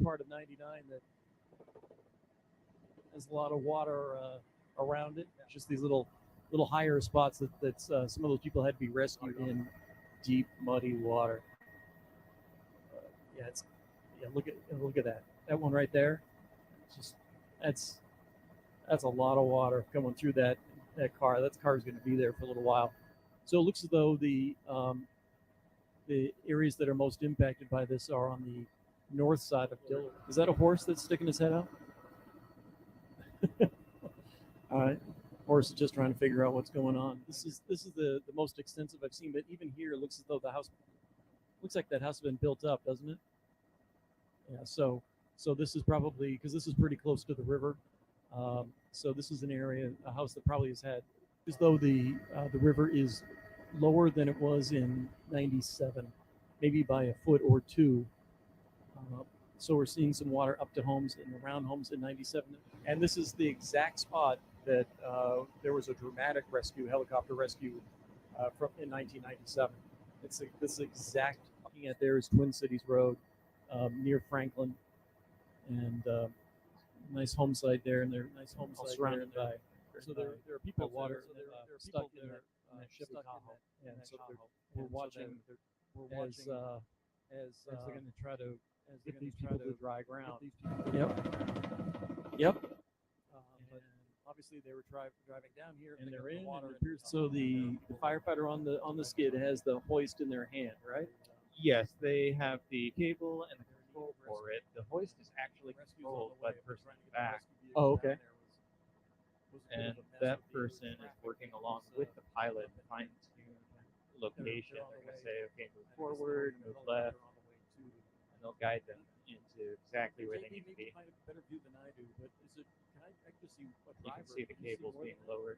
Speaker 25: Part of 99 that has a lot of water around it. Just these little higher spots that some of those people had to be rescued in deep muddy water. Look at that one right there. It's just that's a lot of water coming through that car. That car's going to be there for a little while. So it looks as though the areas that are most impacted by this are on the north side of Dillard. Is that a horse that's sticking his head out? All right. Horse is just trying to figure out what's going on. This is the most extensive I've seen, but even here it looks as though the house looks like that house has been built up, doesn't it? Yeah, so this is probably, because this is pretty close to the river. So this is an area, a house that probably has had, as though the river is lower than it was in 97, maybe by a foot or two. So we're seeing some water up to homes and around homes in 97. And this is the exact spot that there was a dramatic helicopter rescue in 1997. It's this exact, looking at there is Twin Cities Road near Franklin, and nice home site there, and they're nice homes surrounded by. So there are people water they're stuck in that Chevy Tahoe, and so we're watching as they're going to try to get these people to dry ground. Yep. But obviously they were driving down here, and they're in water. So the firefighter on the skid has the hoist in their hand, right?
Speaker 27: Yes, they have the cable and the control for it. The hoist is actually controlled by the person in the back.
Speaker 25: Oh, okay.
Speaker 27: And that person is working along with the pilot to fine tune location. They're going to say, okay, move forward, move left, and they'll guide them into exactly where they need to be.
Speaker 25: Better view than I do, but is it? Can I actually see what
Speaker 27: You can see the cables being lowered.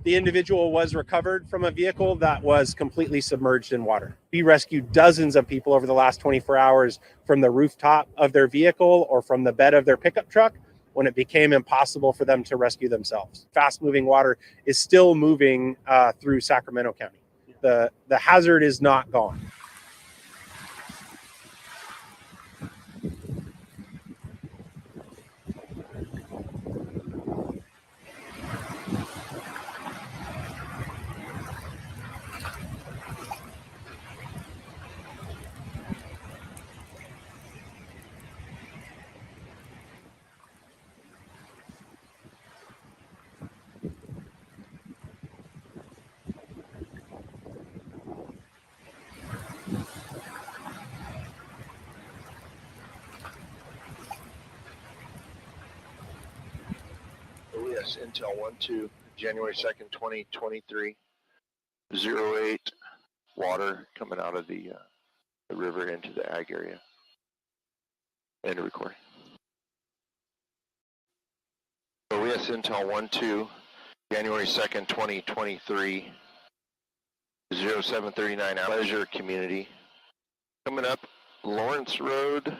Speaker 3: The individual was recovered from a vehicle that was completely submerged in water. We rescued dozens of people over the last 24 hours from the rooftop of their vehicle or from the bed of their pickup truck when it became impossible for them to rescue themselves. Fast-moving water is still moving through Sacramento County. The hazard is not gone.
Speaker 5: OES Intel 1-2, January 2nd, 2023, 08, water coming out of the river into the ag area. End of recording. OES Intel 1-2, January 2nd, 2023, 0739, Pleasure Community. Coming up Lawrence Road.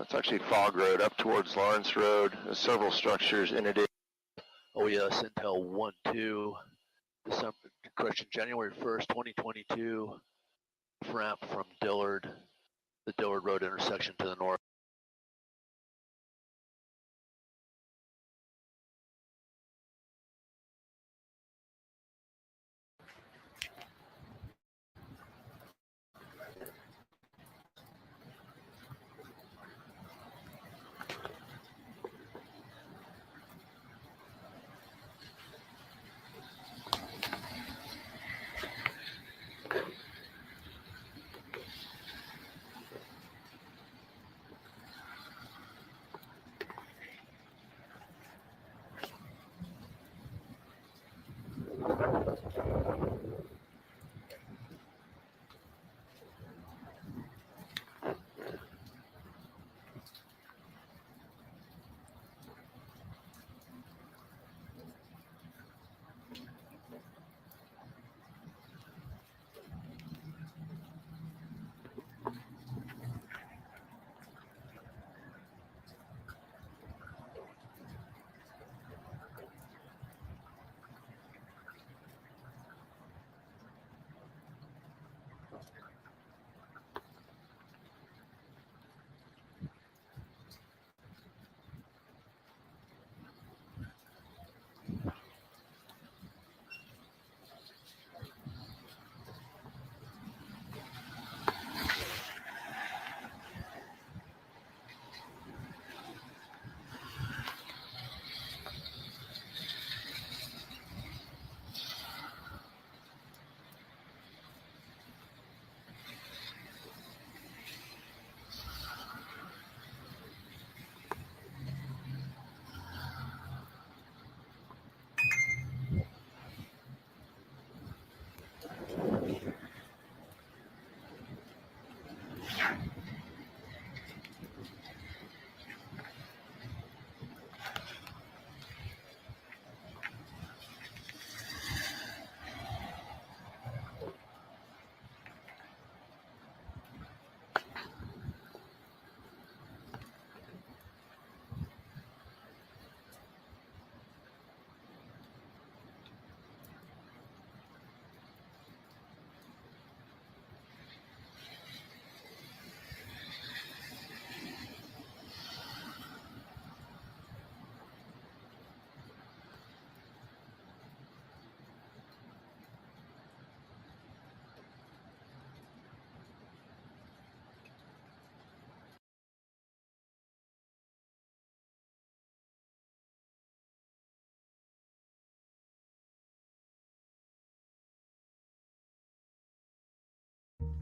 Speaker 5: It's actually Fog Road up towards Lawrence Road. There's several structures in it. OES Intel 1-2, December, correction, January 1st, 2022. Ramp from Dillard, the Dillard Road intersection to the north.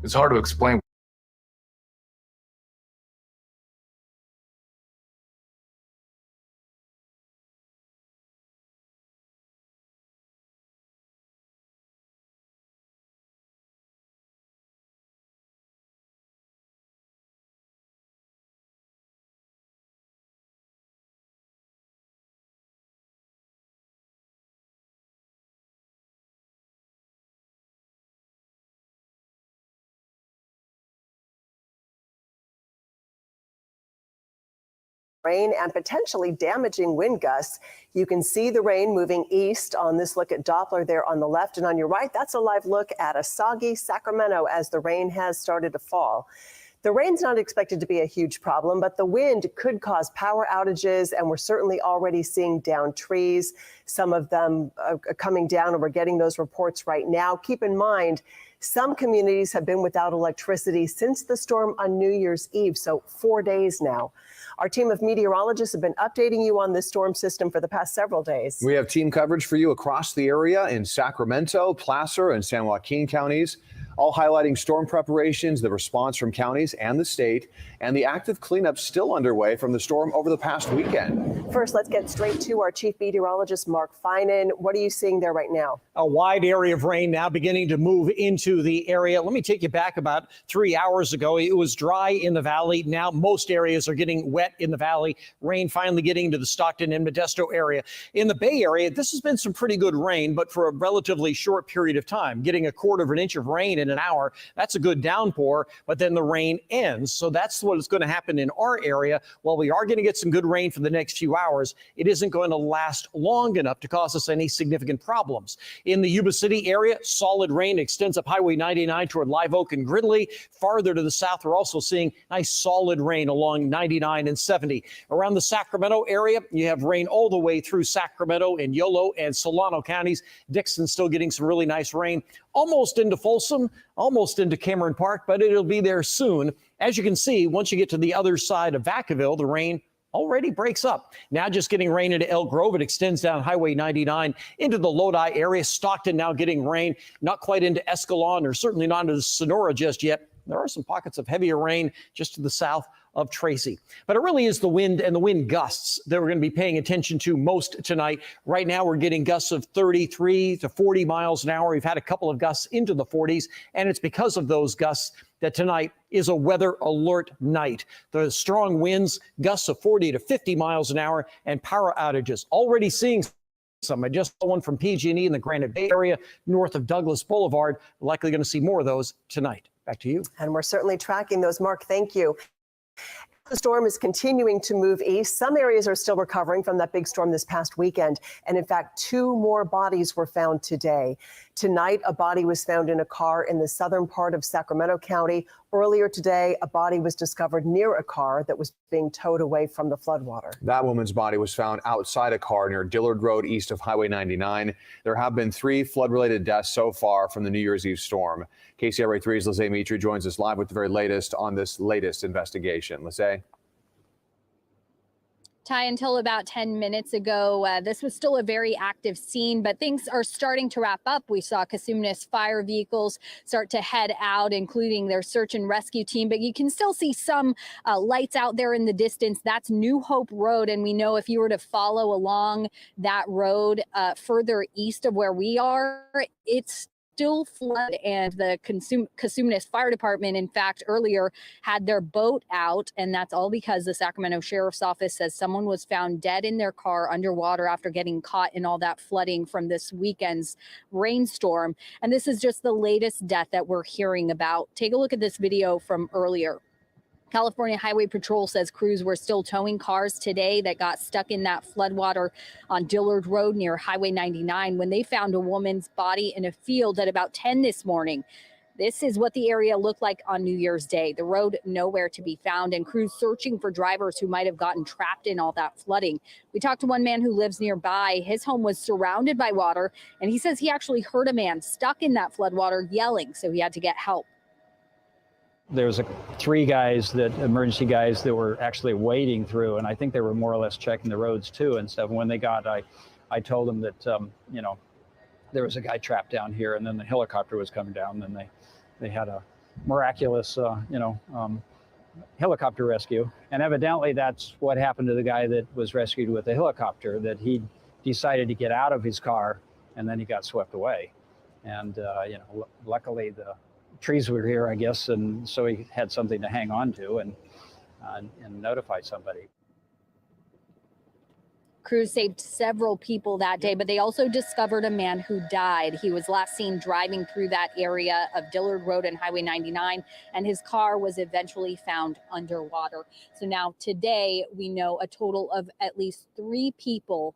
Speaker 6: It's hard to explain.
Speaker 13: rain and potentially damaging wind gusts. You can see the rain moving east on this look at Doppler there on the left, and on your right, that's a live look at a soggy Sacramento as the rain has started to fall. The rain's not expected to be a huge problem, but the wind could cause power outages, and we're certainly already seeing downed trees, some of them coming down, and we're getting those reports right now. Keep in mind, some communities have been without electricity since the storm on New Year's Eve, so 4 days now. Our team of meteorologists have been updating you on this storm system for the past several days.
Speaker 14: We have team coverage for you across the area in Sacramento, Placer, and San Joaquin counties, all highlighting storm preparations, the response from counties and the state, and the active cleanup still underway from the storm over the past weekend.
Speaker 13: First, let's get straight to our chief meteorologist, Mark Finan. What are you seeing there right now?
Speaker 15: A wide area of rain now beginning to move into the area. Let me take you back about 3 hours ago. It was dry in the valley. Now most areas are getting wet in the valley. Rain finally getting into the Stockton and Modesto area. In the Bay Area, this has been some pretty good rain, but for a relatively short period of time. Getting a quarter of an inch of rain in an hour, that's a good downpour, but then the rain ends. So that's what is going to happen in our area. While we are going to get some good rain for the next few hours, it isn't going to last long enough to cause us any significant problems. In the Yuba City area, solid rain extends up Highway 99 toward Live Oak and Gridley. Farther to the south, we're also seeing nice solid rain along 99 and 70. Around the Sacramento area, you have rain all the way through Sacramento and Yolo and Solano counties. Dixon still getting some really nice rain, almost into Folsom, almost into Cameron Park, but it'll be there soon. As you can see, once you get to the other side of Vacaville, the rain already breaks up. Now just getting rain into Elk Grove. It extends down Highway 99 into the Lodi area. Stockton now getting rain, not quite into Escalon or certainly not into Sonora just yet. There are some pockets of heavier rain just to the south of Tracy. But it really is the wind and the wind gusts that we're going to be paying attention to most tonight. Right now, we're getting gusts of 33 to 40 miles an hour. We've had a couple of gusts into the 40s, and it's because of those gusts that tonight is a weather alert night. The strong winds, gusts of 40 to 50 miles an hour, and power outages. Already seeing some. I just saw one from PG&E in the Granite Bay area north of Douglas Boulevard. Likely going to see more of those tonight. Back to you.
Speaker 13: And we're certainly tracking those. Mark, thank you. The storm is continuing to move east. Some areas are still recovering from that big storm this past weekend. And in fact, 2 more bodies were found today. Tonight, a body was found in a car in the southern part of Sacramento County. Earlier today, a body was discovered near a car that was being towed away from the floodwater.
Speaker 14: That woman's body was found outside a car near Dillard Road east of Highway 99. There have been 3 flood-related deaths so far from the New Year's Eve storm. KCRA 3's Lizzie Mitri joins us live with the very latest on this latest investigation. Lizzie?
Speaker 16: Ty, until about 10 minutes ago, this was still a very active scene, but things are starting to wrap up. We saw Cosumnes fire vehicles start to head out, including their search and rescue team, but you can still see some lights out there in the distance. That's New Hope Road, and we know if you were to follow along that road further east of where we are, it's still flood, and the Cosumnes Fire Department, in fact, earlier had their boat out, and that's all because the Sacramento Sheriff's Office says someone was found dead in their car underwater after getting caught in all that flooding from this weekend's rainstorm. And this is just the latest death that we're hearing about. Take a look at this video from earlier. California Highway Patrol says crews were still towing cars today that got stuck in that floodwater on Dillard Road near Highway 99 when they found a woman's body in a field at about 10 this morning. This is what the area looked like on New Year's Day. The road nowhere to be found, and crews searching for drivers who might have gotten trapped in all that flooding. We talked to one man who lives nearby. His home was surrounded by water, and he says he actually heard a man stuck in that floodwater yelling, so he had to get help.
Speaker 17: There was 3 guys, emergency guys, that were actually wading through, and I think they were more or less checking the roads too and stuff. When they got, I told them that there was a guy trapped down here, and then the helicopter was coming down. And then they had a miraculous helicopter rescue, and evidently that's what happened to the guy that was rescued with the helicopter. That he decided to get out of his car, and then he got swept away. And luckily the trees were here, I guess, and so he had something to hang on to and notify somebody.
Speaker 16: crews saved several people that day, but they also discovered a man who died. He was last seen driving through that area of Dillard Road and Highway 99, and his car was eventually found underwater. So now today we know a total of at least 3 people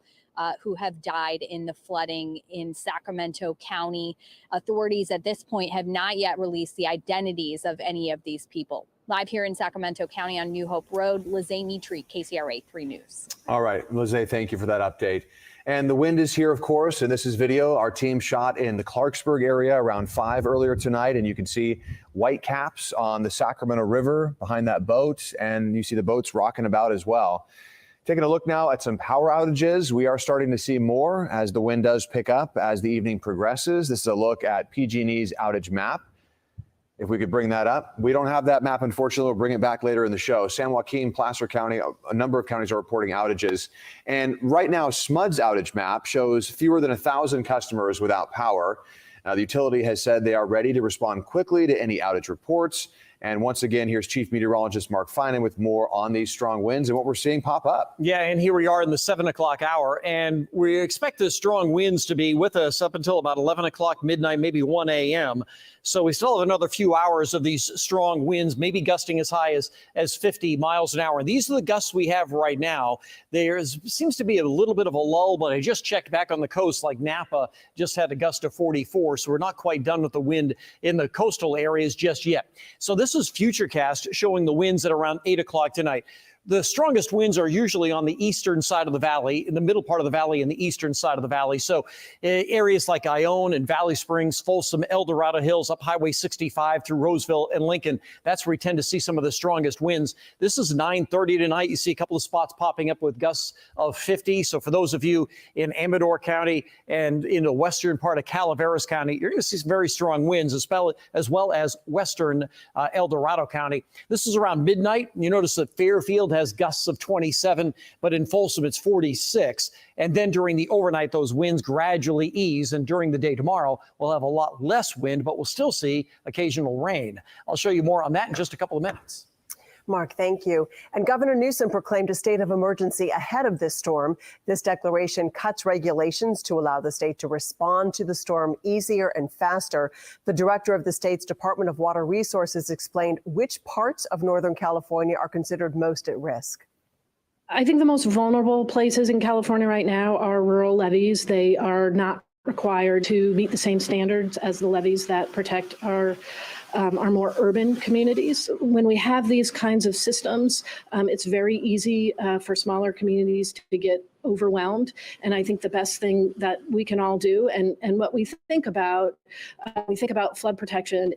Speaker 16: who have died in the flooding in Sacramento County. Authorities at this point have not yet released the identities of any of these people. Live here in Sacramento County on New Hope Road, Lizzie Mitri, KCRA 3 News.
Speaker 14: All right, Lizzie, thank you for that update. And the wind is here, of course, and this is video our team shot in the Clarksburg area around 5 earlier tonight, and you can see white caps on the Sacramento River behind that boat, and you see the boats rocking about as well. Taking a look now at some power outages. We are starting to see more as the wind does pick up as the evening progresses. This is a look at PG&E's outage map. If we could bring that up. We don't have that map, unfortunately. We'll bring it back later in the show. San Joaquin, Placer County, a number of counties are reporting outages. And right now, SMUD's outage map shows fewer than 1,000 customers without power. Now, the utility has said they are ready to respond quickly to any outage reports. And once again, here's Chief Meteorologist Mark Finan with more on these strong winds and what we're seeing pop up.
Speaker 15: Yeah, and here we are in the 7 o'clock hour, and we expect the strong winds to be with us up until about 11 o'clock, midnight, maybe 1 a.m. So we still have another few hours of these strong winds, maybe gusting as high as 50 miles an hour. And these are the gusts we have right now. There seems to be a little bit of a lull, but I just checked back on the coast, like Napa just had a gust of 44. So we're not quite done with the wind in the coastal areas just yet. So this is Futurecast showing the winds at around 8 o'clock tonight. The strongest winds are usually on the eastern side of the valley, in the middle part of the valley and the eastern side of the valley. So areas like Ione and Valley Springs, Folsom, El Dorado Hills, up Highway 65 through Roseville and Lincoln. That's where we tend to see some of the strongest winds. This is 9:30 tonight. You see a couple of spots popping up with gusts of 50. So for those of you in Amador County and in the western part of Calaveras County, you're going to see some very strong winds, as well as western El Dorado County. This is around midnight. You notice that Fairfield has gusts of 27, but in Folsom it's 46. And then during the overnight, those winds gradually ease. And during the day tomorrow, we'll have a lot less wind, but we'll still see occasional rain. I'll show you more on that in just a couple of minutes.
Speaker 13: Mark, thank you. And Governor Newsom proclaimed a state of emergency ahead of this storm. This declaration cuts regulations to allow the state to respond to the storm easier and faster. The director of the state's Department of Water Resources explained which parts of Northern California are considered most at risk.
Speaker 23: I think the most vulnerable places in California right now are rural levees. They are not required to meet the same standards as the levees that protect our more urban communities. When we have these kinds of systems, it's very easy for smaller communities to get overwhelmed. And I think the best thing that we can all do, and what we think about flood protection.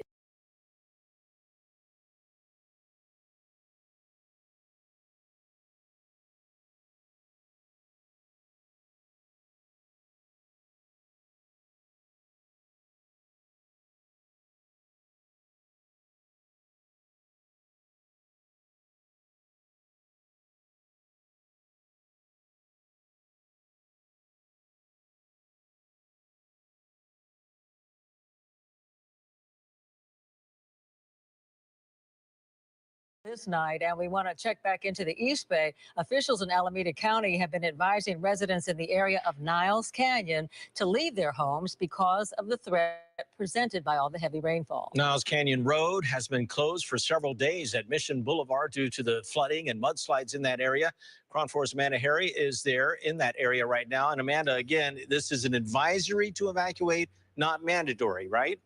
Speaker 6: This night, and we want to check back into the East Bay. Officials in Alameda County have been advising residents in the area of Niles Canyon to leave their homes because of the threat presented by all the heavy rainfall.
Speaker 7: Niles Canyon Road has been closed for several days at Mission Boulevard due to the flooding and mudslides in that area. KRON 4's Amanda Harry is there in that area right now. And Amanda, again, this is an advisory to evacuate, not mandatory, right?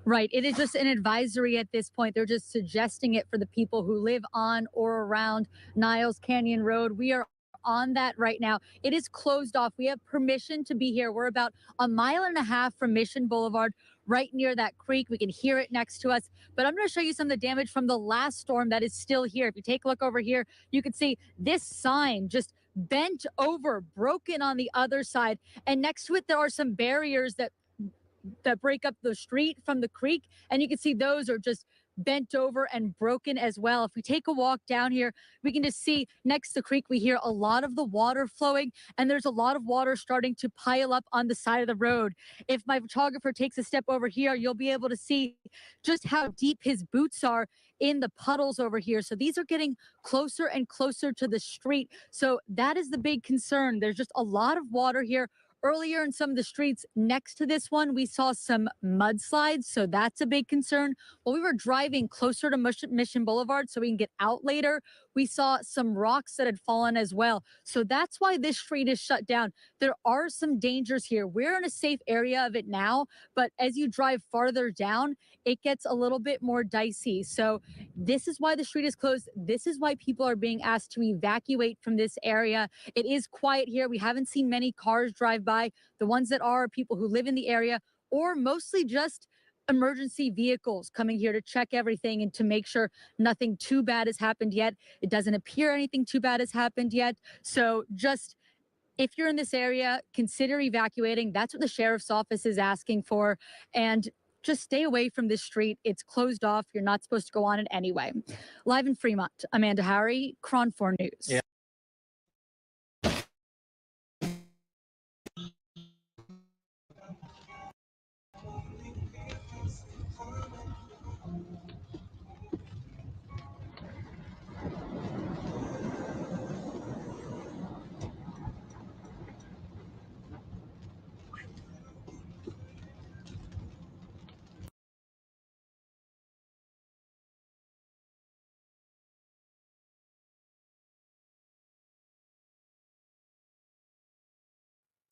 Speaker 9: Right. It is just an advisory at this point. They're just suggesting it for the people who live on or around Niles Canyon Road. We are on that right now. It is closed off. We have permission to be here. We're about 1.5 miles from Mission Boulevard, right near that creek. We can hear it next to us. But I'm going to show you some of the damage from the last storm that is still here. If you take a look over here, you can see this sign just bent over, broken on the other side. And next to it, there are some barriers that break up the street from the creek, and you can see those are just bent over and broken as well. If we take a walk down here, we can just see next to the creek, we hear a lot of the water flowing, and there's a lot of water starting to pile up on the side of the road. If my photographer takes a step over here, you'll be able to see just how deep his boots are in the puddles over here. So these are getting closer and closer to the street. So that is the big concern. There's just a lot of water here. Earlier in some of the streets next to this one, we saw some mudslides, so that's a big concern. While we were driving closer to Mission Boulevard so we can get out later, we saw some rocks that had fallen as well. So that's why this street is shut down. There are some dangers here. We're in a safe area of it now, but as you drive farther down, it gets a little bit more dicey. So this is why the street is closed. This is why people are being asked to evacuate from this area. It is quiet here. We haven't seen many cars drive by. The ones that are people who live in the area, or mostly just emergency vehicles coming here to check everything and to make sure nothing too bad has happened yet. It doesn't appear anything too bad has happened yet. So just if you're in this area, consider evacuating. That's what the sheriff's office is asking for. And just stay away from this street. It's closed off. You're not supposed to go on it anyway. Live in Fremont, Amanda Harry, Cron 4 News.
Speaker 7: Yeah.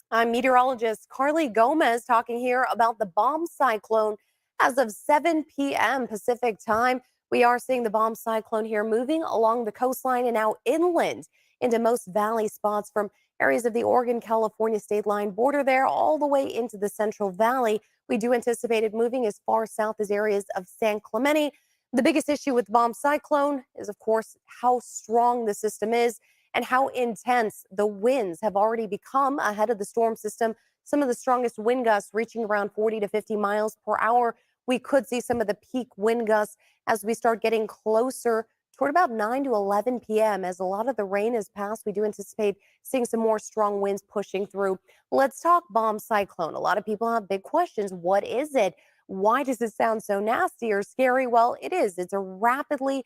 Speaker 1: I'm meteorologist Carly Gomez talking here about the bomb cyclone. As of 7 p.m. Pacific time, we are seeing the bomb cyclone here moving along the coastline and now inland into most valley spots from areas of the Oregon-California state line border there all the way into the Central Valley. We do anticipate it moving as far south as areas of San Clemente. The biggest issue with the bomb cyclone is, of course, how strong the system is and how intense the winds have already become ahead of the storm system. Some of the strongest wind gusts reaching around 40 to 50 miles per hour. We could see some of the peak wind gusts as we start getting closer toward about 9 to 11 p.m. As a lot of the rain has passed, we do anticipate seeing some more strong winds pushing through. Let's talk bomb cyclone. A lot of people have big questions. What is it? Why does it sound so nasty or scary? Well, it is. It's a rapidly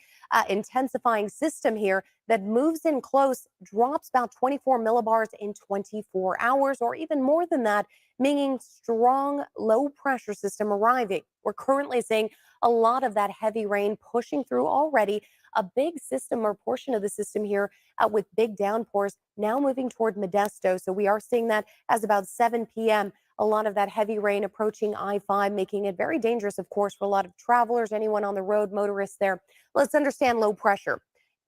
Speaker 1: intensifying system here that moves in close, drops about 24 millibars in 24 hours, or even more than that, meaning strong low pressure system arriving. We're currently seeing a lot of that heavy rain pushing through already. A big system or portion of the system here with big downpours now moving toward Modesto. So we are seeing that as about 7 p.m. A lot of that heavy rain approaching I-5, making it very dangerous, of course, for a lot of travelers, anyone on the road, motorists there. Let's understand low pressure.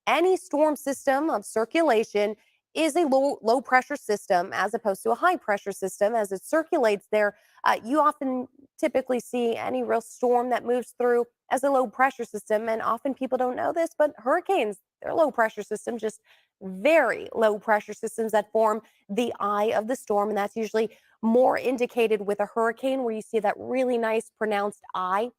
Speaker 1: Any storm system of circulation is a low pressure system as opposed to a high pressure system. As it circulates there, you often typically see any real storm that moves through as a low pressure system. And often people don't know this, but hurricanes, they're low pressure systems, just very low pressure systems that form the eye of the storm. And that's usually more indicated with a hurricane, where you see that really nice pronounced eye.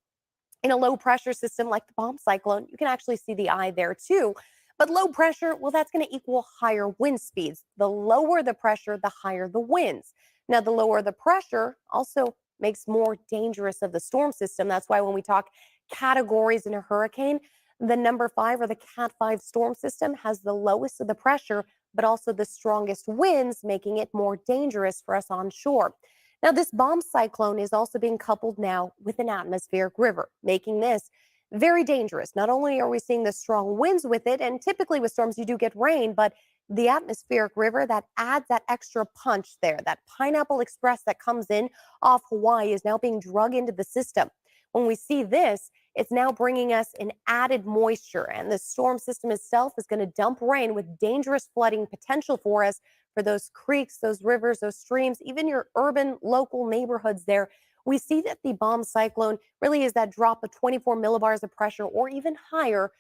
Speaker 1: In a low pressure system like the bomb cyclone, you can actually see the eye there too. But low pressure, well, that's going to equal higher wind speeds. The lower the pressure, the higher the winds. Now, the lower the pressure also makes more dangerous of the storm system. That's why when we talk categories in a hurricane, the number 5 or the Cat 5 storm system has the lowest of the pressure, but also the strongest winds, making it more dangerous for us on shore. Now, this bomb cyclone is also being coupled now with an atmospheric river, making this very dangerous. Not only are we seeing the strong winds with it, and typically with storms you do get rain, but the atmospheric river that adds that extra punch there. That Pineapple Express that comes in off Hawaii is now being drug into the system. When we see this, it's now bringing us an added moisture, and the storm system itself is going to dump rain with dangerous flooding potential for us, for those creeks, those rivers, those streams, even your urban local neighborhoods there. We see that the bomb cyclone really is that drop of 24 millibars of pressure or even higher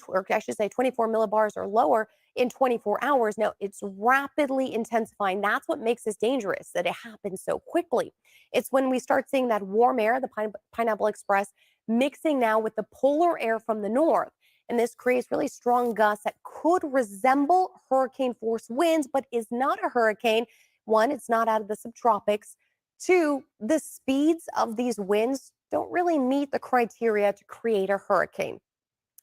Speaker 1: or I should say 24 millibars or lower in 24 hours. Now, it's rapidly intensifying. That's what makes this dangerous, that it happens so quickly. It's when we start seeing that warm air, the Pineapple Express, mixing now with the polar air from the north. And this creates really strong gusts that could resemble hurricane force winds, but is not a hurricane. One, it's not out of the subtropics. Two, the speeds of these winds don't really meet the criteria to create a hurricane.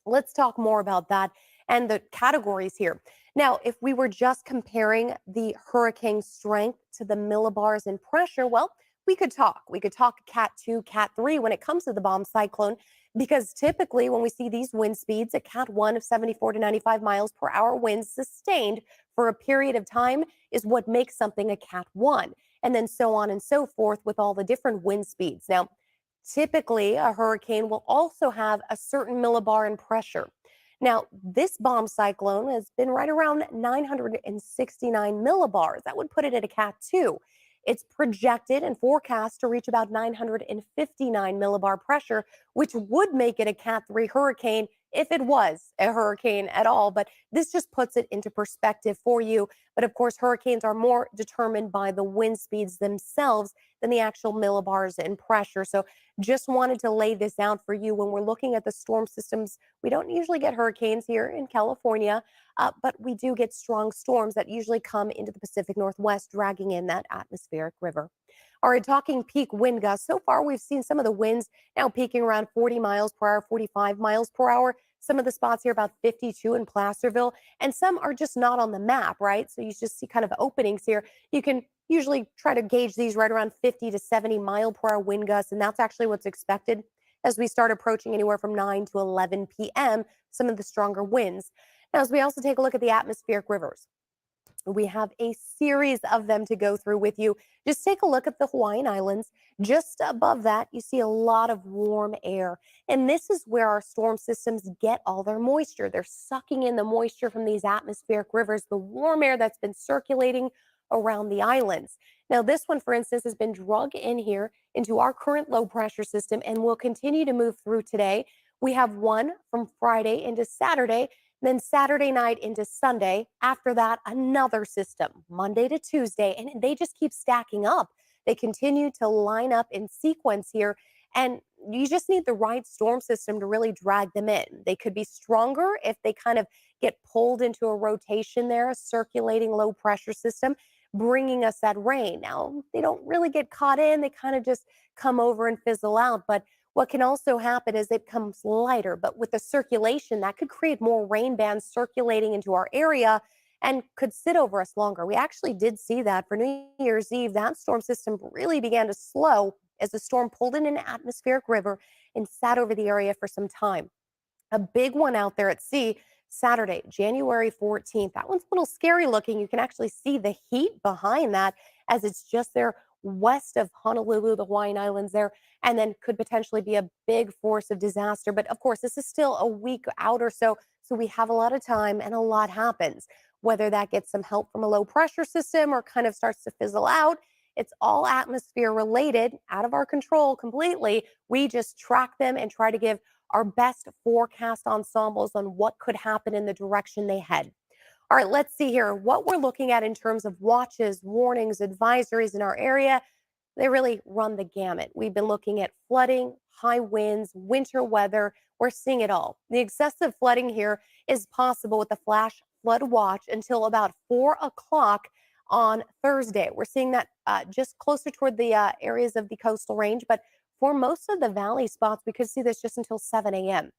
Speaker 1: Let's talk more about that and the categories here. Now, if we were just comparing the hurricane strength to the millibars in pressure, well, we could talk. We could talk Cat 2, Cat 3 when it comes to the bomb cyclone, because typically when we see these wind speeds, a Cat 1 of 74 to 95 miles per hour winds sustained for a period of time is what makes something a Cat 1, and then so on and so forth with all the different wind speeds. Now, typically, a hurricane will also have a certain millibar in pressure. Now, this bomb cyclone has been right around 969 millibars. That would put it at a Cat 2. It's projected and forecast to reach about 959 millibar pressure, which would make it a Cat 3 hurricane if it was a hurricane at all. But this just puts it into perspective for you. But of course, hurricanes are more determined by the wind speeds themselves than the actual millibars in pressure. So just wanted to lay this out for you. When we're looking at the storm systems, we don't usually get hurricanes here in California, but we do get strong storms that usually come into the Pacific Northwest, dragging in that atmospheric river. All right, talking peak wind gusts. So far, we've seen some of the winds now peaking around 40 miles per hour, 45 miles per hour. Some of the spots here about 52 in Placerville, and some are just not on the map, right? So you just see kind of openings here. You can usually try to gauge these right around 50 to 70 mile per hour wind gusts, and that's actually what's expected as we start approaching anywhere from 9 to 11 p.m., some of the stronger winds. Now, as we also take a look at the atmospheric rivers, we have a series of them to go through with you. Just take a look at the Hawaiian Islands. Just above that, you see a lot of warm air. And this is where our storm systems get all their moisture. They're sucking in the moisture from these atmospheric rivers, the warm air that's been circulating around the islands. Now, this one, for instance, has been drug in here into our current low pressure system and will continue to move through today. We have one from Friday into Saturday, then Saturday night into Sunday. After that, another system, Monday to Tuesday, and they just keep stacking up. They continue to line up in sequence here, and you just need the right storm system to really drag them in. They could be stronger if they kind of get pulled into a rotation there, a circulating low pressure system, bringing us that rain. Now, they don't really get caught in. They kind of just come over and fizzle out, but what can also happen is it becomes lighter, but with the circulation, that could create more rain bands circulating into our area and could sit over us longer. We actually did see that for New Year's Eve. That storm system really began to slow as the storm pulled in an atmospheric river and sat over the area for some time. A big one out there at sea, Saturday, January 14th. That one's a little scary looking. You can actually see the heat behind that as it's just there west of Honolulu, the Hawaiian Islands there, and then could potentially be a big force of disaster. But of course, this is still a week out or so, so we have a lot of time and a lot happens. Whether that gets some help from a low pressure system or kind of starts to fizzle out, it's all atmosphere related, out of our control completely. We just track them and try to give our best forecast ensembles on what could happen in the direction they head. All right, let's see here what we're looking at in terms of watches, warnings, advisories in our area. They really run the gamut. We've been looking at flooding, high winds, winter weather. We're seeing it all. The excessive flooding here is possible with the flash flood watch until about 4 o'clock on Thursday. We're seeing that just closer toward the areas of the coastal range, but for most of the valley spots, we could see this just until 7 a.m.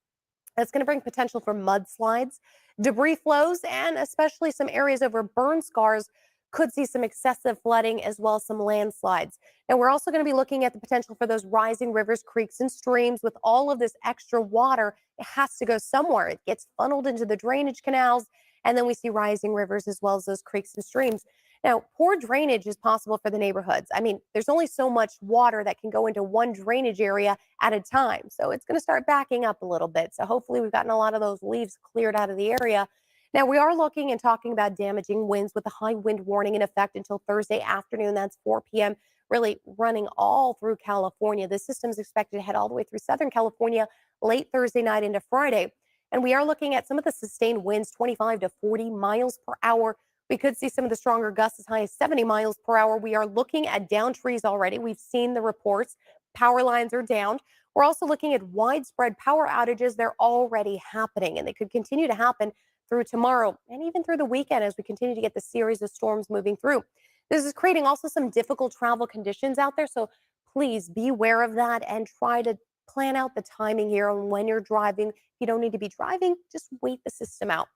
Speaker 1: That's going to bring potential for mudslides, debris flows, and especially some areas over burn scars could see some excessive flooding as well as some landslides. Now, we're also going to be looking at the potential for those rising rivers, creeks, and streams. With all of this extra water, it has to go somewhere. It gets funneled into the drainage canals, and then we see rising rivers as well as those creeks and streams. Now, poor drainage is possible for the neighborhoods. I mean, there's only so much water that can go into one drainage area at a time. So it's going to start backing up a little bit. So hopefully we've gotten a lot of those leaves cleared out of the area. Now, we are looking and talking about damaging winds with a high wind warning in effect until Thursday afternoon. That's 4 p.m., really running all through California. This system is expected to head all the way through Southern California late Thursday night into Friday. And we are looking at some of the sustained winds, 25 to 40 miles per hour. We could see some of the stronger gusts as high as 70 miles per hour. We are looking at down trees already. We've seen the reports. Power lines are down. We're also looking at widespread power outages. They're already happening, and they could continue to happen through tomorrow and even through the weekend as we continue to get the series of storms moving through. This is creating also some difficult travel conditions out there. So please be aware of that and try to plan out the timing here on when you're driving. If you don't need to be driving, just wait the system out.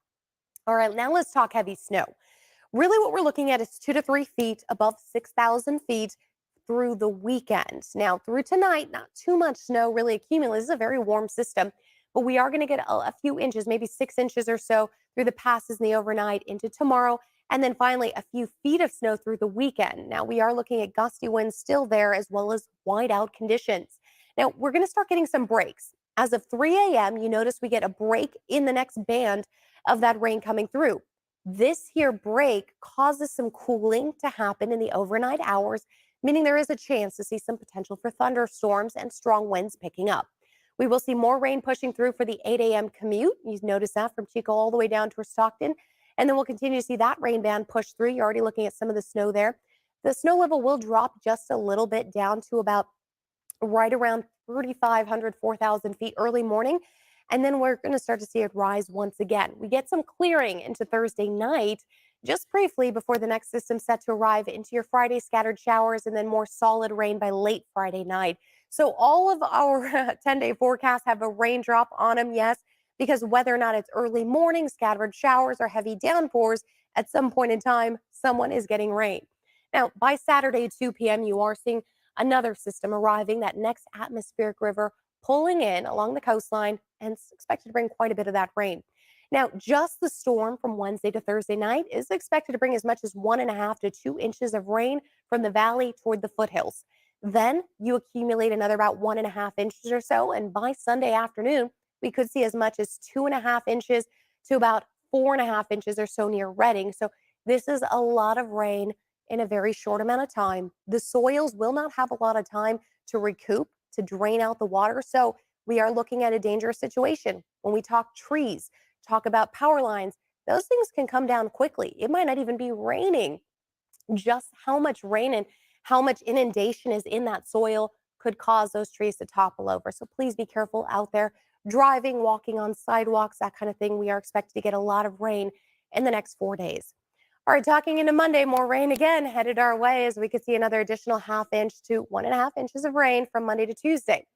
Speaker 1: All right, now let's talk heavy snow. Really, what we're looking at is 2 to 3 feet above 6,000 feet through the weekend. Now, through tonight, not too much snow really accumulates. This is a very warm system, but we are going to get a few inches, maybe 6 inches or so through the passes in the overnight into tomorrow. And then finally, a few feet of snow through the weekend. Now, we are looking at gusty winds still there, as well as whiteout conditions. Now, we're going to start getting some breaks. As of 3 a.m., you notice we get a break in the next band of that rain coming through. This here break causes some cooling to happen in the overnight hours, meaning there is a chance to see some potential for thunderstorms and strong winds picking up. We will see more rain pushing through for the 8 a.m. commute. You notice that from Chico all the way down to Stockton. And then we'll continue to see that rain band push through. You're already looking at some of the snow there. The snow level will drop just a little bit down to about right around 3,500, 4,000 feet early morning. And then we're going to start to see it rise once again. We get some clearing into Thursday night, just briefly before the next system set to arrive into your Friday scattered showers and then more solid rain by late Friday night. So all of our 10-day forecasts have a raindrop on them, yes, because whether or not it's early morning, scattered showers, or heavy downpours, at some point in time, someone is getting rain. Now, by Saturday, 2 p.m., you are seeing another system arriving, that next atmospheric river pulling in along the coastline, and it's expected to bring quite a bit of that rain. Now, just the storm from Wednesday to Thursday night is expected to bring as much as 1.5 to 2 inches of rain from the valley toward the foothills. Then you accumulate another about 1.5 inches or so, and by Sunday afternoon, we could see as much as 2.5 inches to about 4.5 inches or so near Redding. So this is a lot of rain in a very short amount of time. The soils will not have a lot of time to recoup, to drain out the water. So we are looking at a dangerous situation. When we talk trees, talk about power lines, those things can come down quickly. It might not even be raining. Just how much rain and how much inundation is in that soil could cause those trees to topple over. So please be careful out there driving, walking on sidewalks, that kind of thing. We are expected to get a lot of rain in the next 4 days. All right, talking into Monday, more rain again headed our way as we could see another additional 1/2 inch to 1.5 inches of rain from Monday to Tuesday.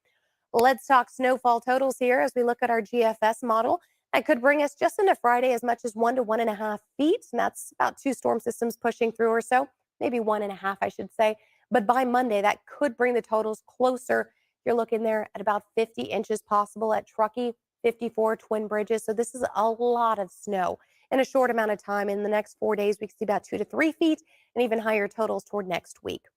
Speaker 1: Let's talk snowfall totals here as we look at our GFS model. That could bring us just into Friday as much as 1 to 1.5 feet. And that's about 2 storm systems pushing through or so, maybe 1.5, I should say. But by Monday, that could bring the totals closer. You're looking there at about 50 inches possible at Truckee, 54 Twin Bridges. So this is a lot of snow in a short amount of time. In the next 4 days, we can see about 2 to 3 feet and even higher totals toward next week.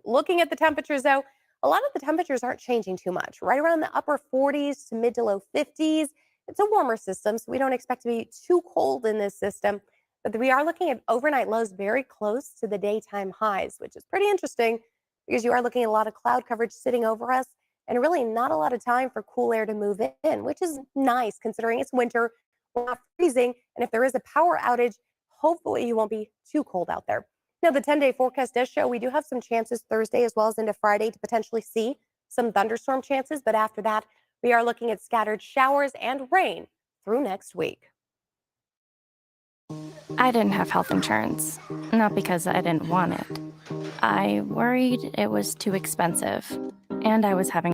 Speaker 1: Looking at the temperatures, though, a lot of the temperatures aren't changing too much, right around the upper 40s to mid to low 50s. It's a warmer system, so we don't expect to be too cold in this system. But we are looking at overnight lows very close to the daytime highs, which is pretty interesting because you are looking at a lot of cloud coverage sitting over us and really not a lot of time for cool air to move in, which is nice considering it's winter. We're not freezing. And if there is a power outage, hopefully you won't be too cold out there. Now, the 10-day forecast does show we do have some chances Thursday as well as into Friday to potentially see some thunderstorm chances. But after that, we are looking at scattered showers and rain through next week.
Speaker 2: I didn't have health insurance, not because I didn't want it. I worried it was too expensive, and I was having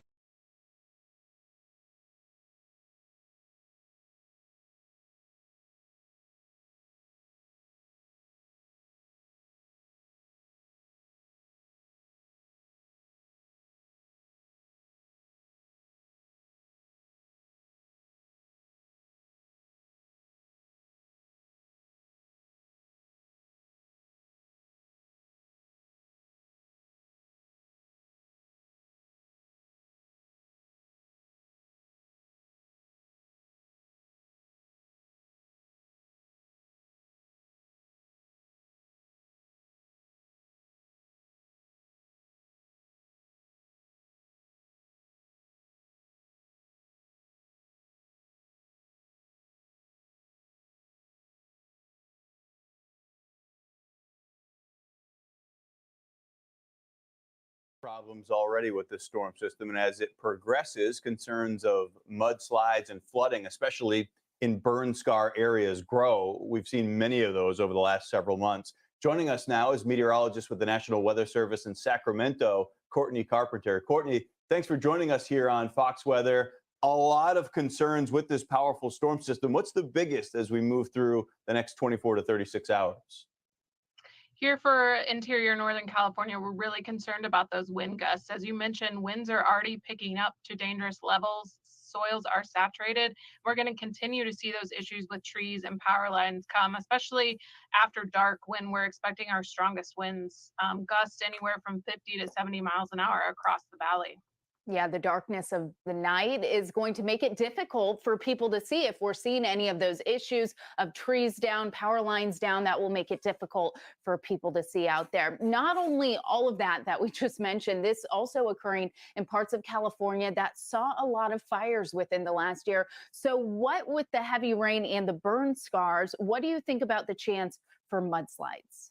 Speaker 10: problems already with this storm system, and as it progresses, concerns of mudslides and flooding, especially in burn scar areas, grow. We've seen many of those over the last several months. Joining us now is meteorologist with the National Weather Service in Sacramento, Courtney Carpenter. Courtney, thanks for joining us here on Fox Weather. A lot of concerns with this powerful storm system. What's the biggest as we move through the next 24 to 36 hours?
Speaker 11: Here for interior Northern California, we're really concerned about those wind gusts. As you mentioned, winds are already picking up to dangerous levels. Soils are saturated. We're going to continue to see those issues with trees and power lines come, especially after dark when we're expecting our strongest winds, gusts anywhere from 50 to 70 miles an hour across the valley.
Speaker 12: Yeah, the darkness of the night is going to make it difficult for people to see. If we're seeing any of those issues of trees down, power lines down, that will make it difficult for people to see out there. Not only all of that we just mentioned, this also occurring in parts of California that saw a lot of fires within the last year. So what with the heavy rain and the burn scars, what do you think about the chance for mudslides?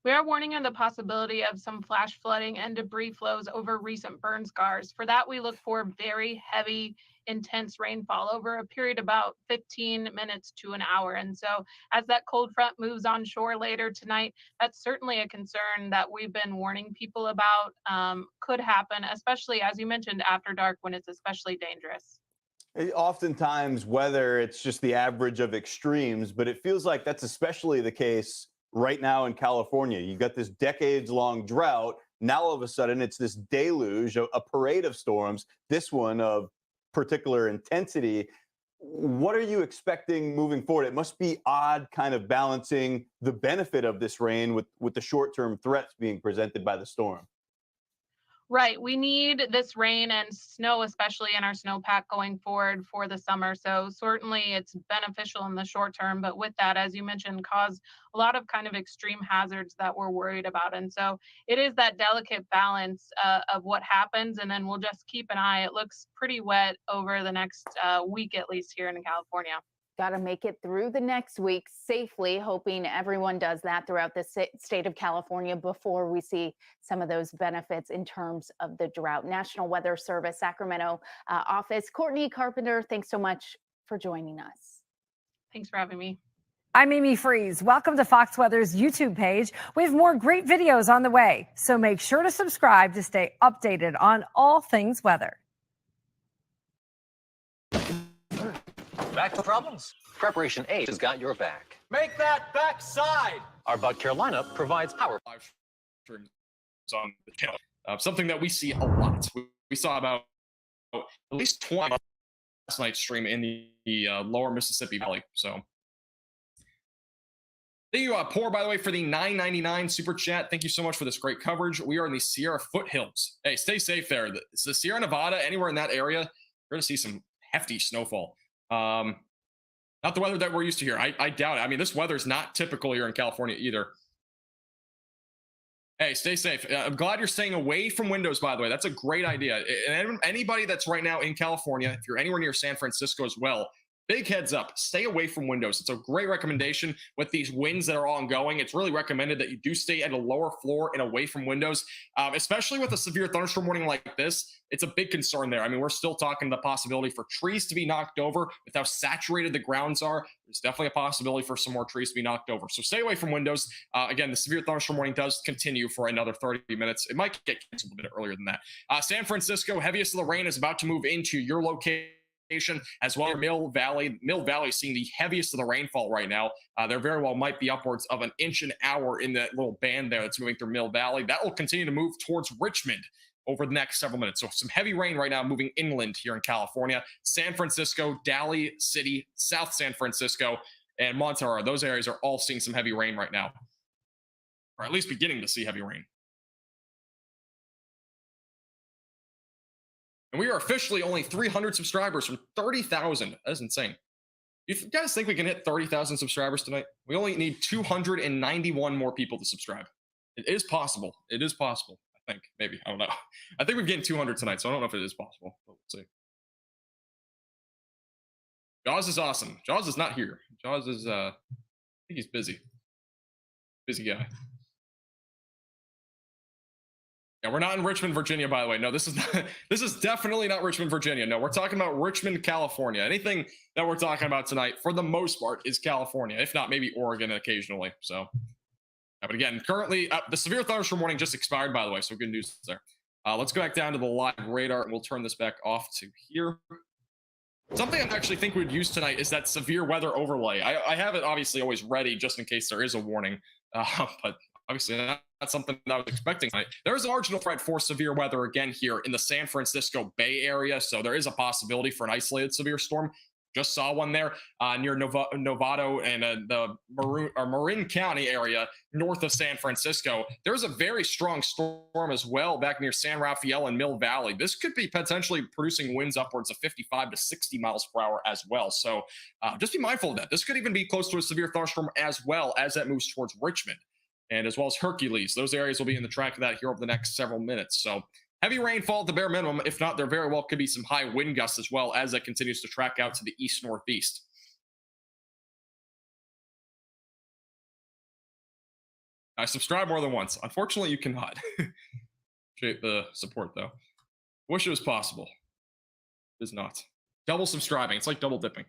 Speaker 11: We are warning of the possibility of some flash flooding and debris flows over recent burn scars. For that, we look for very heavy, intense rainfall over a period about 15 minutes to an hour. And so as that cold front moves on shore later tonight, that's certainly a concern that we've been warning people about could happen, especially, as you mentioned, after dark when it's especially dangerous.
Speaker 10: Oftentimes, weather, it's just the average of extremes, but it feels like that's especially the case right now in California. You got this decades-long drought. Now, all of a sudden, it's this deluge, a parade of storms, this one of particular intensity. What are you expecting moving forward? It must be odd kind of balancing the benefit of this rain with the short-term threats being presented by the storm.
Speaker 11: Right. We need this rain and snow, especially in our snowpack going forward for the summer. So certainly it's beneficial in the short term, but with that, as you mentioned, cause a lot of kind of extreme hazards that we're worried about. And so it is that delicate balance of what happens. And then we'll just keep an eye. It looks pretty wet over the next week, at least here in California.
Speaker 12: Got to make it through the next week safely, hoping everyone does that throughout the state of California before we see some of those benefits in terms of the drought. National Weather Service Sacramento office, Courtney Carpenter, thanks so much for joining us.
Speaker 11: Thanks for having me.
Speaker 18: I'm Amy Freeze. Welcome to Fox Weather's YouTube page. We have more great videos on the way, so make sure to subscribe to stay updated on all things weather.
Speaker 19: Back to problems. Preparation H has got your back.
Speaker 15: Make that backside.
Speaker 19: Our Bud Care lineup provides power.
Speaker 21: On the channel. Something that we see a lot. We saw about at least 20 last night's stream in the lower Mississippi Valley. So thank you, Poor, by the way, for the $9.99 super chat. Thank you so much for this great coverage. We are in the Sierra foothills. Hey, stay safe there. The Sierra Nevada, anywhere in that area, you're going to see some hefty snowfall. Not the weather that we're used to here. I doubt it. I mean, this weather is not typical here in California either. Hey, stay safe. I'm glad you're staying away from windows, by the way. That's a great idea. And anybody that's right now in California, if you're anywhere near San Francisco as well, big heads up, stay away from windows. It's a great recommendation with these winds that are ongoing. It's really recommended that you do stay at a lower floor and away from windows, especially with a severe thunderstorm warning like this. It's a big concern there. I mean, we're still talking the possibility for trees to be knocked over with how saturated the grounds are. There's definitely a possibility for some more trees to be knocked over. So stay away from windows. Again, the severe thunderstorm warning does continue for another 30 minutes. It might get canceled a bit earlier than that. San Francisco, heaviest of the rain is about to move into your location, as well as Mill Valley. Mill Valley seeing the heaviest of the rainfall right now. There very well might be upwards of an inch an hour in that little band there that's moving through Mill Valley. That will continue to move towards Richmond over the next several minutes. So some heavy rain right now moving inland here in California. San Francisco, Daly City, South San Francisco, and Monterey. Those areas are all seeing some heavy rain right now, or at least beginning to see heavy rain. And we are officially only 300 subscribers from 30,000. That's insane. You guys think we can hit 30,000 subscribers tonight? We only need 291 more people to subscribe. It is possible. It is possible. I think. Maybe. I don't know. I think we've gained 200 tonight, so I don't know if it is possible. But we'll see. Jaws is awesome. Jaws is not here. Jaws is, I think he's busy. Busy guy. Yeah, we're not in Richmond, Virginia, by the way. No, this is not, this is definitely not Richmond, Virginia. No, we're talking about Richmond, California. Anything that we're talking about tonight, for the most part, is California, if not maybe Oregon occasionally. So, yeah, but again, currently, the severe thunderstorm warning just expired, by the way, so good news there. Let's go back down to the live radar, and we'll turn this back off to here. Something I actually think we'd use tonight is that severe weather overlay. I have it obviously always ready just in case there is a warning, but obviously not something that I was expecting tonight. There is a marginal threat for severe weather again here in the San Francisco Bay Area, so there is a possibility for an isolated severe storm. Just saw one there near Novato and the Marin County area north of San Francisco. There's a very strong storm as well back near San Rafael and Mill Valley. This could be potentially producing winds upwards of 55 to 60 miles per hour as well. So just be mindful of that. This could even be close to a severe thunderstorm as well as that moves towards Richmond, and as well as Hercules. Those areas will be in the track of that here over the next several minutes. So heavy rainfall at the bare minimum. If not, there very well could be some high wind gusts as well as it continues to track out to the east-northeast. I subscribe more than once. Unfortunately, you cannot. Appreciate the support, though. Wish it was possible. It is not. Double subscribing. It's like double dipping.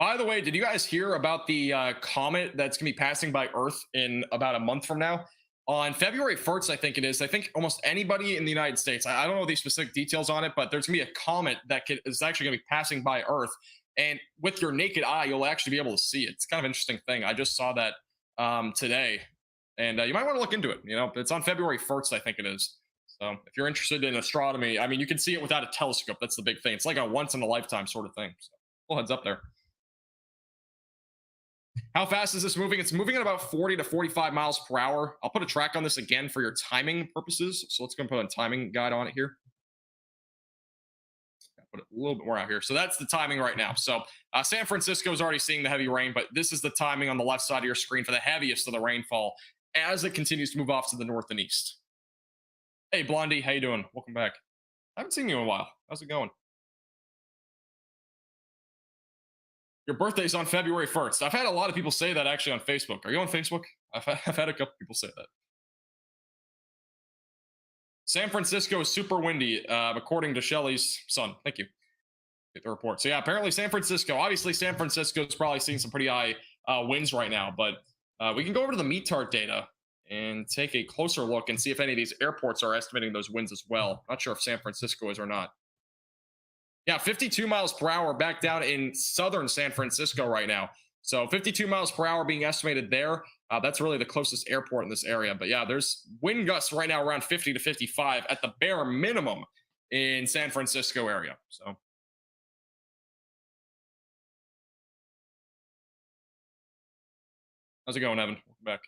Speaker 21: By the way, did you guys hear about the comet that's going to be passing by Earth in about a month from now? On February 1st, I think it is. I think almost anybody in the United States, I don't know the specific details on it, but there's going to be a comet that is actually going to be passing by Earth. And with your naked eye, you'll actually be able to see it. It's kind of an interesting thing. I just saw that today. And you might want to look into it. You know, it's on February 1st, I think it is. So if you're interested in astronomy, I mean, you can see it without a telescope. That's the big thing. It's like a once-in-a-lifetime sort of thing. So, well, heads up there. How fast is this moving? It's moving at about 40 to 45 miles per hour. I'll put a track on this again for your timing purposes. So let's go and put a timing guide on it here. Put it a little bit more out here. So that's the timing right now. So San Francisco is already seeing the heavy rain, but this is the timing on the left side of your screen for the heaviest of the rainfall as it continues to move off to the north and east. Hey, Blondie, how you doing? Welcome back. I haven't seen you in a while. How's it going? Your birthday's on February 1st. I've had a lot of people say that actually on Facebook. Are you on Facebook? I've had a couple people say that. San Francisco is super windy, according to Shelly's son. Thank you. Get the report. So yeah, apparently San Francisco. Obviously, San Francisco is probably seeing some pretty high winds right now. But we can go over to the METAR data and take a closer look and see if any of these airports are estimating those winds as well. Not sure if San Francisco is or not. Yeah, 52 miles per hour back down in southern San Francisco right now. So 52 miles per hour being estimated there. That's really the closest airport in this area. But yeah, there's wind gusts right now around 50 to 55 at the bare minimum in San Francisco area. So how's it going, Evan? Welcome back.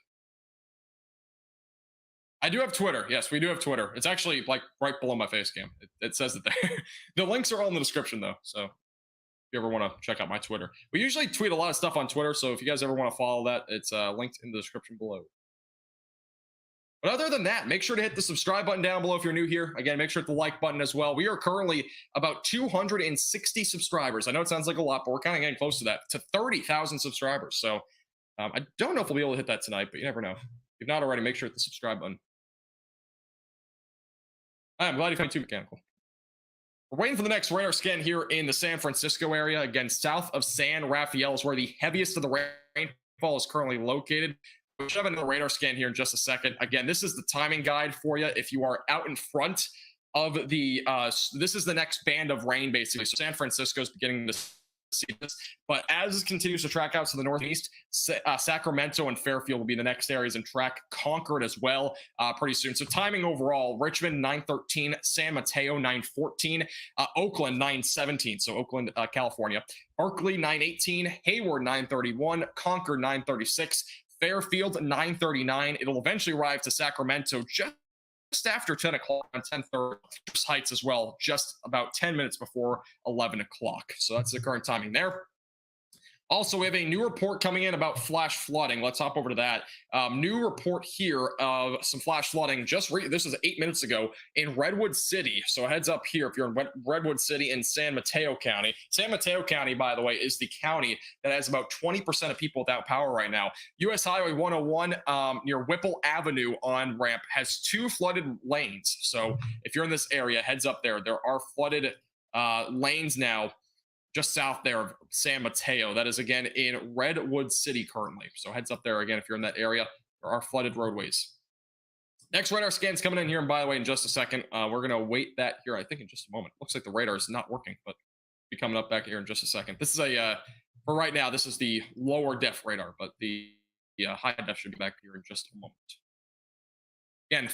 Speaker 21: I do have Twitter. Yes, we do have Twitter. It's actually like right below my face cam. It says it there. The links are all in the description though. So if you ever want to check out my Twitter, we usually tweet a lot of stuff on Twitter. So if you guys ever want to follow that, it's linked in the description below. But other than that, make sure to hit the subscribe button down below if you're new here. Again, make sure to hit the like button as well. We are currently about 260 subscribers. I know it sounds like a lot, but we're kind of getting close to that, to 30,000 subscribers. So I don't know if we'll be able to hit that tonight, but you never know. If not already, make sure to hit the subscribe button. I'm glad you found too, Mechanical. We're waiting for the next radar scan here in the San Francisco area. Again, south of San Rafael is where the heaviest of the rainfall is currently located. We should have another radar scan here in just a second. Again, this is the timing guide for you. If you are out in front of the, this is the next band of rain, basically. So San Francisco is beginning to see this. But as it continues to track out to the northeast, Sacramento and Fairfield will be the next areas and track Concord as well pretty soon. So timing overall, Richmond 9:13, San Mateo 9:14, Oakland 9:17, so Oakland, California, Berkeley 9:18, Hayward 9:31, Concord 9:36, Fairfield 9:39. It'll eventually arrive to Sacramento just after 10 o'clock on 10:30. Heights as well, just about 10 minutes before 11 o'clock. So that's the current timing there. Also, we have a new report coming in about flash flooding. Let's hop over to that. New report here of some flash flooding. This is 8 minutes ago in Redwood City. So heads up here if you're in Redwood City in San Mateo County. San Mateo County, by the way, is the county that has about 20% of people without power right now. U.S. Highway 101 near Whipple Avenue on ramp has 2 flooded lanes. So if you're in this area, heads up there. There are flooded lanes now just south there of San Mateo. That is, again, in Redwood City currently. So heads up there, again, if you're in that area. There are flooded roadways. Next radar scan's coming in here, and by the way, in just a second, we're going to wait that here, I think, in just a moment. Looks like the radar is not working, but be coming up back here in just a second. This is for right now, this is the lower def radar, but the high def should be back here in just a moment. Again,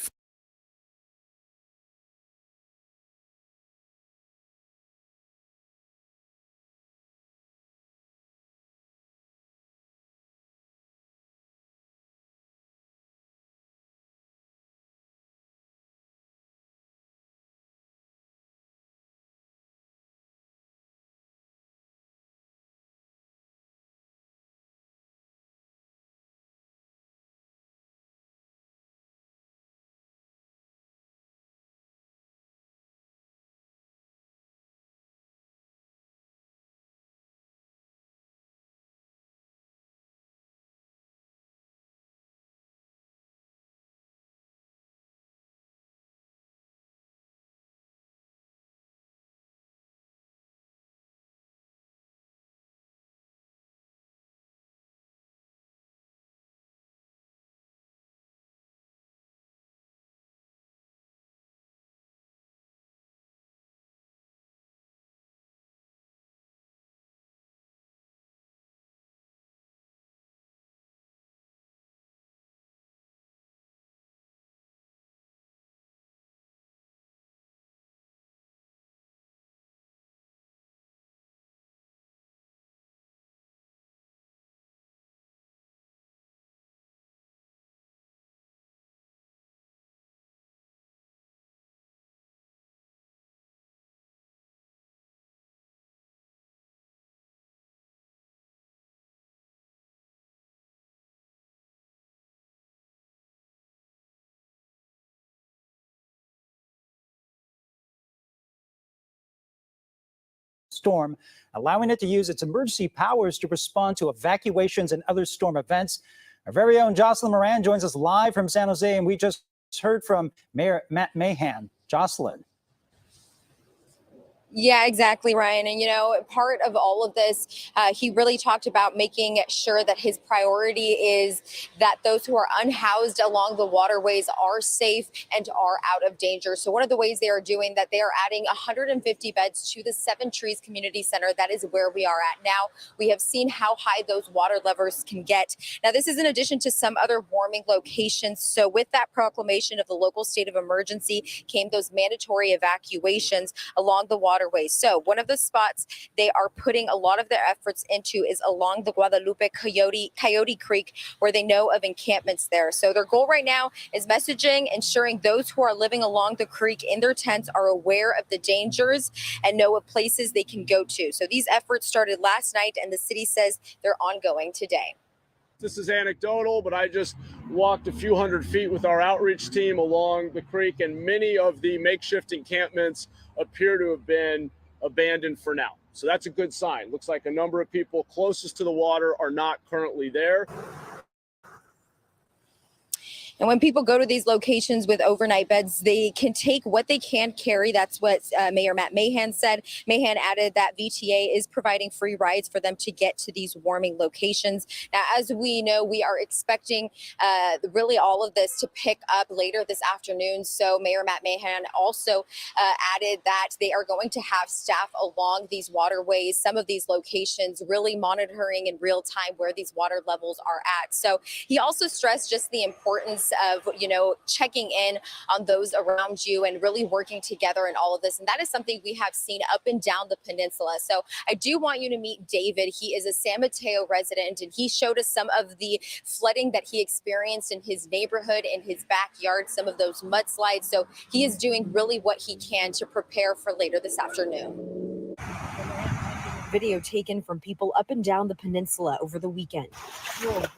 Speaker 4: storm, allowing it to use its emergency powers to respond to evacuations and other storm events. Our very own Jocelyn Moran joins us live from San Jose, and we just heard from Mayor Matt Mahan. Jocelyn.
Speaker 8: Yeah, exactly, Ryan. And, part of all of this, he really talked about making sure that his priority is that those who are unhoused along the waterways are safe and are out of danger. So one of the ways they are doing that, they are adding 150 beds to the Seven Trees Community Center. That is where we are at now. We have seen how high those water levels can get. Now, this is in addition to some other warming locations. So with that proclamation of the local state of emergency came those mandatory evacuations along the waterways. So one of the spots they are putting a lot of their efforts into is along the Guadalupe Coyote Creek, where they know of encampments there. So their goal right now is messaging, ensuring those who are living along the creek in their tents are aware of the dangers and know of places they can go to. So these efforts started last night, and the city says they're ongoing today.
Speaker 20: This is anecdotal, but I just walked a few hundred feet with our outreach team along the creek, and many of the makeshift encampments appear to have been abandoned for now. So that's a good sign. Looks like a number of people closest to the water are not currently there.
Speaker 8: And when people go to these locations with overnight beds, they can take what they can carry. That's what Mayor Matt Mahan said. Mahan added that VTA is providing free rides for them to get to these warming locations. Now, as we know, we are expecting really all of this to pick up later this afternoon. So Mayor Matt Mahan also added that they are going to have staff along these waterways, some of these locations, really monitoring in real time where these water levels are at. So he also stressed just the importance of, checking in on those around you and really working together in all of this. And that is something we have seen up and down the peninsula. So I do want you to meet David. He is a San Mateo resident, and he showed us some of the flooding that he experienced in his neighborhood, in his backyard, some of those mudslides. So he is doing really what he can to prepare for later this afternoon.
Speaker 3: Video taken from people up and down the peninsula over the weekend.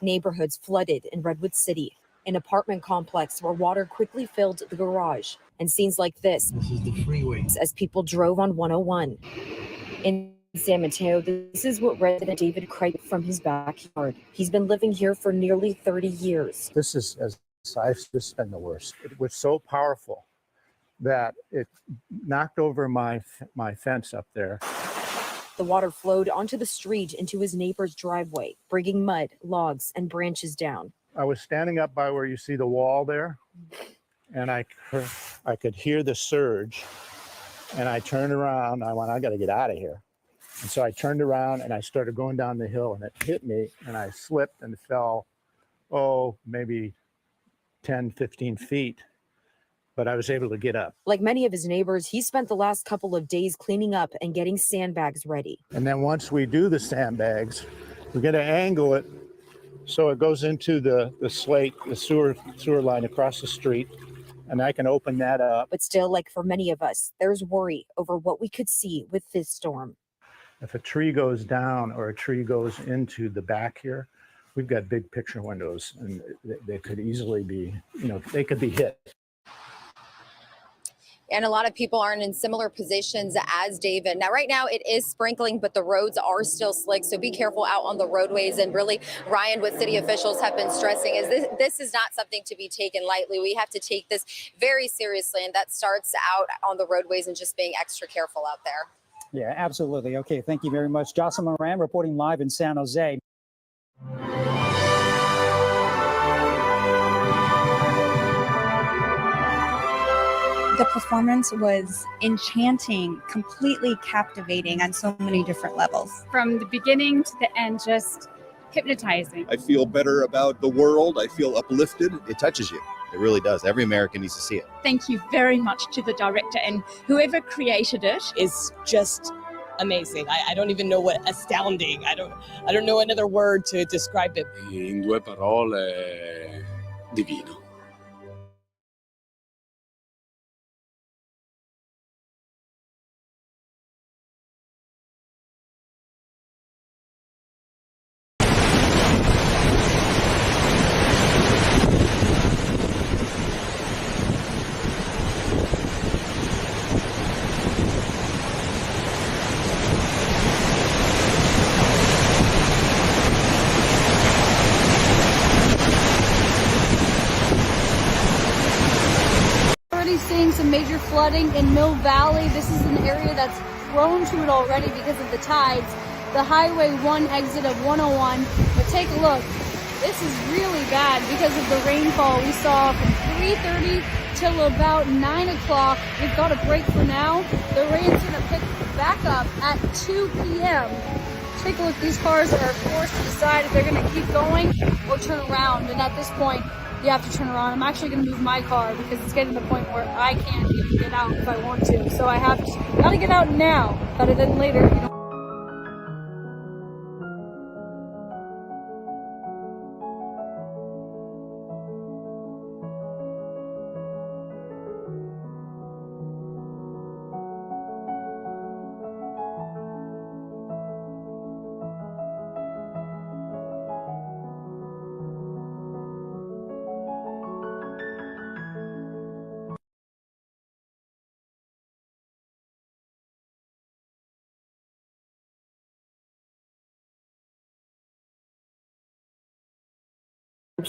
Speaker 3: Neighborhoods flooded in Redwood City, an apartment complex where water quickly filled the garage. And scenes like this
Speaker 5: is the freeway.
Speaker 3: As people drove on 101. In San Mateo, this is what resident David cried from his backyard. He's been living here for nearly 30 years.
Speaker 22: This is, as I've just been the worst. It was so powerful that it knocked over my fence up there.
Speaker 3: The water flowed onto the street into his neighbor's driveway, bringing mud, logs, and branches down.
Speaker 22: I was standing up by where you see the wall there, and I could hear the surge, and I turned around. I went, I got to get out of here. And so I turned around and I started going down the hill, and it hit me, and I slipped and fell, maybe 10, 15 feet. But I was able to get up.
Speaker 3: Like many of his neighbors, he spent the last couple of days cleaning up and getting sandbags ready.
Speaker 22: And then once we do the sandbags, we're going to angle it so it goes into the slate, the sewer line across the street, and I can open that up.
Speaker 3: But still, like for many of us, there's worry over what we could see with this storm.
Speaker 22: If a tree goes down or a tree goes into the back here, we've got big picture windows, and they could easily be, they could be hit.
Speaker 8: And a lot of people aren't in similar positions as David. Now, right now it is sprinkling, but the roads are still slick. So be careful out on the roadways. And really, Ryan, what city officials have been stressing is this is not something to be taken lightly. We have to take this very seriously. And that starts out on the roadways and just being extra careful out there.
Speaker 24: Yeah, absolutely. Okay, thank you very much. Jocelyn Moran reporting live in San Jose.
Speaker 25: The performance was enchanting, completely captivating on so many different levels.
Speaker 26: From the beginning to the end, just hypnotizing.
Speaker 27: I feel better about the world. I feel uplifted. It touches you. It really does. Every American needs to see it.
Speaker 26: Thank you very much to the director and whoever created it.
Speaker 28: Is just amazing. I don't even know what astounding. I don't know another word to describe it.
Speaker 29: In due parole, divino.
Speaker 30: Seeing some major flooding in Mill Valley. This is an area that's prone to it already because of the tides. The Highway 1 exit of 101. But take a look. This is really bad because of the rainfall we saw from 3:30 till about 9 o'clock. We've got a break for now. The rain's going to pick back up at 2 p.m. Take a look. These cars are forced to decide if they're going to keep going or turn around. And at this point, you have to turn around. I'm actually going to move my car because it's getting to the point where I can't even get out if I want to. So I have to, gotta get out now, better than later.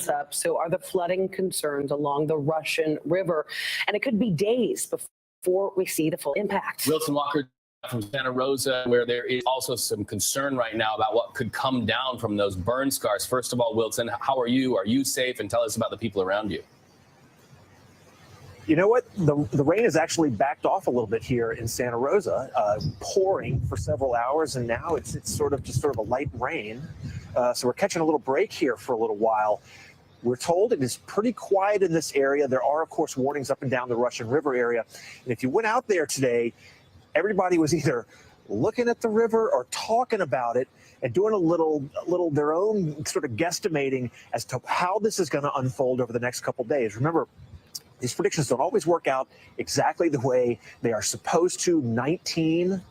Speaker 13: Up. So are the flooding concerns along the Russian River, and it could be days before we see the full impact.
Speaker 31: Wilson Walker from Santa Rosa, where there is also some concern right now about what could come down from those burn scars. First of all, Wilson, how are you? Are you safe? And tell us about the people around you.
Speaker 32: You know what? The rain has actually backed off a little bit here in Santa Rosa, pouring for several hours, and now it's sort of a light rain. So we're catching a little break here for a little while. We're told it is pretty quiet in this area. There are, of course, warnings up and down the Russian River area. And if you went out there today, everybody was either looking at the river or talking about it and doing a little their own sort of guesstimating as to how this is going to unfold over the next couple of days. Remember, these predictions don't always work out exactly the way they are supposed to. 19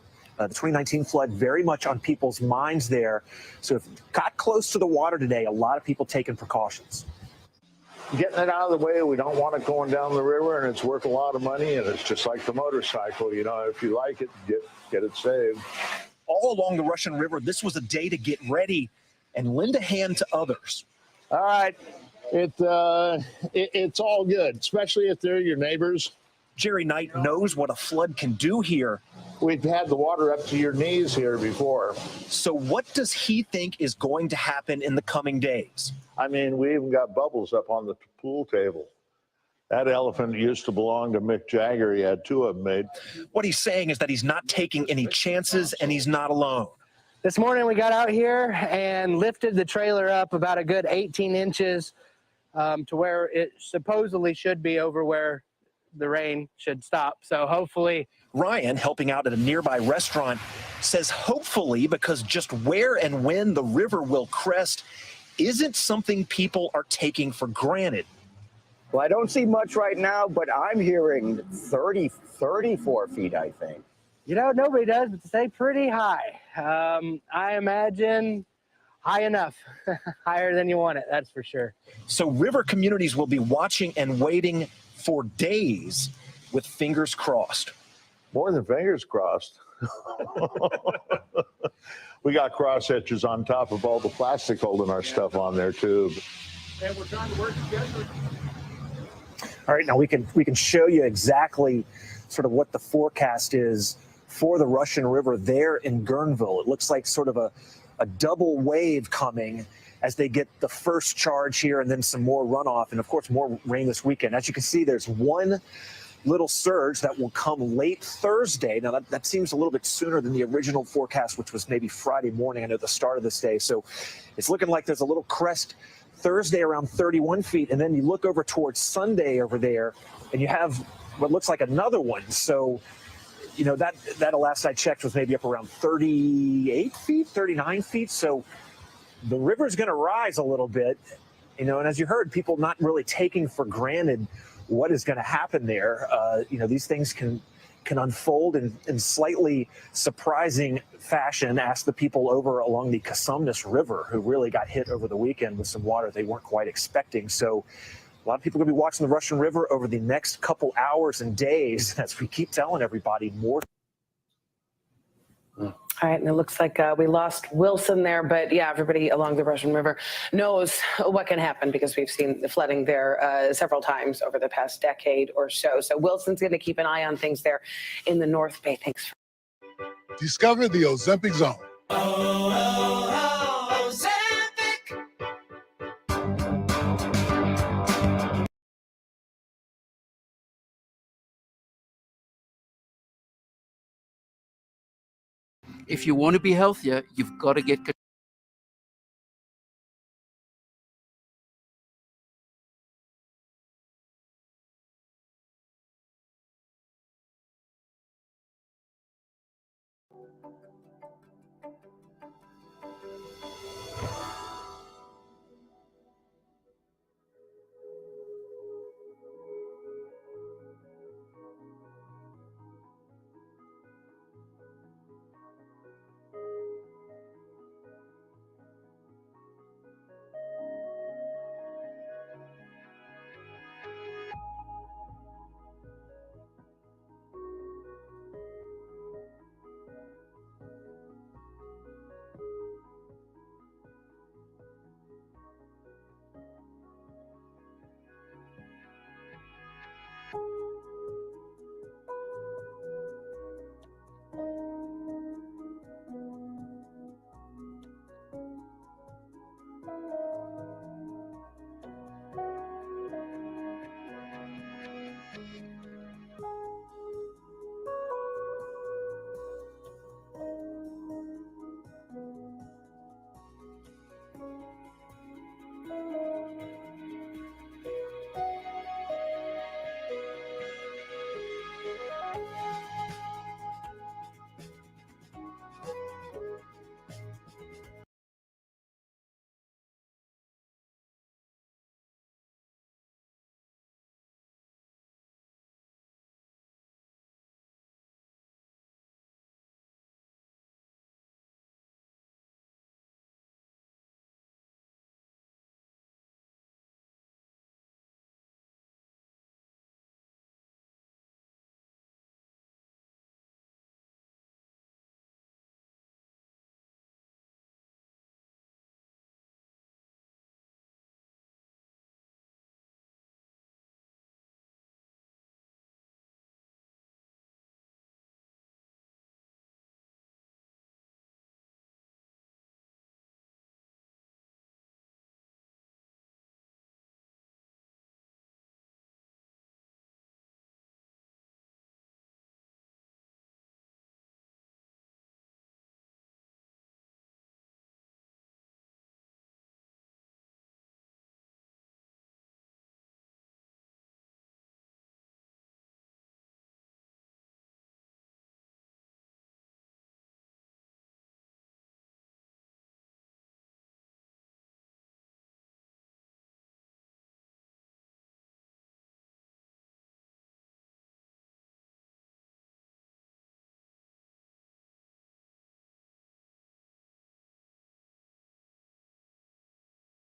Speaker 32: The 2019 flood very much on people's minds there. So if it got close to the water today, a lot of people taking precautions.
Speaker 22: Getting it out of the way, we don't want it going down the river, and it's worth a lot of money, and it's just like the motorcycle. You know, if you like it, get it saved.
Speaker 32: All along the Russian River, this was a day to get ready and lend a hand to others.
Speaker 22: All right, it's all good, especially if they're your neighbors.
Speaker 32: Jerry Knight knows what a flood can do here.
Speaker 22: We've had the water up to your knees here before.
Speaker 32: So what does he think is going to happen in the coming days?
Speaker 22: I mean, we even got bubbles up on the pool table. That elephant used to belong to Mick Jagger. He had 2 of them made.
Speaker 32: What he's saying is that he's not taking any chances and he's not alone.
Speaker 1: This morning we got out here and lifted the trailer up about a good 18 inches to where it supposedly should be over where the rain should stop. So hopefully.
Speaker 32: Ryan, helping out at a nearby restaurant, says hopefully, because just where and when the river will crest isn't something people are taking for granted.
Speaker 2: Well, I don't see much right now, but I'm hearing 34 feet, I think.
Speaker 1: You know, nobody does, but stay pretty high. I imagine high enough, higher than you want it, that's for sure.
Speaker 32: So river communities will be watching and waiting for days with fingers crossed.
Speaker 22: More than fingers crossed. We got cross hatches on top of all the plastic holding our stuff on there too.
Speaker 32: And we're trying to work together. All right, now we can show you exactly sort of what the forecast is for the Russian River there in Guerneville. It looks like sort of a double wave coming as they get the first charge here and then some more runoff and of course more rain this weekend. As you can see, there's one little surge that will come late Thursday. Now that seems a little bit sooner than the original forecast, which was maybe Friday morning. I know the start of this day. So it's looking like there's a little crest Thursday around 31 feet. And then you look over towards Sunday over there and you have what looks like another one. So, you know, that last I checked was maybe up around 38 feet, 39 feet. So the river's going to rise a little bit, you know, and as you heard, people not really taking for granted what is going to happen there. You know, these things can unfold in slightly surprising fashion. Ask the people over along the Cosumnes River who really got hit over the weekend with some water they weren't quite expecting. So a lot of people are going to be watching the Russian River over the next couple hours and days as we keep telling everybody more.
Speaker 5: All right, and it looks like we lost Wilson there, but yeah, everybody along the Russian River knows what can happen because we've seen the flooding there several times over the past decade or so. So Wilson's going to keep an eye on things there in the North Bay. Thanks.
Speaker 6: Discover the Ozempic Zone.
Speaker 7: If you want to be healthier, you've got to get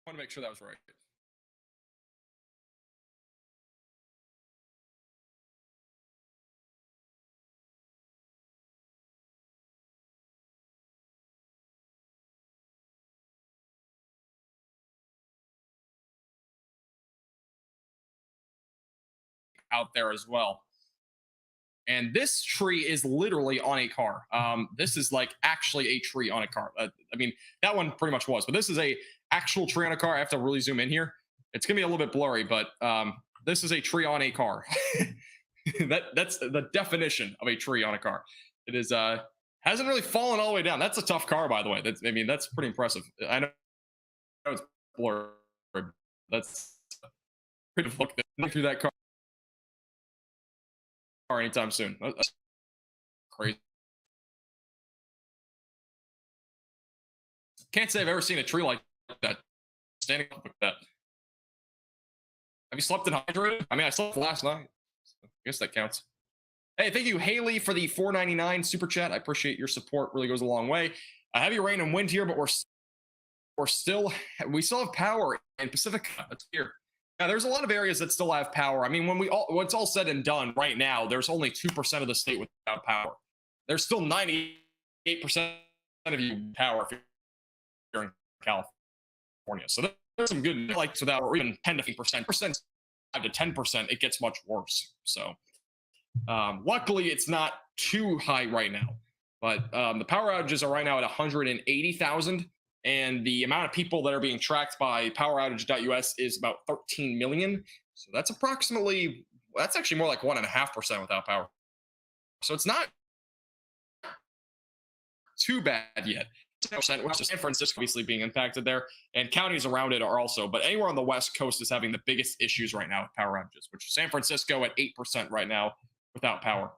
Speaker 9: want to make sure that was right. Out there as well. And this tree is literally on a car. This is like actually a tree on a car. I mean, that one pretty much was, but this is a actual tree on a car. I have to really zoom in here. It's gonna be a little bit blurry, but this is a tree on a car. That's the definition of a tree on a car. It is hasn't really fallen all the way down. That's a tough car, by the way. That's pretty impressive. I know it's blurry. That's pretty look through that car anytime soon. That's crazy. Can't say I've ever seen a tree like that standing up like that. Have you slept dehydrated? I mean, I slept last night. So I guess that counts. Hey, thank you, Haley, for the $4.99 super chat. I appreciate your support. Really goes a long way. Heavy rain and wind here, but we still have power in Pacifica. That's here. Yeah, there's a lot of areas that still have power. I mean, when it's all said and done, right now, there's only 2% of the state without power. There's still 98% of you power if you're in California. So there's some good, like, so that, or even 10 to 15%, 5 to 10%, it gets much worse. So luckily, it's not too high right now. But the power outages are right now at 180,000. And the amount of people that are being tracked by poweroutage.us is about 13 million. So that's actually more like 1.5% without power. So it's not too bad yet. 10%, San Francisco obviously being impacted there, and counties around it are also, but anywhere on the West Coast is having the biggest issues right now with power outages, which is San Francisco at 8% right now without power.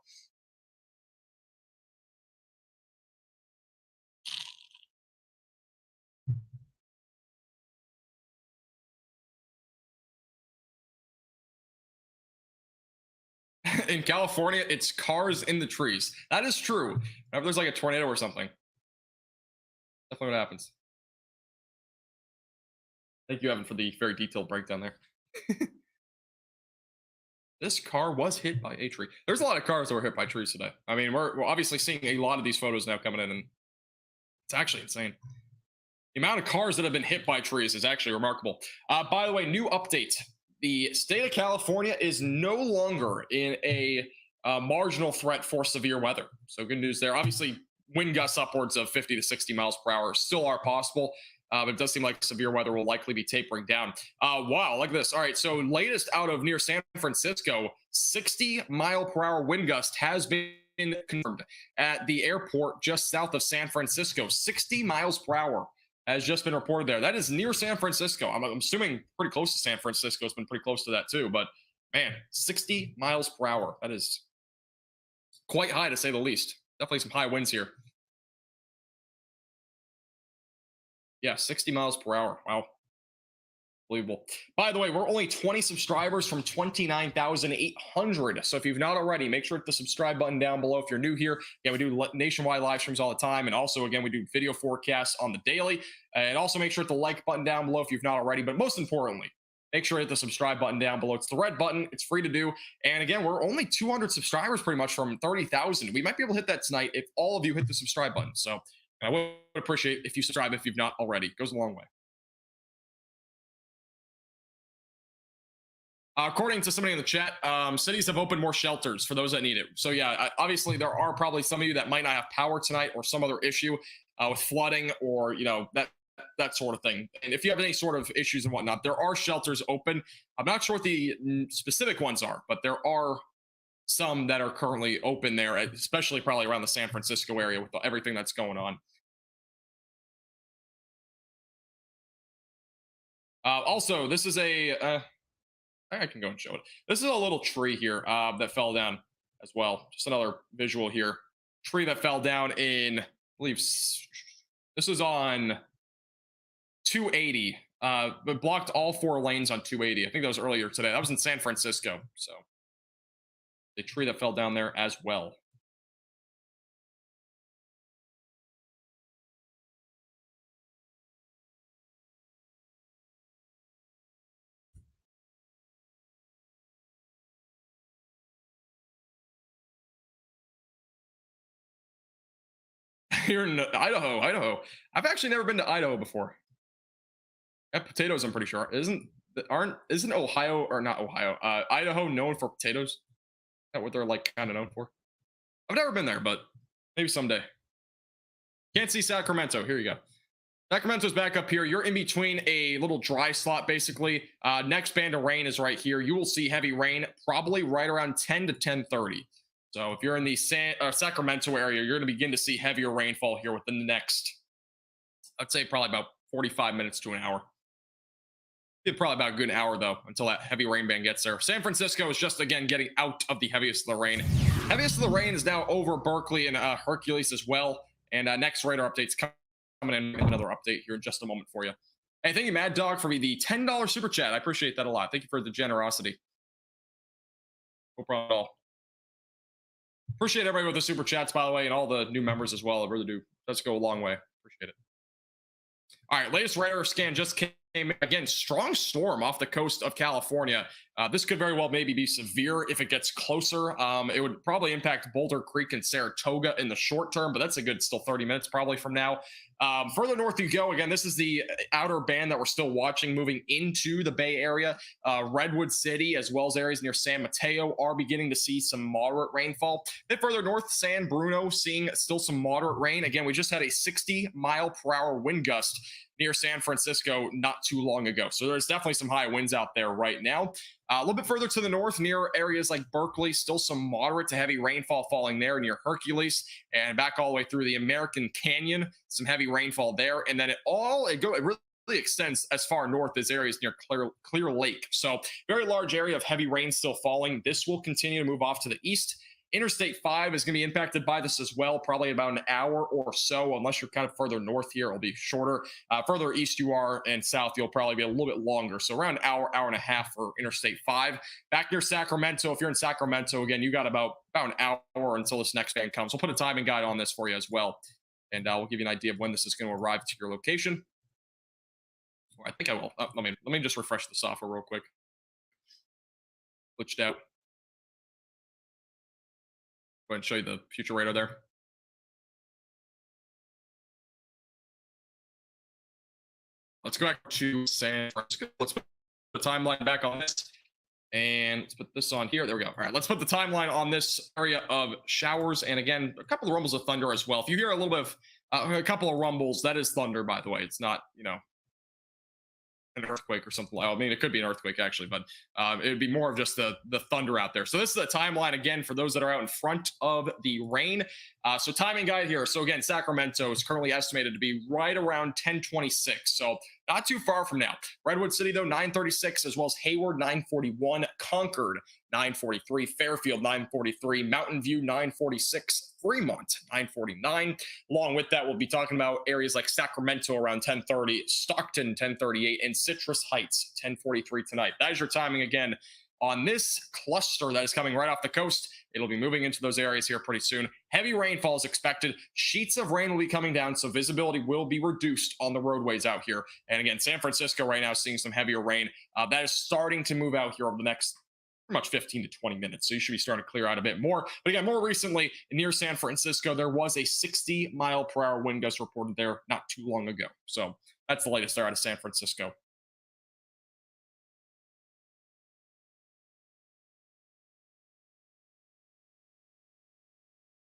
Speaker 9: In California, it's cars in the trees. That is true. Whenever there's like a tornado or something, definitely what happens. Thank you, Evan, for the very detailed breakdown there. This car was hit by a tree. There's a lot of cars that were hit by trees today. I mean, we're obviously seeing a lot of these photos now coming in, and it's actually insane. The amount of cars that have been hit by trees is actually remarkable. By the way, new update. The state of California is no longer in a marginal threat for severe weather. So good news there. Obviously, wind gusts upwards of 50 to 60 miles per hour still are possible. But it does seem like severe weather will likely be tapering down. Wow, look at this. All right, so latest out of near San Francisco, 60-mile-per-hour wind gust has been confirmed at the airport just south of San Francisco. 60 miles per hour has just been reported there. That is near San Francisco. I'm assuming pretty close to San Francisco. It's been pretty close to that too. But man, 60 miles per hour. That is quite high to say the least. Definitely some high winds here. Yeah, 60 miles per hour. Wow. Unbelievable. By the way, we're only 20 subscribers from 29,800. So if you've not already, make sure to hit the subscribe button down below if you're new here. Yeah, we do nationwide live streams all the time. And also, again, we do video forecasts on the daily. And also make sure to hit the like button down below if you've not already. But most importantly, make sure to hit the subscribe button down below. It's the red button. It's free to do. And again, we're only 200 subscribers pretty much from 30,000. We might be able to hit that tonight if all of you hit the subscribe button. So I would appreciate if you subscribe if you've not already. It goes a long way. According to somebody in the chat, cities have opened more shelters for those that need it. So yeah, obviously there are probably some of you that might not have power tonight or some other issue with flooding or, you know, that sort of thing. And if you have any sort of issues and whatnot, there are shelters open. I'm not sure what the specific ones are, but there are some that are currently open there, especially probably around the San Francisco area with everything that's going on. Also, this is I can go and show it. This is a little tree here that fell down as well. Just another visual here. Tree that fell down in, I believe, this is on 280. But blocked all 4 lanes on 280. I think that was earlier today. That was in San Francisco. So the tree that fell down there as well. here in Idaho. I've actually never been to Idaho before. Got potatoes, I'm pretty sure. Isn't Ohio, or not Ohio, Idaho known for potatoes? Is that what they're like kind of known for? I've never been there, but maybe someday. Can't see Sacramento. Here you go. Sacramento's back up here. You're in between a little dry slot, basically. Next band of rain is right here. You will see heavy rain probably right around 10 to 10:30. So if you're in the Sacramento area, you're going to begin to see heavier rainfall here within the next, I'd say probably about 45 minutes to an hour. Probably about a good hour, though, until that heavy rain band gets there. San Francisco is just, again, getting out of the heaviest of the rain. Heaviest of the rain is now over Berkeley and Hercules as well. And next radar update's coming in. Another update here in just a moment for you. Hey, thank you, Mad Dog, for the $10 super chat. I appreciate that a lot. Thank you for the generosity. No problem at all. Appreciate everybody with the super chats, by the way, and all the new members as well. I really do. Let's go a long way. Appreciate it. All right, latest radar scan just came. Again, strong storm off the coast of California. This could very well maybe be severe if it gets closer. It would probably impact Boulder Creek and Saratoga in the short term, but that's a good still 30 minutes probably from now. Further north you go, again, this is the outer band that we're still watching moving into the Bay Area. Redwood City, as well as areas near San Mateo, are beginning to see some moderate rainfall. A bit further north, San Bruno seeing still some moderate rain. Again, we just had a 60-mile-per-hour wind gust near San Francisco not too long ago. So there's definitely some high winds out there right now. A little bit further to the north, near areas like Berkeley, still some moderate to heavy rainfall falling there near Hercules, and back all the way through the American Canyon, some heavy rainfall there. And then it really extends as far north as areas near Clear Lake. So very large area of heavy rain still falling. This will continue to move off to the east. Interstate 5 is going to be impacted by this as well, probably about an hour or so, unless you're kind of further north here. It'll be shorter. Further east you are and south, you'll probably be a little bit longer. So around an hour, hour and a half for Interstate 5. Back near Sacramento, if you're in Sacramento, again, you got about an hour until this next band comes. We'll put a timing guide on this for you as well. And we'll give you an idea of when this is going to arrive to your location. Or I think I will. Let me just refresh the software real quick. Glitched out. Go ahead and show you the future radar there. Let's go back to San Francisco. Let's put the timeline back on this. And let's put this on here. There we go. All right, let's put the timeline on this area of showers. And again, a couple of rumbles of thunder as well. If you hear a little bit of a couple of rumbles, that is thunder, by the way. It's not, an earthquake or something. I mean, it could be an earthquake actually, but it would be more of just the thunder out there. So this is the timeline again for those that are out in front of the rain. So timing guide here. So again, Sacramento is currently estimated to be right around 10:26. So not too far from now. Redwood City though 9:36, as well as Hayward 9:41, Concord 9:43, Fairfield 9:43, Mountain View 9:46, Fremont 9:49. Along with that, we'll be talking about areas like Sacramento around 10:30, Stockton 10:38, and Citrus Heights 10:43 tonight. That is your timing again on this cluster that is coming right off the coast. It'll be moving into those areas here pretty soon. Heavy rainfall is expected. Sheets of rain will be coming down, so visibility will be reduced on the roadways out here. And again, San Francisco right now is seeing some heavier rain. That is starting to move out here over the next pretty much 15 to 20 minutes. So you should be starting to clear out a bit more. But again, more recently, near San Francisco, there was a 60-mile-per-hour wind gust reported there not too long ago. So that's the latest there out of San Francisco.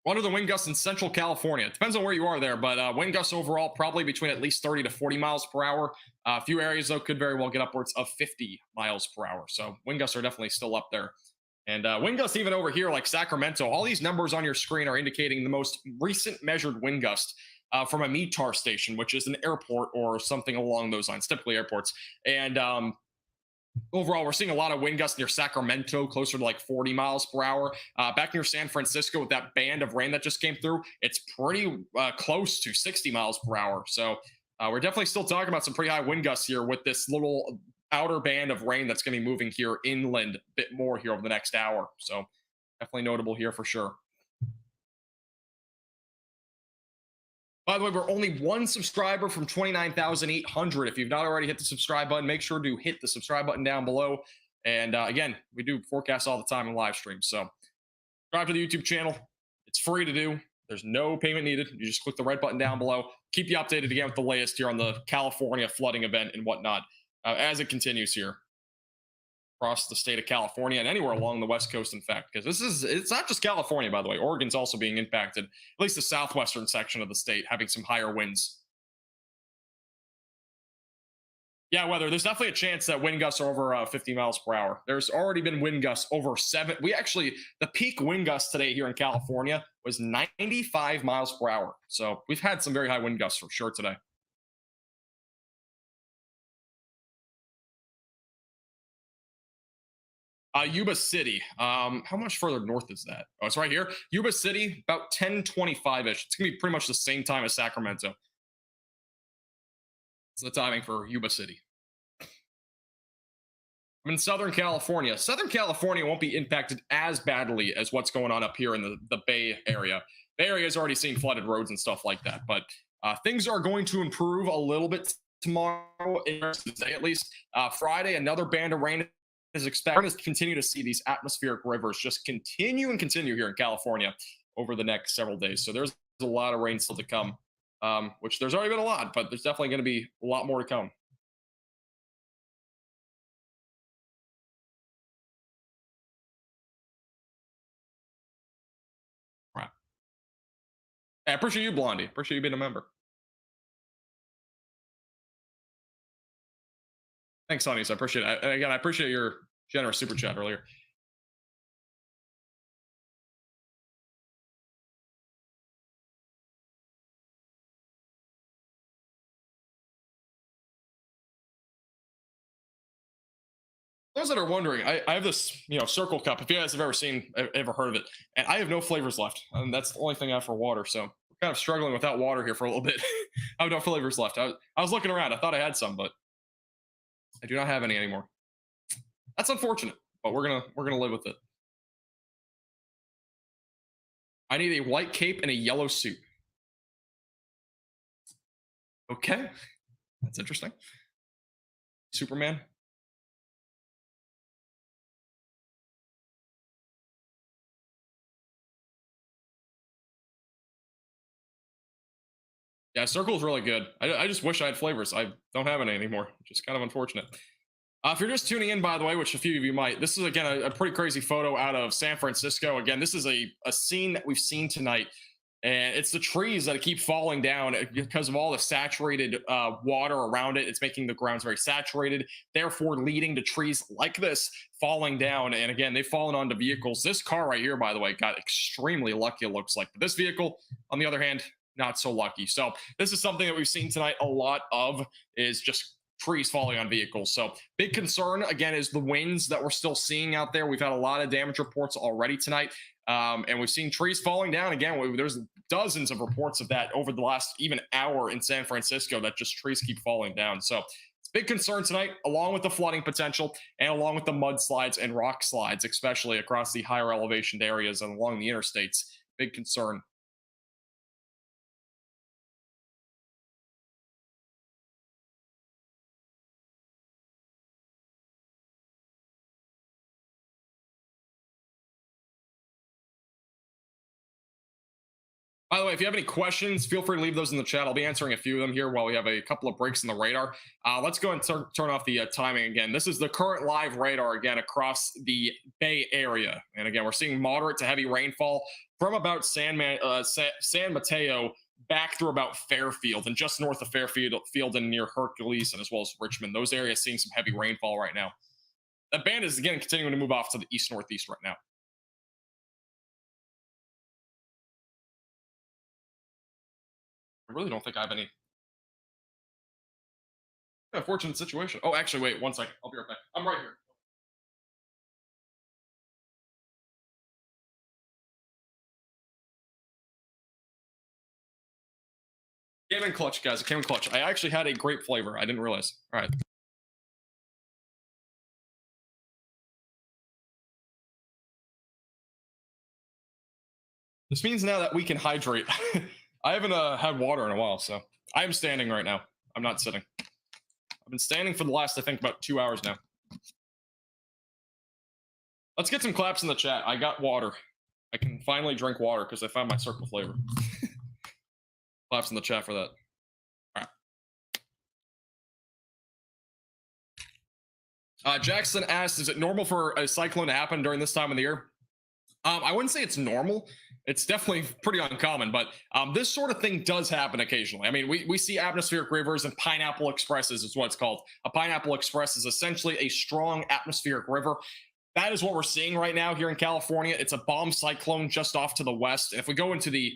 Speaker 9: What are the wind gusts in Central California? It depends on where you are there, but wind gusts overall probably between at least 30 to 40 miles per hour. A few areas, though, could very well get upwards of 50 miles per hour. So wind gusts are definitely still up there. And wind gusts even over here like Sacramento. All these numbers on your screen are indicating the most recent measured wind gust from a METAR station, which is an airport or something along those lines, typically airports. And overall, we're seeing a lot of wind gusts near Sacramento, closer to like 40 miles per hour. Back near San Francisco with that band of rain that just came through, it's pretty close to 60 miles per hour. So we're definitely still talking about some pretty high wind gusts here with this little outer band of rain that's going to be moving here inland a bit more here over the next hour. So definitely notable here for sure. By the way, we're only one subscriber from 29,800. If you've not already hit the subscribe button, make sure to hit the subscribe button down below. And again, we do forecasts all the time in live streams. So subscribe to the YouTube channel. It's free to do. There's no payment needed. You just click the red button down below. Keep you updated again with the latest here on the California flooding event and whatnot as it continues here across the state of California and anywhere along the West Coast, in fact, because it's not just California, by the way. Oregon's also being impacted, at least the southwestern section of the state, having some higher winds. Yeah, weather. There's definitely a chance that wind gusts are over 50 miles per hour. There's already been wind gusts over 7. The peak wind gust today here in California was 95 miles per hour. So we've had some very high wind gusts for sure today. Yuba City. How much further north is that? Oh, it's right here. Yuba City, about 10:25-ish. It's going to be pretty much the same time as Sacramento. It's the timing for Yuba City. I'm in Southern California. Southern California won't be impacted as badly as what's going on up here in the Bay Area. Bay Area has already seen flooded roads and stuff like that, but things are going to improve a little bit tomorrow, at least. Friday, another band of rain is expected to continue to see these atmospheric rivers just continue here in California over the next several days. So there's a lot of rain still to come, which there's already been a lot, but there's definitely going to be a lot more to come. Right. Hey, I appreciate you, Blondie. Appreciate you being a member. Thanks, Sonny. I appreciate it. And again, I appreciate your generous super chat earlier. Those that are wondering, I have this, Circle Cup. If you guys have ever heard of it, and I have no flavors left, and that's the only thing I have for water. So we're kind of struggling without water here for a little bit. I have no flavors left. I was looking around. I thought I had some, but I do not have any anymore. That's unfortunate, but we're gonna live with it. I need a white cape and a yellow suit. Okay, that's interesting. Superman. Yeah, Circle is really good. I just wish I had flavors. I don't have any anymore, which is kind of unfortunate. If you're just tuning in, by the way, which a few of you might, this is, again, a pretty crazy photo out of San Francisco. Again, this is a scene that we've seen tonight, and it's the trees that keep falling down because of all the saturated water around it. It's making the grounds very saturated, therefore leading to trees like this falling down. And again, they've fallen onto vehicles. This car right here, by the way, got extremely lucky, it looks like. But this vehicle, on the other hand, not so lucky. So this is something that we've seen tonight a lot of, is just trees falling on vehicles. So big concern, again, is the winds that we're still seeing out there. We've had a lot of damage reports already tonight, and we've seen trees falling down. Again, there's dozens of reports of that over the last even hour in San Francisco, that just trees keep falling down. So it's a big concern tonight, along with the flooding potential and along with the mudslides and rock slides, especially across the higher elevation areas and along the interstates. Big concern. By the way, if you have any questions, feel free to leave those in the chat. I'll be answering a few of them here while we have a couple of breaks in the radar. Let's go and turn off the timing again. This is the current live radar, again, across the Bay Area. And again, we're seeing moderate to heavy rainfall from about San Mateo back through about Fairfield, and just north of Fairfield and near Hercules, and as well as Richmond. Those areas seeing some heavy rainfall right now. That band is, again, continuing to move off to the east-northeast right now. I really don't think I have any. Unfortunate situation. Oh, actually, wait 1 second. I'll be right back. I'm right here. Came in clutch, guys. It came in clutch. I actually had a grape flavor. I didn't realize. All right. This means now that we can hydrate. I haven't had water in a while, so I am standing right now. I'm not sitting. I've been standing for the last, I think, about 2 hours now. Let's get some claps in the chat. I got water. I can finally drink water because I found my circle flavor. Claps in the chat for that. All right. Jackson asked, is it normal for a cyclone to happen during this time of the year? I wouldn't say it's normal. It's definitely pretty uncommon, but this sort of thing does happen occasionally. I mean, we see atmospheric rivers and pineapple expresses is what it's called. A pineapple express is essentially a strong atmospheric river. That is what we're seeing right now here in California. It's a bomb cyclone just off to the west. And if we go into the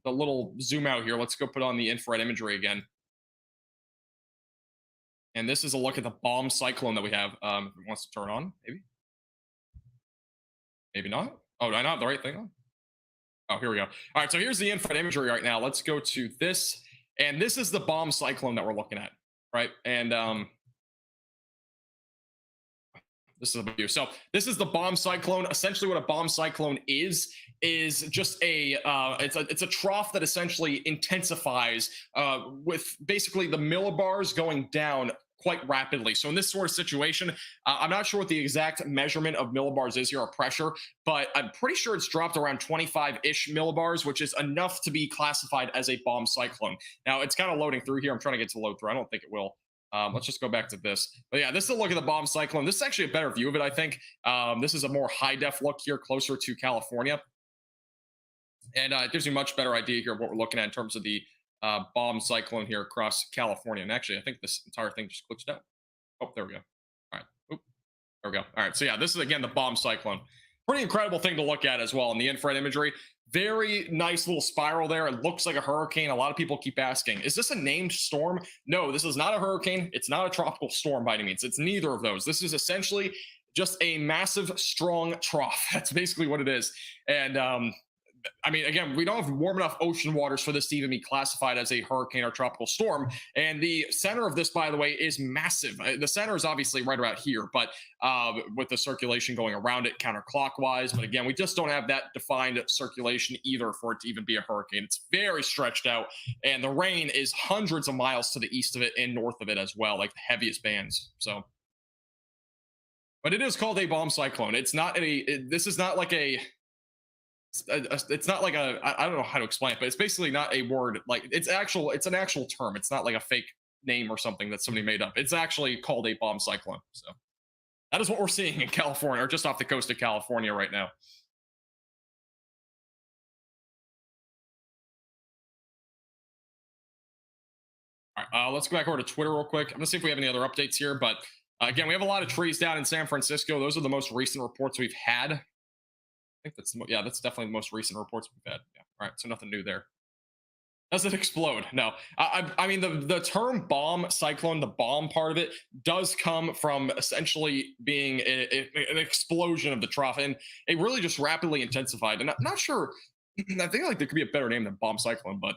Speaker 9: little zoom out here, let's go put on the infrared imagery again. And this is a look at the bomb cyclone that we have. If it wants to turn on, maybe. Maybe not. Oh, did I not have the right thing on? Oh, here we go. All right, so here's the infrared imagery right now. Let's go to this. And this is the bomb cyclone that we're looking at, right? And this is a view. So this is the bomb cyclone. Essentially what a bomb cyclone is just it's a trough that essentially intensifies with basically the millibars going down quite rapidly. So in this sort of situation, I'm not sure what the exact measurement of millibars is here, or pressure, but I'm pretty sure it's dropped around 25-ish millibars, which is enough to be classified as a bomb cyclone. Now it's kind of loading through here. I'm trying to get to load through. I don't think it will. Let's just go back to this. But yeah, this is a look at the bomb cyclone. This is actually a better view of it, I think. This is a more high-def look here, closer to California. And it gives you a much better idea here of what we're looking at in terms of the bomb cyclone here across California. And actually, I think this entire thing just glitched out. Oh, there we go. All right. Oop. There we go. All right. So yeah, this is, again, the bomb cyclone. Pretty incredible thing to look at as well in the infrared imagery. Very nice little spiral there. It looks like a hurricane. A lot of people keep asking, is this a named storm? No, this is not a hurricane. It's not a tropical storm by any means. It's neither of those. This is essentially just a massive, strong trough. That's basically what it is. And I mean, again, we don't have warm enough ocean waters for this to even be classified as a hurricane or tropical storm. And the center of this, by the way, is massive. The center is obviously right about here, but with the circulation going around it counterclockwise. But again, we just don't have that defined circulation either for it to even be a hurricane. It's very stretched out. And the rain is hundreds of miles to the east of it and north of it as well, like the heaviest bands. So, but it is called a bomb cyclone. It's not this is not like it's not like I don't know how to explain it, but it's basically not a word. Like it's an actual term. It's not like a fake name or something that somebody made up. It's actually called a bomb cyclone. So that is what we're seeing in California, or just off the coast of California right now. All right, let's go back over to Twitter real quick. I'm gonna see if we have any other updates here, but again, we have a lot of trees down in San Francisco. Those are the most recent reports we've had. I think that's definitely the most recent reports we've had. Yeah. All right. So nothing new there. Does it explode? No. I mean, the term bomb cyclone, the bomb part of it does come from essentially being an explosion of the trough, and it really just rapidly intensified. And I'm not sure. I think like there could be a better name than bomb cyclone, but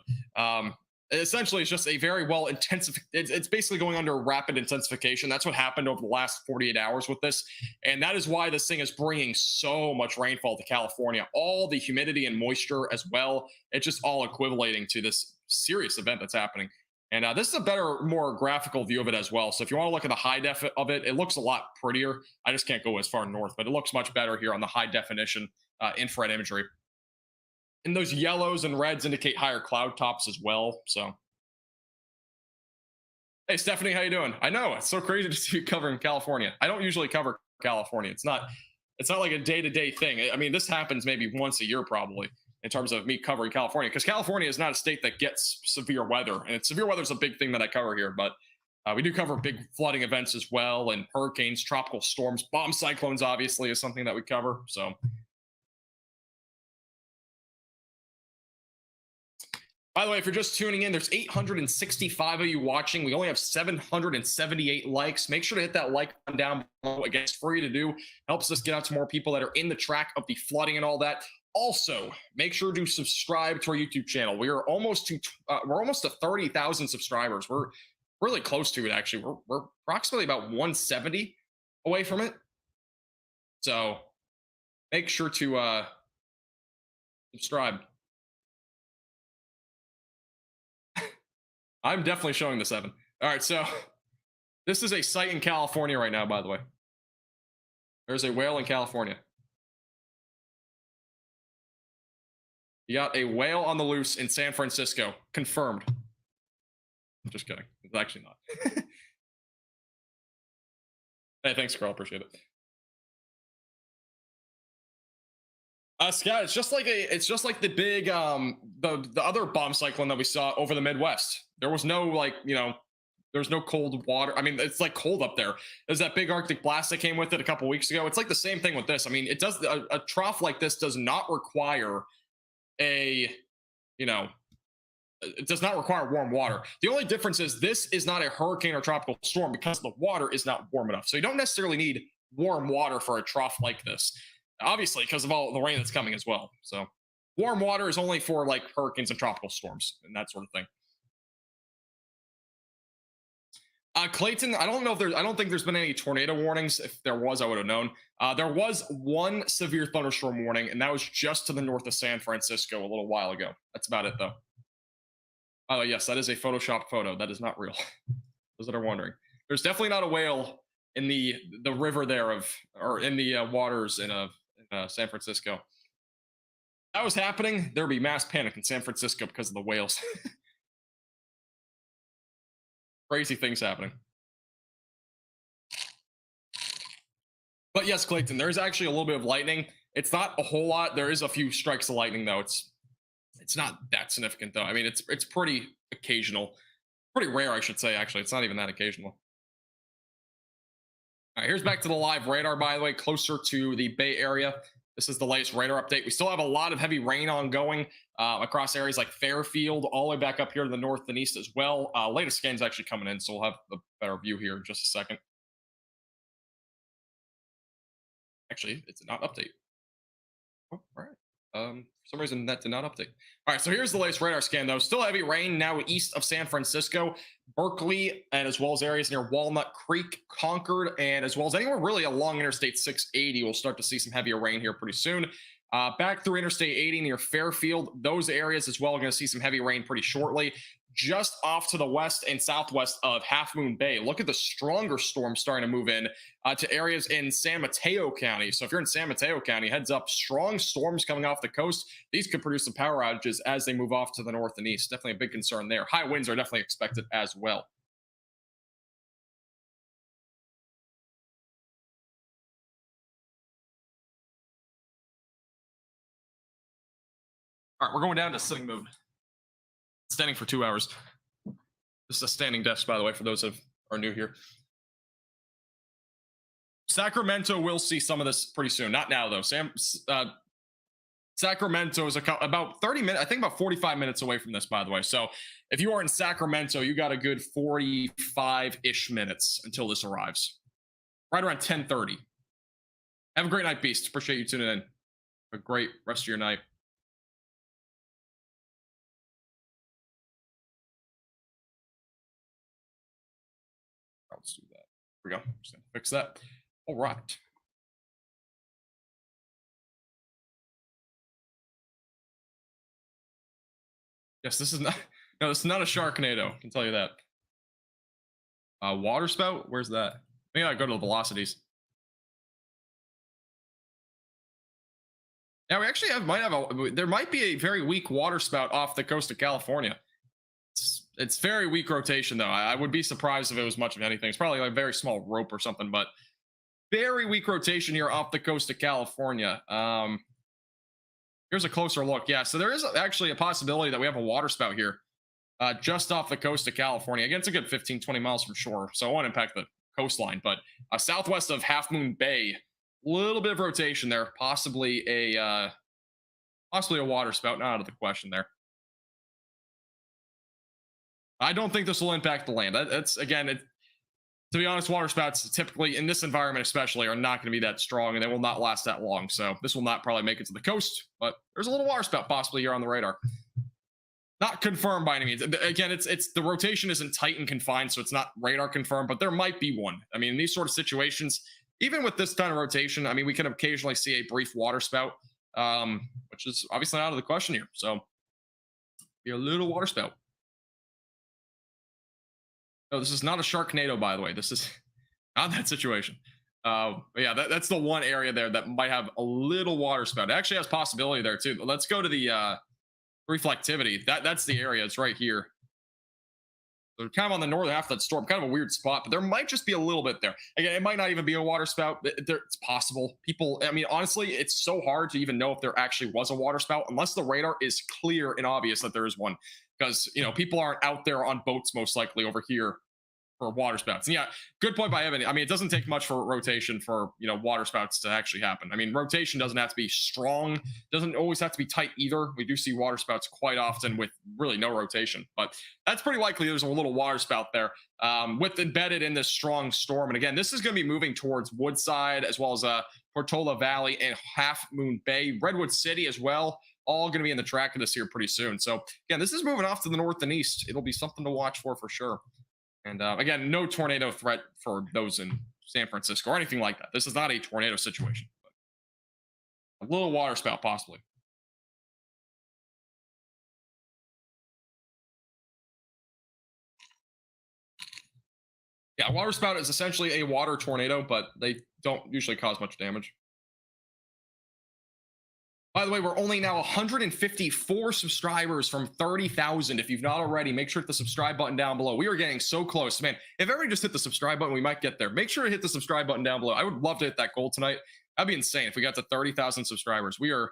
Speaker 9: essentially it's just a very well intensified. It's basically going under rapid intensification. That's what happened over the last 48 hours with this, and that is why this thing is bringing so much rainfall to California. All the humidity and moisture as well. It's just all equivalating to this serious event that's happening. And this is a better, more graphical view of it as well. So if you want to look at the high def of it, it looks a lot prettier. I just can't go as far north, but it looks much better here on the high definition infrared imagery. And those yellows and reds indicate higher cloud tops as well. So, hey, Stephanie, how you doing? I know it's so crazy to see you covering California. I don't usually cover California. It's not like a day-to-day thing. I mean, this happens maybe once a year probably in terms of me covering California, because California is not a state that gets severe weather, and severe weather is a big thing that I cover here. But we do cover big flooding events as well, and hurricanes, tropical storms, bomb cyclones. Obviously, is something that we cover. So. By the way, if you're just tuning in, there's 865 of you watching. We only have 778 likes. Make sure to hit that like button down below. Again, it's free to do. Helps us get out to more people that are in the track of the flooding and all that. Also, make sure to subscribe to our YouTube channel. We're almost to 30,000 subscribers. We're really close to it, actually. We're approximately about 170 away from it. So make sure to subscribe. I'm definitely showing the 7. All right, so this is a site in California right now, by the way. There's a whale in California. You got a whale on the loose in San Francisco. Confirmed. I'm just kidding. It's actually not. Hey, thanks, Carl. Appreciate it. Scott, it's just like the big the other bomb cyclone that we saw over the Midwest. There was no there's no cold water. I mean, it's like cold up there. There's that big Arctic blast that came with it a couple weeks ago. It's like the same thing with this. I mean, it does a trough like this does not require it does not require warm water. The only difference is this is not a hurricane or tropical storm because the water is not warm enough. So you don't necessarily need warm water for a trough like this. Obviously, because of all the rain that's coming as well. So warm water is only for like hurricanes and tropical storms and that sort of thing. Clayton, I don't think there's been any tornado warnings. If there was, I would have known. There was one severe thunderstorm warning, and that was just to the north of San Francisco a little while ago. That's about it, though. Oh, yes, that is a Photoshopped photo. That is not real. Those that are wondering. There's definitely not a whale in the river there or in the waters in San Francisco. If that was happening, there would be mass panic in San Francisco because of the whales. Crazy things happening. But yes, Clayton, there's actually a little bit of lightning. It's not a whole lot. There is a few strikes of lightning, though. It's not that significant, though. I mean, it's pretty occasional. Pretty rare, I should say, actually. It's not even that occasional. All right, here's back to the live radar, by the way, closer to the Bay Area. This is the latest radar update. We still have a lot of heavy rain ongoing across areas like Fairfield, all the way back up here to the north and east as well. Latest scan's actually coming in, so we'll have a better view here in just a second. Actually, it's not update. Oh, all right. For some reason, that did not update. All right, so here's the latest radar scan, though. Still heavy rain now east of San Francisco, Berkeley, and as well as areas near Walnut Creek, Concord, and as well as anywhere really along Interstate 680. We'll start to see some heavier rain here pretty soon. Back through Interstate 80 near Fairfield, those areas as well are going to see some heavy rain pretty shortly. Just off to the west and southwest of Half Moon Bay. Look at the stronger storm starting to move in to areas in San Mateo County. So if you're in San Mateo County, heads up, strong storms coming off the coast. These could produce some power outages as they move off to the north and east. Definitely a big concern there. High winds are definitely expected as well. All right, we're going down to sitting mode. Standing for 2 hours. This is a standing desk, by the way, for those that are new here. Sacramento will see some of this pretty soon. Not now, though. Sacramento is about 30 minutes, I think about 45 minutes away from this, by the way. So if you are in Sacramento, you got a good 45-ish minutes until this arrives. Right around 10:30. Have a great night, Beast. Appreciate you tuning in. Have a great rest of your night. Let's do that. Here we go. Just gonna fix that. All right. Yes, this is not. No, this is not a Sharknado. I can tell you that. Water spout. Where's that? Maybe I go to the velocities. Yeah, we actually there might be a very weak water spout off the coast of California. It's very weak rotation, though. I would be surprised if it was much of anything. It's probably like a very small rope or something, but very weak rotation here off the coast of California. Here's a closer look. Yeah, so there is actually a possibility that we have a water spout here just off the coast of California. Again, it's a good 15, 20 miles from shore, so it won't impact the coastline. But southwest of Half Moon Bay, a little bit of rotation there. Possibly a water spout. Not out of the question there. I don't think this will impact the land. That's again, to be honest, water spouts typically in this environment especially are not going to be that strong and they will not last that long. So this will not probably make it to the coast, but there's a little water spout possibly here on the radar. Not confirmed by any means. Again, it's the rotation isn't tight and confined, so it's not radar confirmed, but there might be one. I mean, in these sort of situations, even with this kind of rotation, I mean, we can occasionally see a brief water spout, which is obviously not out of the question here. So be a little water spout. No, this is not a Sharknado, by the way. This is not that situation. But yeah, that's the one area there that might have a little water spout. It actually has possibility there too. Let's go to the reflectivity. That's the area. It's right here. They're kind of on the northern half of that storm, kind of a weird spot, but there might just be a little bit there. Again, it might not even be a water spout. It's possible. People, I mean, honestly, it's so hard to even know if there actually was a water spout unless the radar is clear and obvious that there is one. Because, you know, people aren't out there on boats most likely over here for water spouts. And yeah, good point by Evan. I mean, it doesn't take much for rotation for, you know, water spouts to actually happen. I mean, rotation doesn't have to be strong, doesn't always have to be tight either. We do see water spouts quite often with really no rotation, but that's pretty likely there's a little water spout there with embedded in this strong storm. And again, this is going to be moving towards Woodside as well as Portola Valley and Half Moon Bay, Redwood City as well. All going to be in the track of this here pretty soon. So again, this is moving off to the north and east. It'll be something to watch for sure. And again, no tornado threat for those in San Francisco or anything like that. This is not a tornado situation. But a little water spout, possibly. Yeah, water spout is essentially a water tornado, but they don't usually cause much damage. By the way, we're only now 154 subscribers from 30,000. If you've not already, make sure to hit the subscribe button down below. We are getting so close, man. If everybody just hit the subscribe button, we might get there. Make sure to hit the subscribe button down below. I would love to hit that goal tonight. That'd be insane if we got to 30,000 subscribers. We are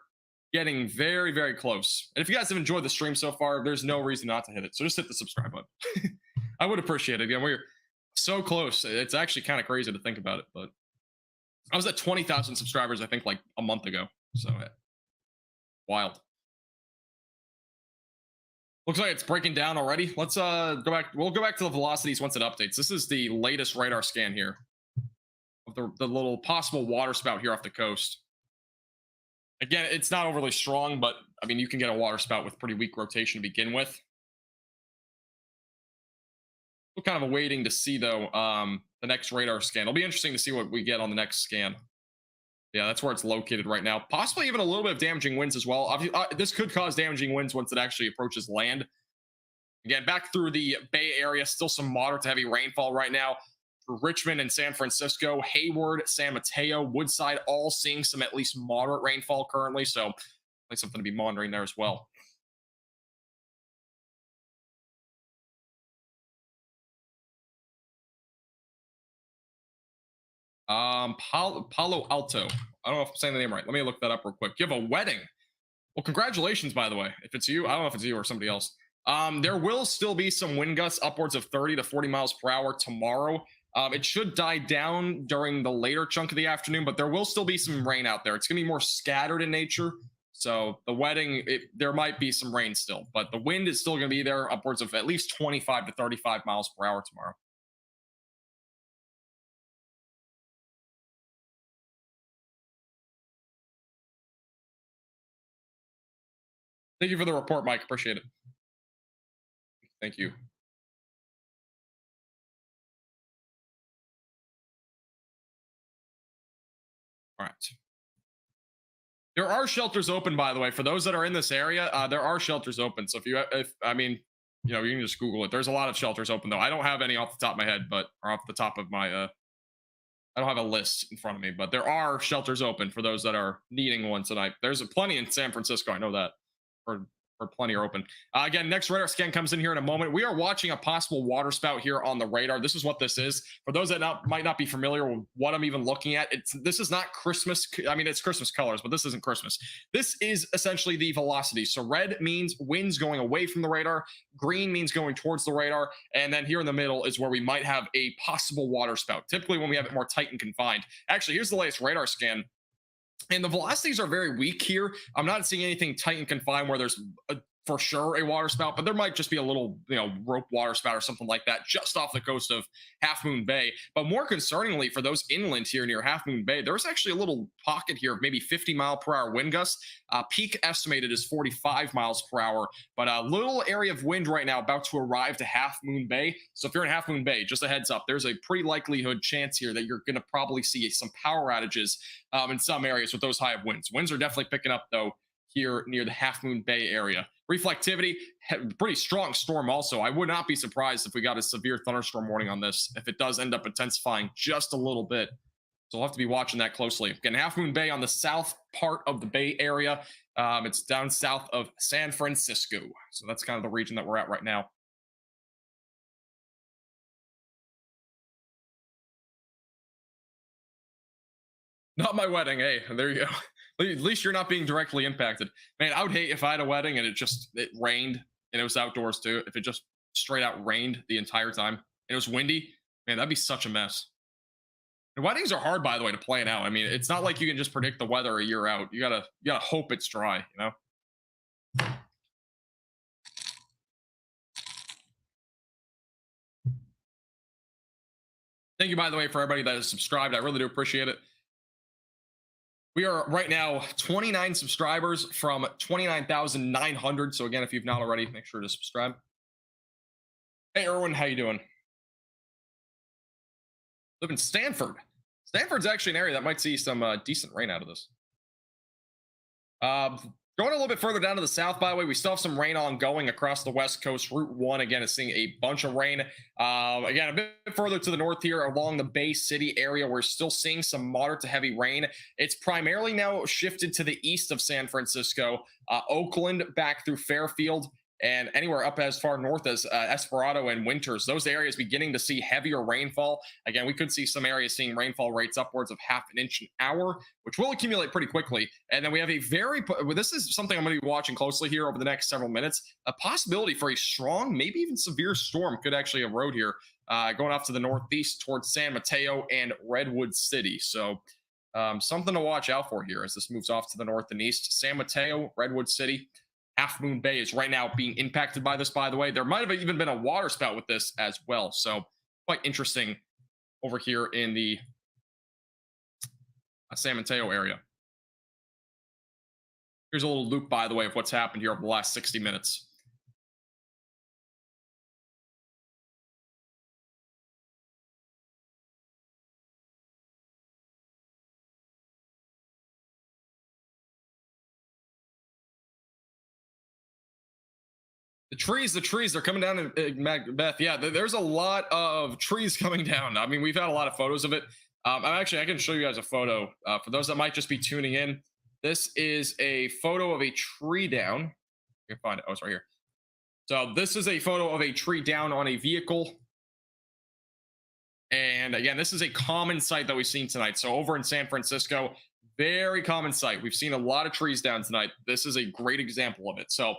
Speaker 9: getting very, very close. And if you guys have enjoyed the stream so far, there's no reason not to hit it. So just hit the subscribe button. I would appreciate it. Again, we're so close. It's actually kind of crazy to think about it, but I was at 20,000 subscribers, I think, like a month ago. So wild. Looks like it's breaking down already. Let's go back. We'll go back to the velocities once it updates. This is the latest radar scan here of the little possible water spout here off the coast. Again, it's not overly strong, but I mean, you can get a water spout with pretty weak rotation to begin with. We're kind of waiting to see though the next radar scan. It'll be interesting to see what we get on the next scan. Yeah, that's where it's located right now. Possibly even a little bit of damaging winds as well. This could cause damaging winds once it actually approaches land. Again, back through the Bay Area, still some moderate to heavy rainfall right now. Through Richmond and San Francisco, Hayward, San Mateo, Woodside, all seeing some at least moderate rainfall currently. So, like something to be monitoring there as well. Palo Alto. I don't know if I'm saying the name right. Let me look that up real quick. You have a wedding. Well, congratulations, by the way. If it's you, I don't know if it's you or somebody else. There will still be some wind gusts upwards of 30 to 40 miles per hour tomorrow. It should die down during the later chunk of the afternoon, but there will still be some rain out there. It's going to be more scattered in nature. So the wedding, there might be some rain still, but the wind is still going to be there upwards of at least 25 to 35 miles per hour tomorrow. Thank you for the report, Mike. Appreciate it. Thank you. All right. There are shelters open, by the way, for those that are in this area. There are shelters open. So I mean, you know, you can just Google it. There's a lot of shelters open, though. I don't have any off the top of my head, but or off the top of my, I don't have a list in front of me, but there are shelters open for those that are needing one tonight. There's plenty in San Francisco. I know that. Or plenty are open. Again, next radar scan comes in here in a moment. We are watching a possible water spout here on the radar. This is what this is. For those that might not be familiar with what I'm even looking at, this is not Christmas. I mean, it's Christmas colors, but this isn't Christmas. This is essentially the velocity. So red means winds going away from the radar. Green means going towards the radar. And then here in the middle is where we might have a possible water spout. Typically when we have it more tight and confined. Actually, here's the latest radar scan. And the velocities are very weak here. I'm not seeing anything tight and confined where there's for sure a water spout, but there might just be a little, you know, rope water spout or something like that just off the coast of Half Moon Bay. But more concerningly for those inland here near Half Moon Bay, there's actually a little pocket here of maybe 50 mile per hour wind gusts. Peak estimated is 45 miles per hour, but a little area of wind right now about to arrive to Half Moon Bay. So if you're in Half Moon Bay, just a heads up, there's a pretty likelihood chance here that you're going to probably see some power outages in some areas with those high of winds. Winds are definitely picking up though here near the Half Moon Bay area. Reflectivity, pretty strong storm also. I would not be surprised if we got a severe thunderstorm warning on this, if it does end up intensifying just a little bit. So we'll have to be watching that closely. Again, Half Moon Bay on the south part of the Bay Area. It's down south of San Francisco. So that's kind of the region that we're at right now. Not my wedding. Hey, there you go. At least you're not being directly impacted. Man, I would hate if I had a wedding and it rained and it was outdoors too. If it just straight out rained the entire time and it was windy, man, that'd be such a mess. And weddings are hard, by the way, to plan out. I mean, it's not like you can just predict the weather a year out. You gotta hope it's dry, you know? Thank you, by the way, for everybody that has subscribed. I really do appreciate it. We are right now 29 subscribers from 29,900. So again, if you've not already, make sure to subscribe. Hey, Erwin, how you doing? Live in Stanford. Stanford's actually an area that might see some decent rain out of this. Going a little bit further down to the south, by the way, we still have some rain ongoing across the west coast. Route 1, again, is seeing a bunch of rain. Again, a bit further to the north here along the Bay City area, we're still seeing some moderate to heavy rain. It's primarily now shifted to the east of San Francisco, Oakland back through Fairfield, and anywhere up as far north as Esperado and Winters. Those areas beginning to see heavier rainfall. Again, we could see some areas seeing rainfall rates upwards of half an inch an hour, which will accumulate pretty quickly. And then we have this is something I'm going to be watching closely here over the next several minutes. A possibility for a strong, maybe even severe storm could actually erode here, going off to the northeast towards San Mateo and Redwood City. So something to watch out for here as this moves off to the north and east. San Mateo, Redwood City, Half Moon Bay is right now being impacted by this, by the way. There might have even been a water spout with this as well. So quite interesting over here in the San Mateo area. Here's a little loop, by the way, of what's happened here over the last 60 minutes. The trees, they're coming down in Macbeth. Yeah, there's a lot of trees coming down. I mean, we've had a lot of photos of it. I can show you guys a photo. For those that might just be tuning in, this is a photo of a tree down. You can find it. Oh, it's right here. So this is a photo of a tree down on a vehicle. And again, this is a common sight that we've seen tonight. So over in San Francisco, very common sight. We've seen a lot of trees down tonight. This is a great example of it. So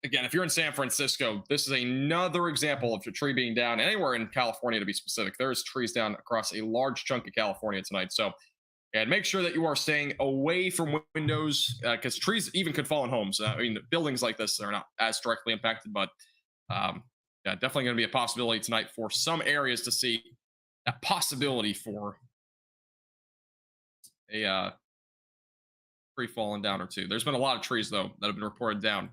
Speaker 9: again, if you're in San Francisco, this is another example of a tree being down. Anywhere in California, to be specific, there's trees down across a large chunk of California tonight. So, and make sure that you are staying away from windows, because trees even could fall in homes. I mean, buildings like this are not as directly impacted, but yeah, definitely going to be a possibility tonight for some areas to see a possibility for a tree falling down or two. There's been a lot of trees, though, that have been reported down.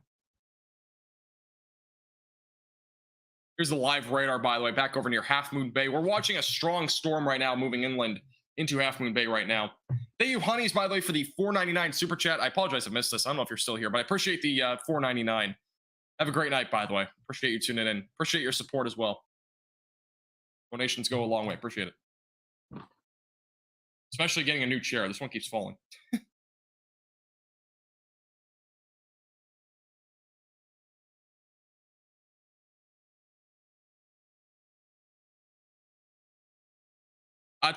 Speaker 9: Here's the live radar, by the way, back over near Half Moon Bay. We're watching a strong storm right now moving inland into Half Moon Bay right now. Thank you, Honeys, by the way, for the $4.99 super chat. I apologize I missed this. I don't know if you're still here, but I appreciate the $4.99. Have a great night, by the way. Appreciate you tuning in. Appreciate your support as well. Donations go a long way. Appreciate it. Especially getting a new chair. This one keeps falling.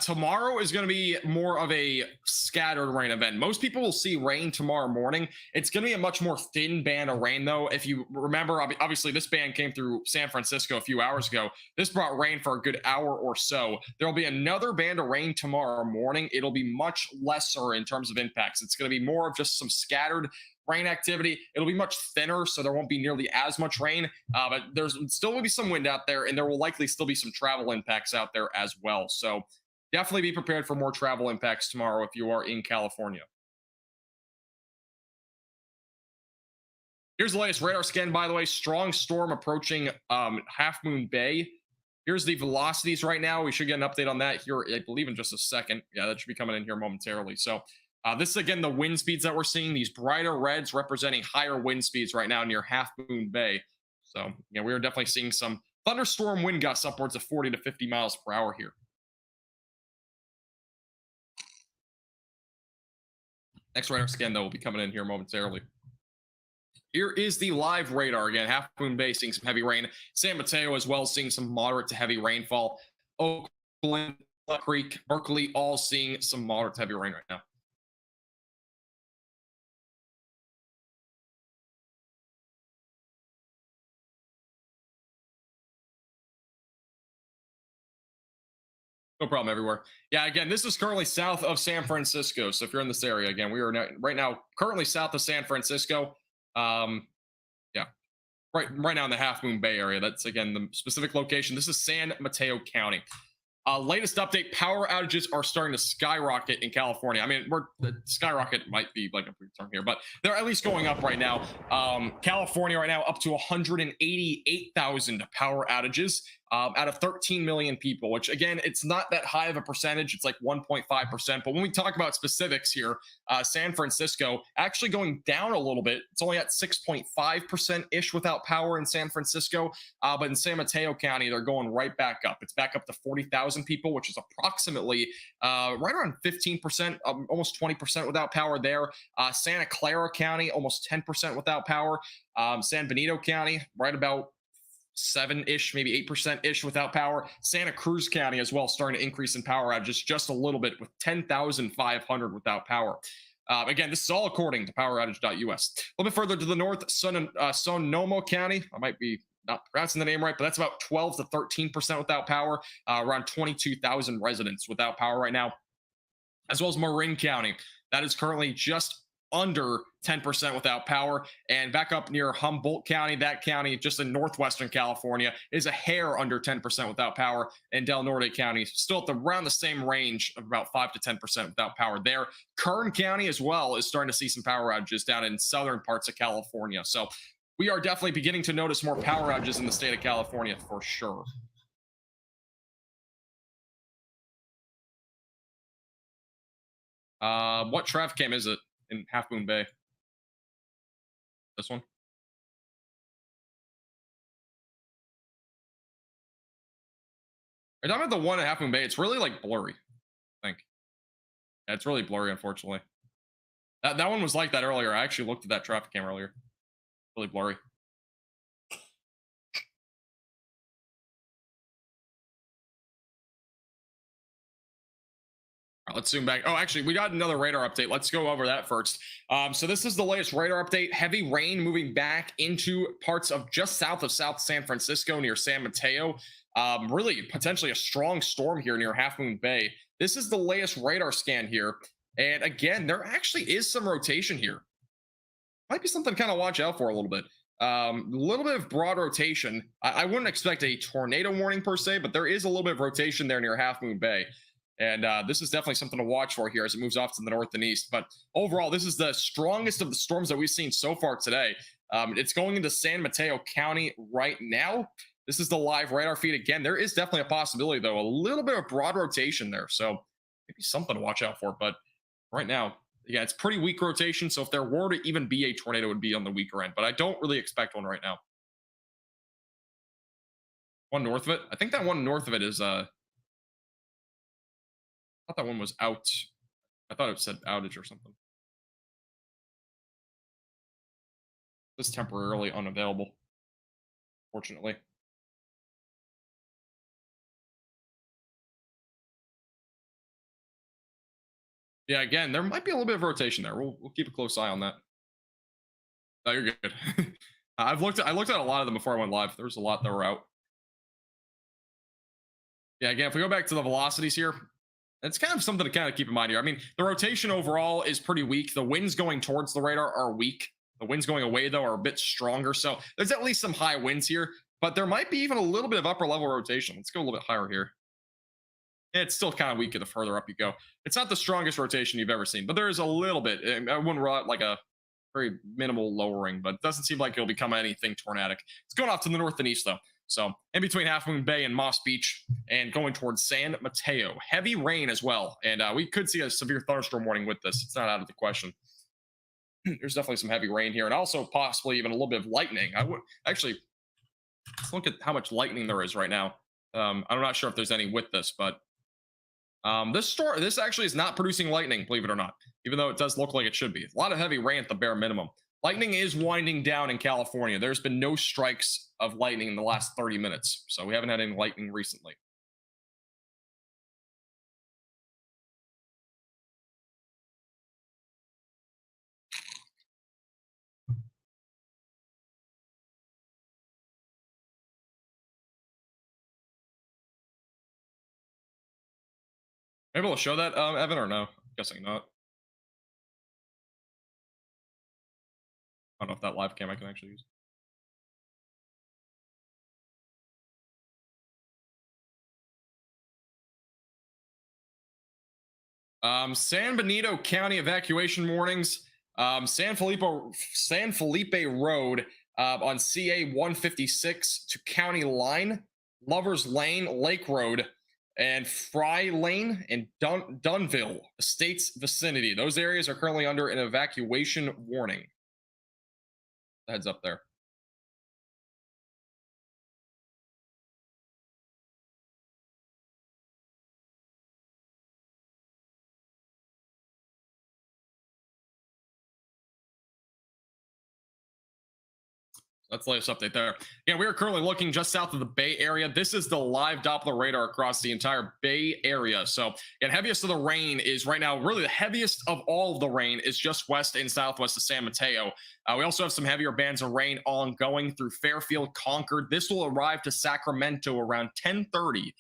Speaker 9: Tomorrow is going to be more of a scattered rain event. Most people will see rain tomorrow morning. It's going to be a much more thin band of rain, though. If you remember, obviously, this band came through San Francisco a few hours ago. This brought rain for a good hour or so. There will be another band of rain tomorrow morning. It'll be much lesser in terms of impacts. It's going to be more of just some scattered rain activity. It'll be much thinner, so there won't be nearly as much rain, but there's still will be some wind out there, and there will likely still be some travel impacts out there as well. So definitely be prepared for more travel impacts tomorrow if you are in California. Here's the latest radar scan, by the way. Strong storm approaching Half Moon Bay. Here's the velocities right now. We should get an update on that here, I believe, in just a second. Yeah, that should be coming in here momentarily. So this is, again, the wind speeds that we're seeing. These brighter reds representing higher wind speeds right now near Half Moon Bay. So, yeah, we are definitely seeing some thunderstorm wind gusts upwards of 40 to 50 miles per hour here. Next radar scan, though, will be coming in here momentarily. Here is the live radar again. Half Moon Bay seeing some heavy rain. San Mateo as well seeing some moderate to heavy rainfall. Oakland, Black Creek, Berkeley all seeing some moderate to heavy rain right now. No problem everywhere. Yeah, again, this is currently south of San Francisco. So if you're in this area, again, we are right now currently south of San Francisco. Yeah, right now in the Half Moon Bay area. That's, again, the specific location. This is San Mateo County. Latest update, power outages are starting to skyrocket in California. I mean, skyrocket might be like a weird term here, but they're at least going up right now. California right now up to 188,000 power outages out of 13 million people, which, again, it's not that high of a percentage. It's like 1.5%. But when we talk about specifics here, San Francisco actually going down a little bit. It's only at 6.5%-ish without power in San Francisco. But in San Mateo County, they're going right back up. It's back up to 40,000 people, which is approximately right around 15%, almost 20% without power there. Santa Clara County, almost 10% without power. San Benito County, right about 7-ish, maybe 8%-ish without power. Santa Cruz County as well starting to increase in power outages just a little bit with 10,500 without power. Again, this is all according to poweroutage.us. A little bit further to the north, Sonoma County. I might be not pronouncing the name right, but that's about 12 to 13% without power. Around 22,000 residents without power right now, as well as Marin County. That is currently just under 10% without power. And back up near Humboldt County, that county just in northwestern California is a hair under 10% without power. And Del Norte County still at around the same range of about 5 to 10% without power there. Kern County as well is starting to see some power outages down in southern parts of California. So we are definitely beginning to notice more power outages in the state of California for sure. What traffic cam is it in Half Moon Bay? This one? Are you talking about the one at Half Moon Bay? It's really like blurry, I think. Yeah, it's really blurry, unfortunately. That one was like that earlier. I actually looked at that traffic cam earlier. Really blurry. Let's zoom back. Oh, actually, we got another radar update. Let's go over that first. So this is the latest radar update. Heavy rain moving back into parts of just south of South San Francisco near San Mateo. Really potentially a strong storm here near Half Moon Bay. This is the latest radar scan here. And again, there actually is some rotation here. Might be something to kind of watch out for a little bit. A little bit of broad rotation. I wouldn't expect a tornado warning per se, but there is a little bit of rotation there near Half Moon Bay. And this is definitely something to watch for here as it moves off to the north and east. But overall, this is the strongest of the storms that we've seen so far today. It's going into San Mateo County right now. This is the live radar feed. Again, there is definitely a possibility, though, a little bit of broad rotation there. So maybe something to watch out for. But right now, yeah, it's pretty weak rotation. So if there were to even be a tornado, it would be on the weaker end. But I don't really expect one right now. One north of it? I think that one north of it is... I thought that one was out. I thought it said outage or something. This temporarily unavailable, fortunately. Yeah, again, there might be a little bit of rotation there. We'll keep a close eye on that. No, you're good. I looked at a lot of them before I went live. There was a lot that were out. Yeah, again, if we go back to the velocities here, it's kind of something to kind of keep in mind here. I mean, the rotation overall is pretty weak. The winds going towards the radar are weak. The winds going away, though, are a bit stronger. So there's at least some high winds here, but there might be even a little bit of upper level rotation. Let's go a little bit higher here. It's still kind of weaker the further up you go. It's not the strongest rotation you've ever seen, but there is a little bit. I wouldn't rule out like a very minimal lowering, but it doesn't seem like it'll become anything tornadic. It's going off to the north and east, though. So in between Half Moon Bay and Moss Beach and going towards San Mateo. Heavy rain as well. And we could see a severe thunderstorm warning with this. It's not out of the question. There's definitely some heavy rain here and also possibly even a little bit of lightning. I would actually, let's look at how much lightning there is right now. I'm not sure if there's any with this, but This actually is not producing lightning, believe it or not, even though it does look like it should be. A lot of heavy rain at the bare minimum. Lightning is winding down in California. There's been no strikes of lightning in the last 30 minutes, so we haven't had any lightning recently. Maybe we'll show that, Evan, or no? Guessing not. I don't know if that live cam I can actually use. San Benito County evacuation warnings. San Felipe Road on CA 156 to County Line, Lovers Lane, Lake Road, and Fry Lane in Dunville Estates vicinity. Those areas are currently under an evacuation warning. Heads up there. That's the latest update there. Yeah, we are currently looking just south of the Bay Area. This is the live Doppler radar across the entire Bay Area. So, yeah, heaviest of the rain is right now, really the heaviest of all of the rain is just west and southwest of San Mateo. We also have some heavier bands of rain ongoing through Fairfield, Concord. This will arrive to Sacramento around 10:30,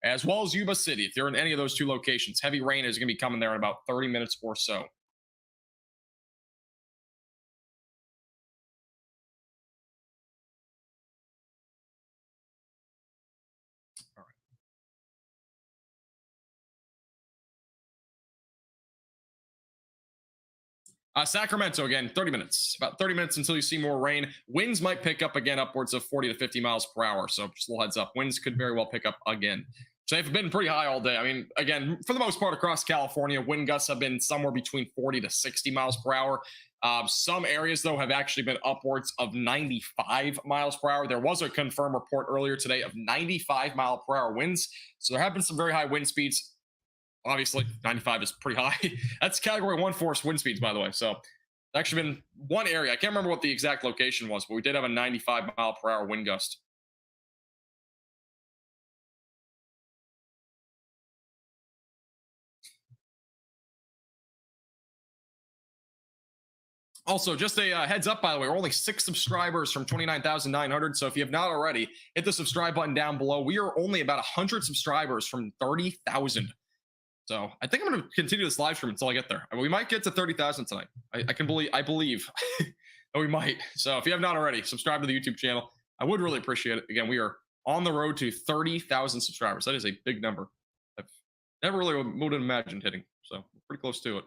Speaker 9: as well as Yuba City. If you're in any of those two locations, heavy rain is going to be coming there in about 30 minutes or so. Sacramento, again, 30 minutes. About 30 minutes until you see more rain. Winds might pick up again upwards of 40 to 50 miles per hour. So just a little heads up. Winds could very well pick up again. So they've been pretty high all day. I mean, again, for the most part across California, wind gusts have been somewhere between 40 to 60 miles per hour. Some areas, though, have actually been upwards of 95 miles per hour. There was a confirmed report earlier today of 95 mile per hour winds. So there have been some very high wind speeds. Obviously, 95 is pretty high. That's category 1 force wind speeds, by the way. So, actually been one area. I can't remember what the exact location was, but we did have a 95 mile per hour wind gust. Also, just a heads up, by the way, we're only 6 subscribers from 29,900. So if you have not already, hit the subscribe button down below. We are only about 100 subscribers from 30,000. So I think I'm going to continue this live stream until I get there. I mean, we might get to 30,000 tonight. I believe that we might. So if you have not already, subscribe to the YouTube channel. I would really appreciate it. Again, we are on the road to 30,000 subscribers. That is a big number. I've never really would have imagined hitting. So we're pretty close to it.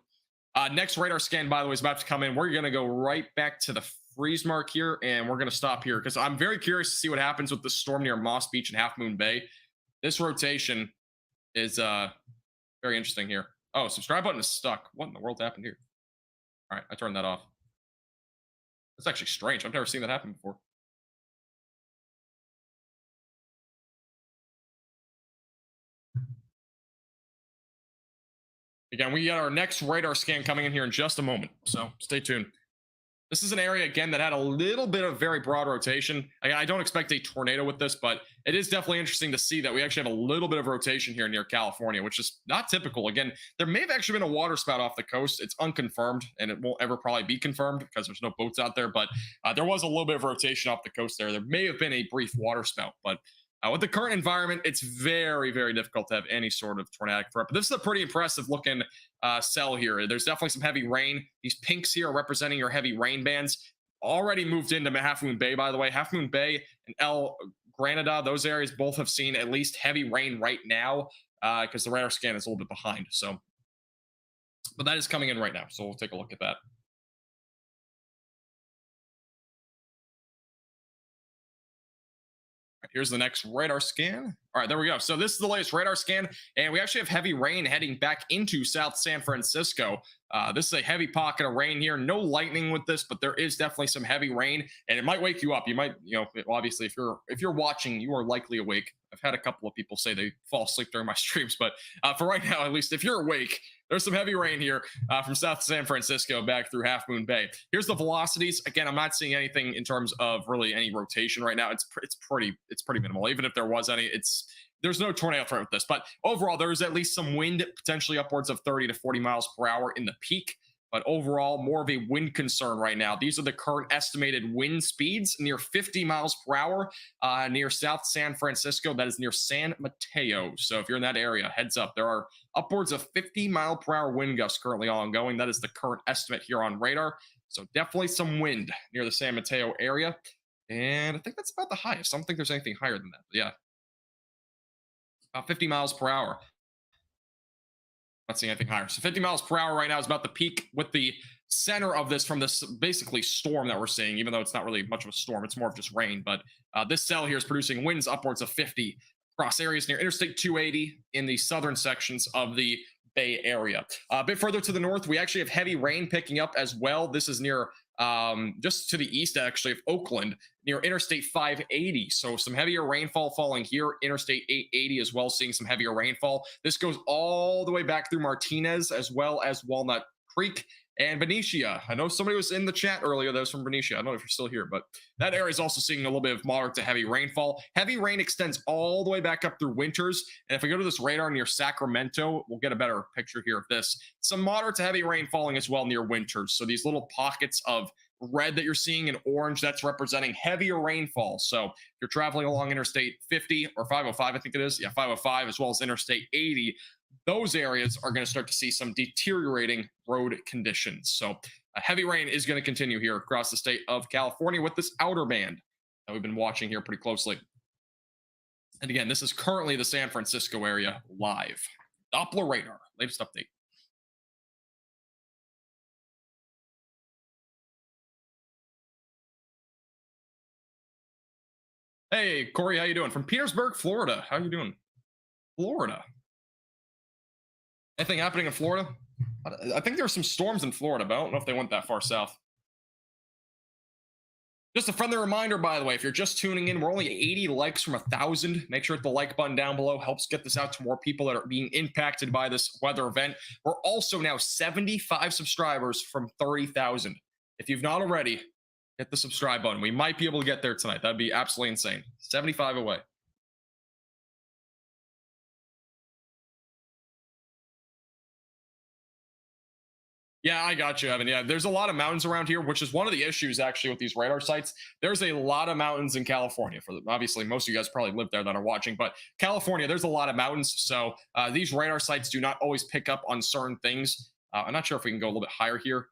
Speaker 9: Next radar scan, by the way, is about to come in. We're going to go right back to the freeze mark here, and we're going to stop here because I'm very curious to see what happens with the storm near Moss Beach and Half Moon Bay. This rotation is very interesting here. Oh, subscribe button is stuck. What in the world happened here? All right, I turned that off. That's actually strange. I've never seen that happen before. Again, we got our next radar scan coming in here in just a moment, so stay tuned. This is an area, again, that had a little bit of very broad rotation. I don't expect a tornado with this, but it is definitely interesting to see that we actually have a little bit of rotation here near California, which is not typical. Again, there may have actually been a water spout off the coast. It's unconfirmed, and it won't ever probably be confirmed because there's no boats out there, but there was a little bit of rotation off the coast there. There may have been a brief water spout, but with the current environment, it's very, very difficult to have any sort of tornadic threat. But this is a pretty impressive looking cell here. There's definitely some heavy rain. These pinks here are representing your heavy rain bands. Already moved into Half Moon Bay, by the way. Half Moon Bay and El Granada, those areas both have seen at least heavy rain right now because the radar scan is a little bit behind. So, but that is coming in right now. So we'll take a look at that. Here's the next radar scan. All right, there we go. So this is the latest radar scan, and we actually have heavy rain heading back into South San Francisco. This is a heavy pocket of rain here. No lightning with this, but there is definitely some heavy rain, and it might wake you up. You might, obviously, if you're watching, you are likely awake I've had a couple of people say they fall asleep during my streams, but for right now, at least if you're awake, there's some heavy rain here from South San Francisco back through Half Moon Bay. Here's the velocities. Again, I'm not seeing anything in terms of really any rotation right now. It's pretty minimal. Even if there was any, there's no tornado threat with this. But overall, there's at least some wind, potentially upwards of 30 to 40 miles per hour in the peak. But overall, more of a wind concern right now. These are the current estimated wind speeds, near 50 miles per hour near South San Francisco. That is near San Mateo. So if you're in that area, heads up. There are upwards of 50 mile per hour wind gusts currently ongoing. That is the current estimate here on radar. So definitely some wind near the San Mateo area. And I think that's about the highest. I don't think there's anything higher than that. But yeah, about 50 miles per hour. Not seeing anything higher. So 50 miles per hour right now is about the peak, with the center of this from this basically storm that we're seeing, even though it's not really much of a storm, it's more of just rain. But this cell here is producing winds upwards of 50 across areas near Interstate 280 in the southern sections of the Bay Area. A bit further to the north, we actually have heavy rain picking up as well. This is near just to the east, actually, of Oakland, near Interstate 580. So some heavier rainfall falling here. Interstate 880 as well, seeing some heavier rainfall. This goes all the way back through Martinez, as well as Walnut Creek and Benicia. I know somebody was in the chat earlier that was from Benicia. I don't know if you're still here, but that area is also seeing a little bit of moderate to heavy rainfall. Heavy rain extends all the way back up through Winters. And if we go to this radar near Sacramento, we'll get a better picture here of this. Some moderate to heavy rain falling as well near Winters. So these little pockets of red that you're seeing in orange, that's representing heavier rainfall. So if you're traveling along Interstate 50 or 505, I think it is. Yeah, 505, as well as Interstate 80. Those areas are going to start to see some deteriorating road conditions. So heavy rain is going to continue here across the state of California with this outer band that we've been watching here pretty closely. And again, this is currently the San Francisco area live. Doppler radar, latest update. Hey, Corey, how you doing? From Petersburg, Florida. How you doing? Florida. Anything happening in Florida? I think there were some storms in Florida, but I don't know if they went that far south. Just a friendly reminder, by the way, if you're just tuning in, we're only 80 likes from 1,000. Make sure to hit the like button down below. Helps get this out to more people that are being impacted by this weather event. We're also now 75 subscribers from 30,000. If you've not already, hit the subscribe button. We might be able to get there tonight. That'd be absolutely insane. 75 away. Yeah, I got you, Evan. Yeah, there's a lot of mountains around here, which is one of the issues actually with these radar sites. There's a lot of mountains in California. Obviously, most of you guys probably live there that are watching, but California, there's a lot of mountains. So these radar sites do not always pick up on certain things. I'm not sure if we can go a little bit higher here.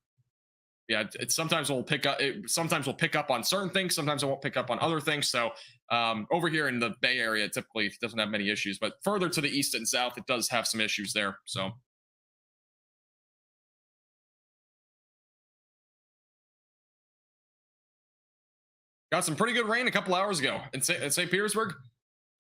Speaker 9: Yeah, sometimes we'll pick up. Sometimes we'll pick up on certain things. Sometimes it won't pick up on other things. So over here in the Bay Area, it typically doesn't have many issues, but further to the east and south, it does have some issues there. So. Got some pretty good rain a couple hours ago in St. Petersburg.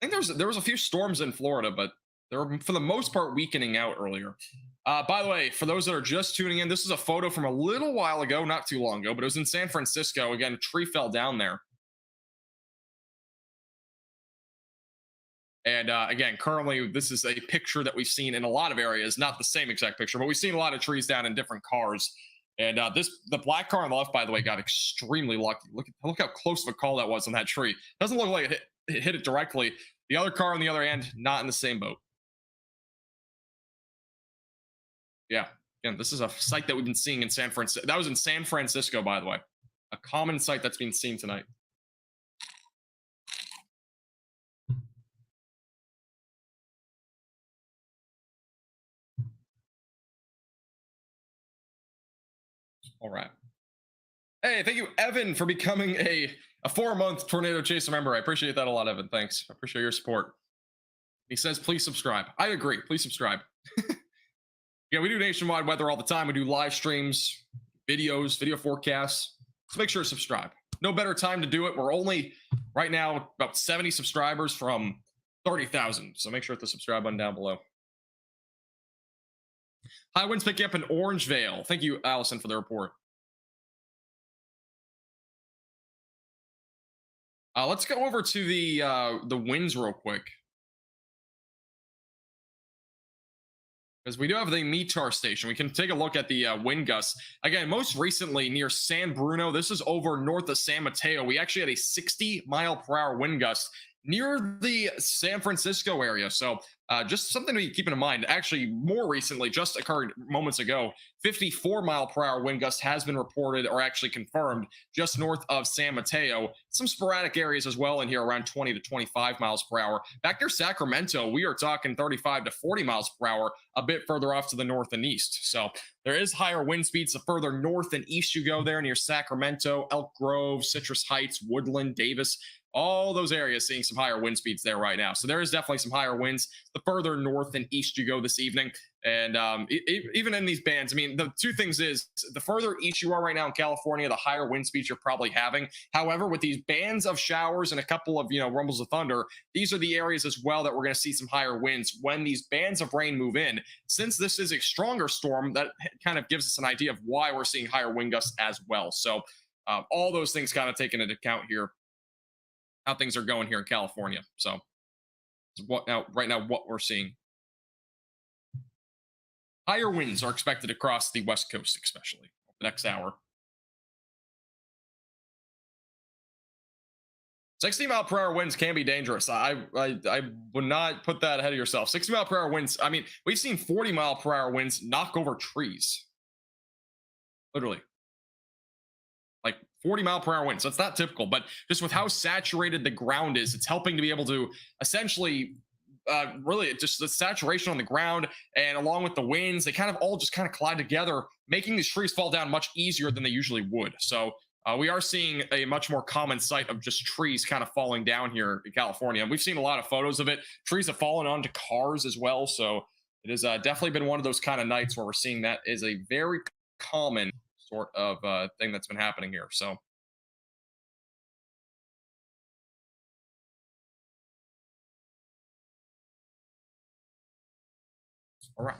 Speaker 9: I think there was a few storms in Florida, but they were for the most part weakening out earlier. By the way, for those that are just tuning in, this is a photo from a little while ago, not too long ago, but it was in San Francisco. Again, a tree fell down there. And again, currently, this is a picture that we've seen in a lot of areas, not the same exact picture, but we've seen a lot of trees down in different cars. And the black car on the left, by the way, got extremely lucky. Look how close of a call that was on that tree. Doesn't look like it hit it directly. The other car on the other end, not in the same boat. Yeah, again, this is a site that we've been seeing in San Francisco. That was in San Francisco, by the way. A common site that's being seen tonight. All right. Hey, thank you, Evan, for becoming a 4-month Tornado Chaser member. I appreciate that a lot, Evan. Thanks. I appreciate your support. He says, please subscribe. I agree. Please subscribe. Yeah, we do nationwide weather all the time. We do live streams, videos, video forecasts. So make sure to subscribe. No better time to do it. We're only right now about 70 subscribers from 30,000. So make sure to hit the subscribe button down below. High winds picking up in Orangevale. Thank you, Allison, for the report. Let's go over to the winds real quick. because we do have the METAR station. We can take a look at the wind gusts. Again, most recently near San Bruno, this is over north of San Mateo. We actually had a 60-mile-per-hour wind gust near the San Francisco area. So just something to be keeping in mind. Actually, more recently, just occurred moments ago, 54-mile-per-hour wind gust has been reported or actually confirmed just north of San Mateo. Some sporadic areas as well in here around 20 to 25 miles per hour. Back near Sacramento, we are talking 35 to 40 miles per hour, a bit further off to the north and east. So there is higher wind speeds the further north and east you go there near Sacramento, Elk Grove, Citrus Heights, Woodland, Davis. All those areas seeing some higher wind speeds there right now. So there is definitely some higher winds the further north and east you go this evening. And even in these bands, I mean, the two things is the further east you are right now in California, the higher wind speeds you're probably having. However, with these bands of showers and a couple of, rumbles of thunder, these are the areas as well that we're going to see some higher winds when these bands of rain move in. Since this is a stronger storm, that kind of gives us an idea of why we're seeing higher wind gusts as well. So all those things kind of taken into account here, how things are going here in California. So right now what we're seeing. Higher winds are expected across the West Coast, especially the next hour. 60-mile-per-hour winds can be dangerous. I would not put that ahead of yourself. 60-mile-per-hour winds. I mean, we've seen 40-mile-per-hour winds knock over trees. Literally. Like 40-mile-per-hour winds. So it's not typical, but just with how saturated the ground is, it's helping to be able to essentially really just the saturation on the ground and along with the winds, they kind of all just kind of collide together, making these trees fall down much easier than they usually would. So we are seeing a much more common sight of just trees kind of falling down here in California. And we've seen a lot of photos of it. Trees have fallen onto cars as well. So it has definitely been one of those kind of nights where we're seeing that is a very common sort of thing that's been happening here. So all right.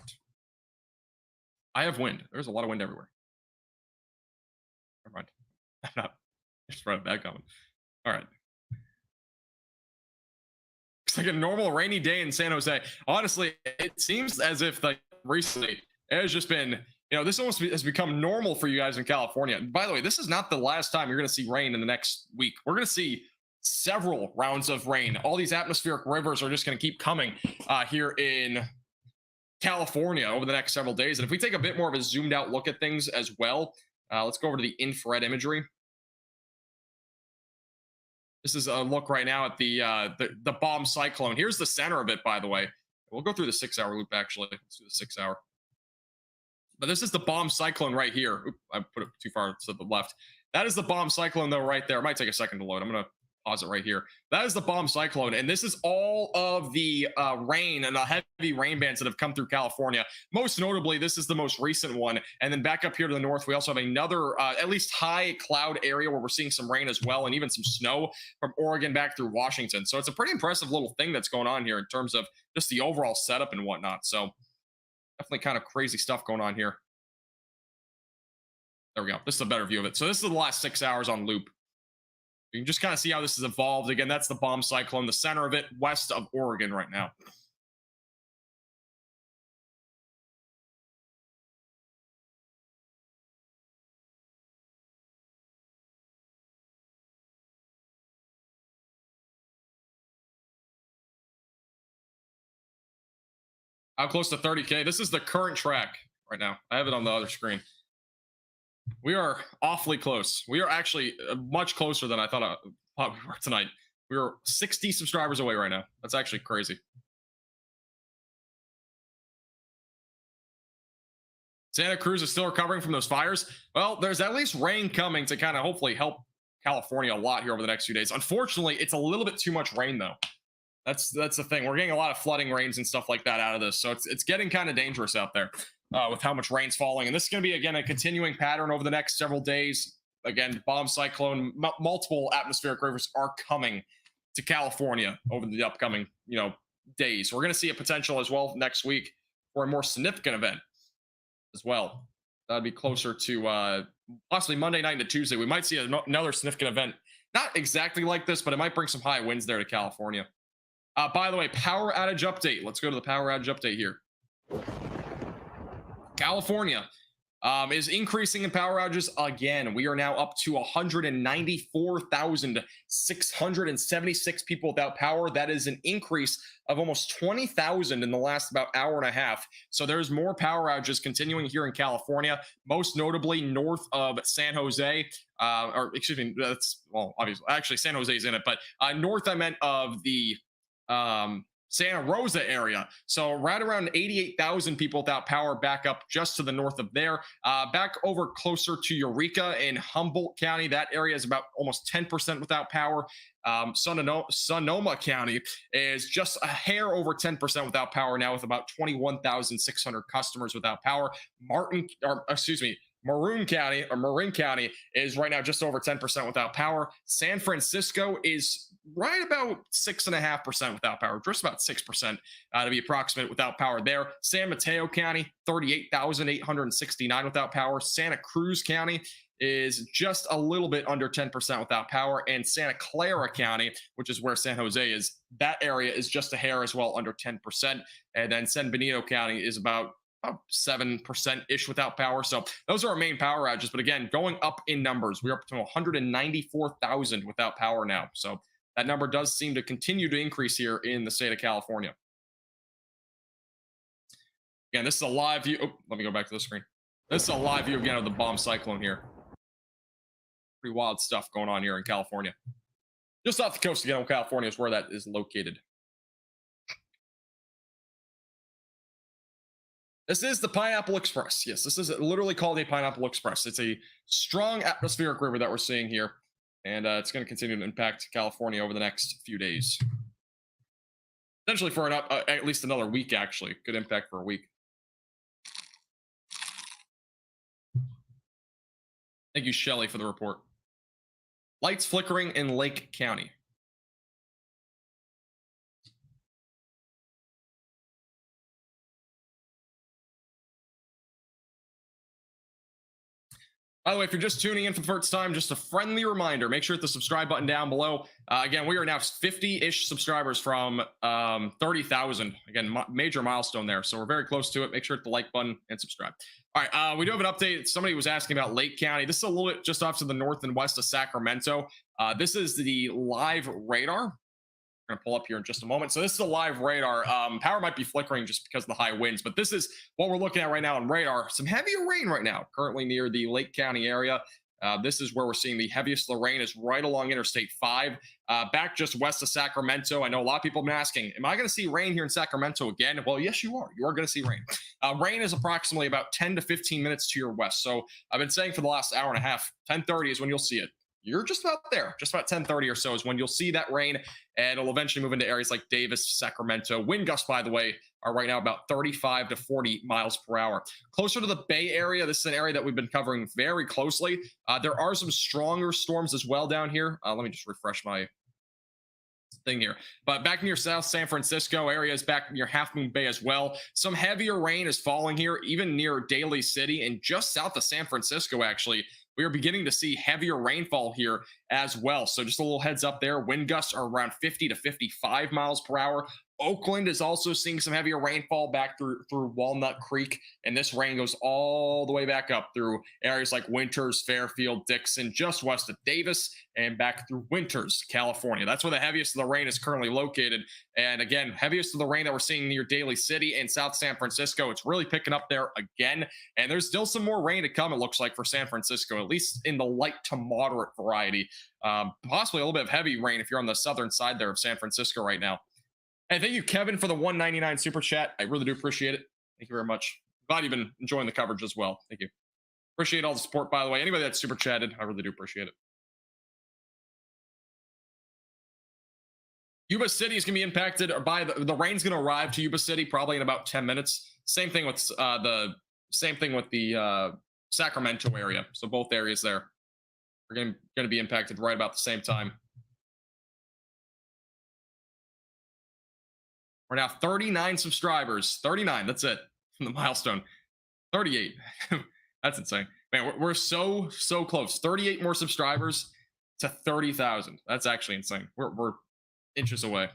Speaker 9: I have wind. There's a lot of wind everywhere. Never mind. I'm not. Just wrote a bad comment. All right. It's like a normal rainy day in San Jose. Honestly, it seems as if like recently it has just been, this almost has become normal for you guys in California. By the way, this is not the last time you're going to see rain in the next week. We're going to see several rounds of rain. All these atmospheric rivers are just going to keep coming here in California over the next several days. And if we take a bit more of a zoomed out look at things as well, let's go over to the infrared imagery. This is a look right now at the bomb cyclone. Here's the center of it, by the way. We'll go through the 6-hour loop, actually. Let's do the 6-hour. But this is the bomb cyclone right here. Oop, I put it too far to the left. That is the bomb cyclone, though, right there. It might take a second to load. I'm going to pause it right here. That is the bomb cyclone. And this is all of the rain and the heavy rain bands that have come through California. Most notably, this is the most recent one. And then back up here to the north, we also have another at least high cloud area where we're seeing some rain as well, and even some snow from Oregon back through Washington. So it's a pretty impressive little thing that's going on here in terms of just the overall setup and whatnot. So definitely kind of crazy stuff going on here. There we go. This is a better view of it. So this is the last 6 hours on loop. You can just kind of see how this has evolved. Again, that's the bomb cyclone, the center of it, west of Oregon right now. How close to 30K? This is the current track right now. I have it on the other screen. We are awfully close. We are actually much closer than I thought we were tonight. We are 60 subscribers away right now. That's actually crazy. Santa Cruz is still recovering from those fires. Well, there's at least rain coming to kind of hopefully help California a lot here over the next few days. Unfortunately, it's a little bit too much rain, though. That's the thing. We're getting a lot of flooding rains and stuff like that out of this. So it's getting kind of dangerous out there. With how much rain's falling. And this is going to be, again, a continuing pattern over the next several days. Again, bomb cyclone, multiple atmospheric rivers are coming to California over the upcoming, days. We're going to see a potential as well next week for a more significant event as well. That'd be closer to possibly Monday night into Tuesday. We might see another significant event. Not exactly like this, but it might bring some high winds there to California. By the way, power outage update. Let's go to the power outage update here. California is increasing in power outages again. We are now up to 194,676 people without power. That is an increase of almost 20,000 in the last about hour and a half. So there's more power outages continuing here in California, most notably north of San Jose, or excuse me, that's, well, obviously, actually San Jose is in it, but north I meant of the Santa Rosa area. So right around 88,000 people without power back up just to the north of there. Back over closer to Eureka in Humboldt County. That area is about almost 10% without power. Sonoma County is just a hair over 10% without power now, with about 21,600 customers without power. Marin County is right now just over 10% without power. San Francisco is right about 6.5% without power, just about 6% to be approximate without power there. San Mateo County, 38,869 without power. Santa Cruz County is just a little bit under 10% without power. And Santa Clara County, which is where San Jose is, that area is just a hair as well, under 10%. And then San Benito County is about 7%-ish without power. So those are our main power outages. But again, going up in numbers, we're up to 194,000 without power now. So that number does seem to continue to increase here in the state of California. Again, this is a live view. Oh, let me go back to the screen. This is a live view again of the bomb cyclone here. Pretty wild stuff going on here in California. Just off the coast again of California is where that is located. This is the Pineapple Express. Yes, this is literally called a Pineapple Express. It's a strong atmospheric river that we're seeing here, and it's going to continue to impact California over the next few days. Potentially for at least another week, actually. Good impact for a week. Thank you, Shelley, for the report. Lights flickering in Lake County. By the way, if you're just tuning in for the first time, just a friendly reminder, make sure to hit the subscribe button down below. Again, we are now 50-ish subscribers from 30,000. Again, major milestone there. So we're very close to it. Make sure to hit the like button and subscribe. All right, we do have an update. Somebody was asking about Lake County. This is a little bit just off to the north and west of Sacramento. This is the live radar. We're going to pull up here in just a moment. So this is a live radar. Power might be flickering just because of the high winds, but this is what we're looking at right now on radar. Some heavier rain right now, currently near the Lake County area. This is where we're seeing the heaviest of the rain is right along Interstate 5, back just west of Sacramento. I know a lot of people have been asking, am I going to see rain here in Sacramento again? Well, yes, you are. You are going to see rain. Rain is approximately about 10 to 15 minutes to your west. So I've been saying for the last hour and a half, 10:30 is when you'll see it. You're just about there. Just about 10:30 or so is when you'll see that rain, and it'll eventually move into areas like Davis, Sacramento. Wind gusts, by the way, are right now about 35 to 40 miles per hour. Closer to the Bay Area, this is an area that we've been covering very closely. There are some stronger storms as well down here. Let me just refresh my thing here. But back near South San Francisco areas, back near Half Moon Bay as well. Some heavier rain is falling here, even near Daly City and just south of San Francisco, actually. We are beginning to see heavier rainfall here as well. So just a little heads up there. Wind gusts are around 50 to 55 miles per hour. Oakland is also seeing some heavier rainfall back through Walnut Creek. And this rain goes all the way back up through areas like Winters, Fairfield, Dixon, just west of Davis, and back through Winters, California. That's where the heaviest of the rain is currently located. And again, heaviest of the rain that we're seeing near Daly City and South San Francisco. It's really picking up there again. And there's still some more rain to come, it looks like, for San Francisco, at least in the light to moderate variety. Possibly a little bit of heavy rain if you're on the southern side there of San Francisco right now. And thank you, Kevin, for the $1.99 super chat. I really do appreciate it. Thank you very much. Glad you've been enjoying the coverage as well. Thank you. Appreciate all the support, by the way. Anybody that's super chatted, I really do appreciate it. Yuba City is going to be impacted by the rain's going to arrive to Yuba City probably in about 10 minutes. Same thing with the Sacramento area. So both areas there are going to be impacted right about the same time. We're now 39 subscribers. 39, that's it. The milestone. 38. That's insane. Man, we're so close. 38 more subscribers to 30,000. That's actually insane. We're inches away.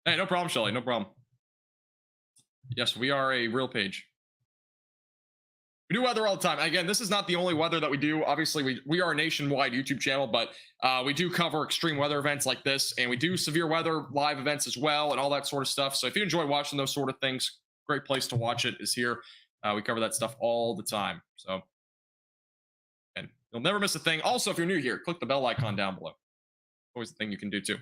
Speaker 9: Hey, no problem, Shelly. No problem. Yes, we are a real page. We do weather all the time. Again, this is not the only weather that we do. Obviously, we are a nationwide YouTube channel, but we do cover extreme weather events like this, and we do severe weather live events as well, and all that sort of stuff. So if you enjoy watching those sort of things, great place to watch it is here. We cover that stuff all the time. So, and you'll never miss a thing. Also, if you're new here, click the bell icon down below. Always a thing you can do too.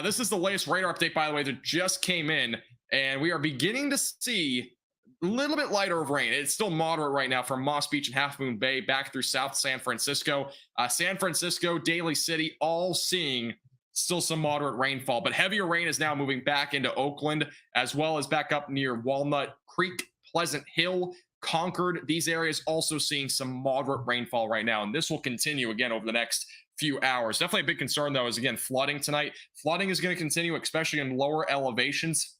Speaker 9: This is the latest radar update, by the way, that just came in, and we are beginning to see a little bit lighter of rain. It's still moderate right now from Moss Beach and Half Moon Bay back through South San Francisco. San Francisco, Daly City, all seeing still some moderate rainfall, but heavier rain is now moving back into Oakland, as well as back up near Walnut Creek, Pleasant Hill, Concord. These areas also seeing some moderate rainfall right now, and this will continue again over the next few hours. Definitely a big concern, though, is again flooding tonight. Flooding is going to continue, especially in lower elevations.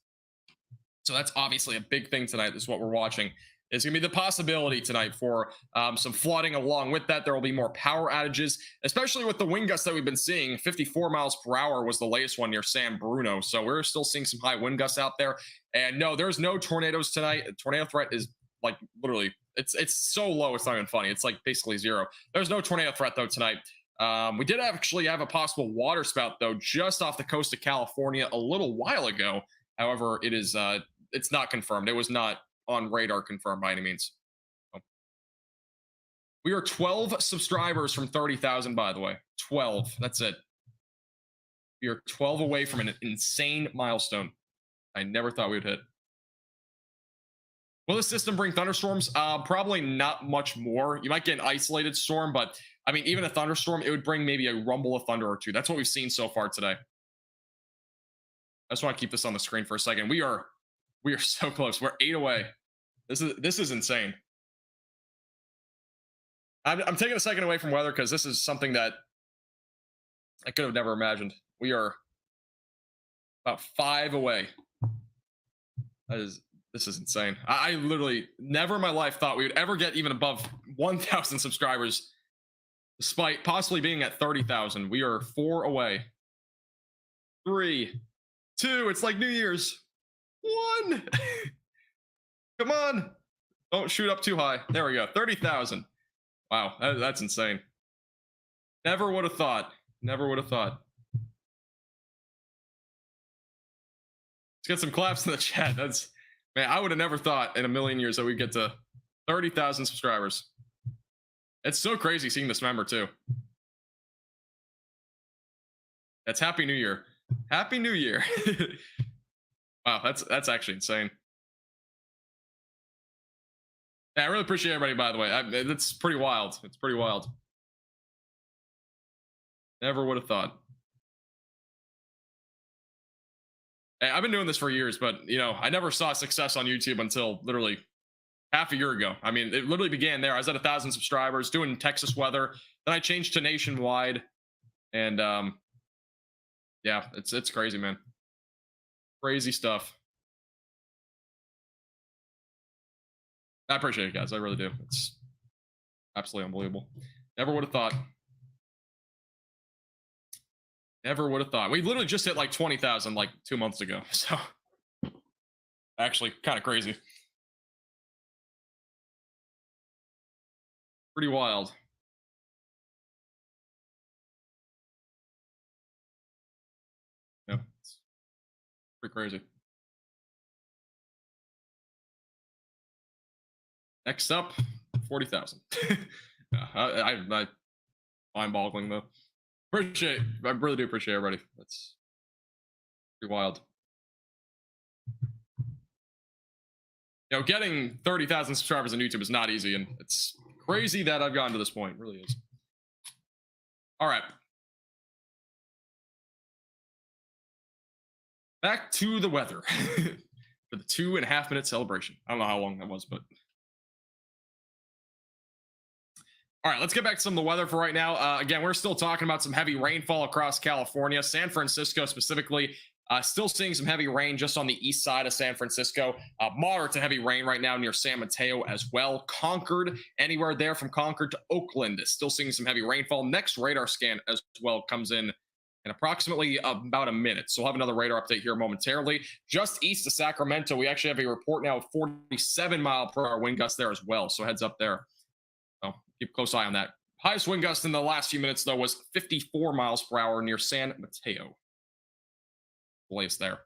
Speaker 9: So that's obviously a big thing tonight. This is what we're watching. There's going to be the possibility tonight for some flooding. Along with that, there will be more power outages, especially with the wind gusts that we've been seeing. 54 miles per hour was the latest one near San Bruno. So we're still seeing some high wind gusts out there. And no, there's no tornadoes tonight. The tornado threat is like literally, it's so low, it's not even funny. It's like basically zero. There's no tornado threat, though, tonight. We did actually have a possible water spout, though, just off the coast of California a little while ago. However, it is it's not confirmed. It was not on radar confirmed by any means. We are 12 subscribers from 30,000, by the way. 12. That's it. We are 12 away from an insane milestone I never thought we would hit. Will the system bring thunderstorms? Probably not much more. You might get an isolated storm, but I mean, even a thunderstorm, it would bring maybe a rumble of thunder or two. That's what we've seen so far today. I just want to keep this on the screen for a second. We are so close. We're 8 away. This is insane. I'm taking a second away from weather because this is something that I could have never imagined. We are about 5 away. This is insane. I literally never in my life thought we would ever get even above 1,000 subscribers, despite possibly being at 30,000. We are 4 away. 3, 2. It's like New Year's. 1. Come on. Don't shoot up too high. There we go. 30,000. Wow, that's insane. Never would have thought. Never would have thought. Let's get some claps in the chat. That's, man, I would have never thought in a million years that we'd get to 30,000 subscribers. It's so crazy seeing this number too. That's Happy New Year. Happy New Year. Wow, that's actually insane. Yeah, I really appreciate everybody, by the way. That's pretty wild. It's pretty wild. Never would have thought. Hey, I've been doing this for years, but you know, I never saw success on YouTube until literally half a year ago. I mean, it literally began there. I was at 1,000 subscribers doing Texas weather. Then I changed to nationwide, and yeah, it's crazy, man. Crazy stuff. I appreciate it, guys. I really do. It's absolutely unbelievable. Never would have thought. Never would have thought. We literally just hit like 20,000 like 2 months ago. So actually kind of crazy. Pretty wild. Yeah, it's pretty crazy. Next up, 40,000. I mind-boggling though. I really do appreciate everybody. That's pretty wild. You know, getting 30,000 subscribers on YouTube is not easy, and it's crazy that I've gotten to this point. It really is. All right. Back to the weather for the 2.5-minute celebration. I don't know how long that was, but. All right, let's get back to some of the weather for right now. Again, we're still talking about some heavy rainfall across California. San Francisco specifically, still seeing some heavy rain just on the east side of San Francisco. Moderate to heavy rain right now near San Mateo as well. Concord, anywhere there from Concord to Oakland is still seeing some heavy rainfall. Next radar scan as well comes in in approximately about a minute. So we'll have another radar update here momentarily. Just east of Sacramento, we actually have a report now of 47-mile-per-hour wind gusts there as well. So heads up there. So keep a close eye on that. Highest wind gust in the last few minutes, though, was 54 miles per hour near San Mateo. Latest there.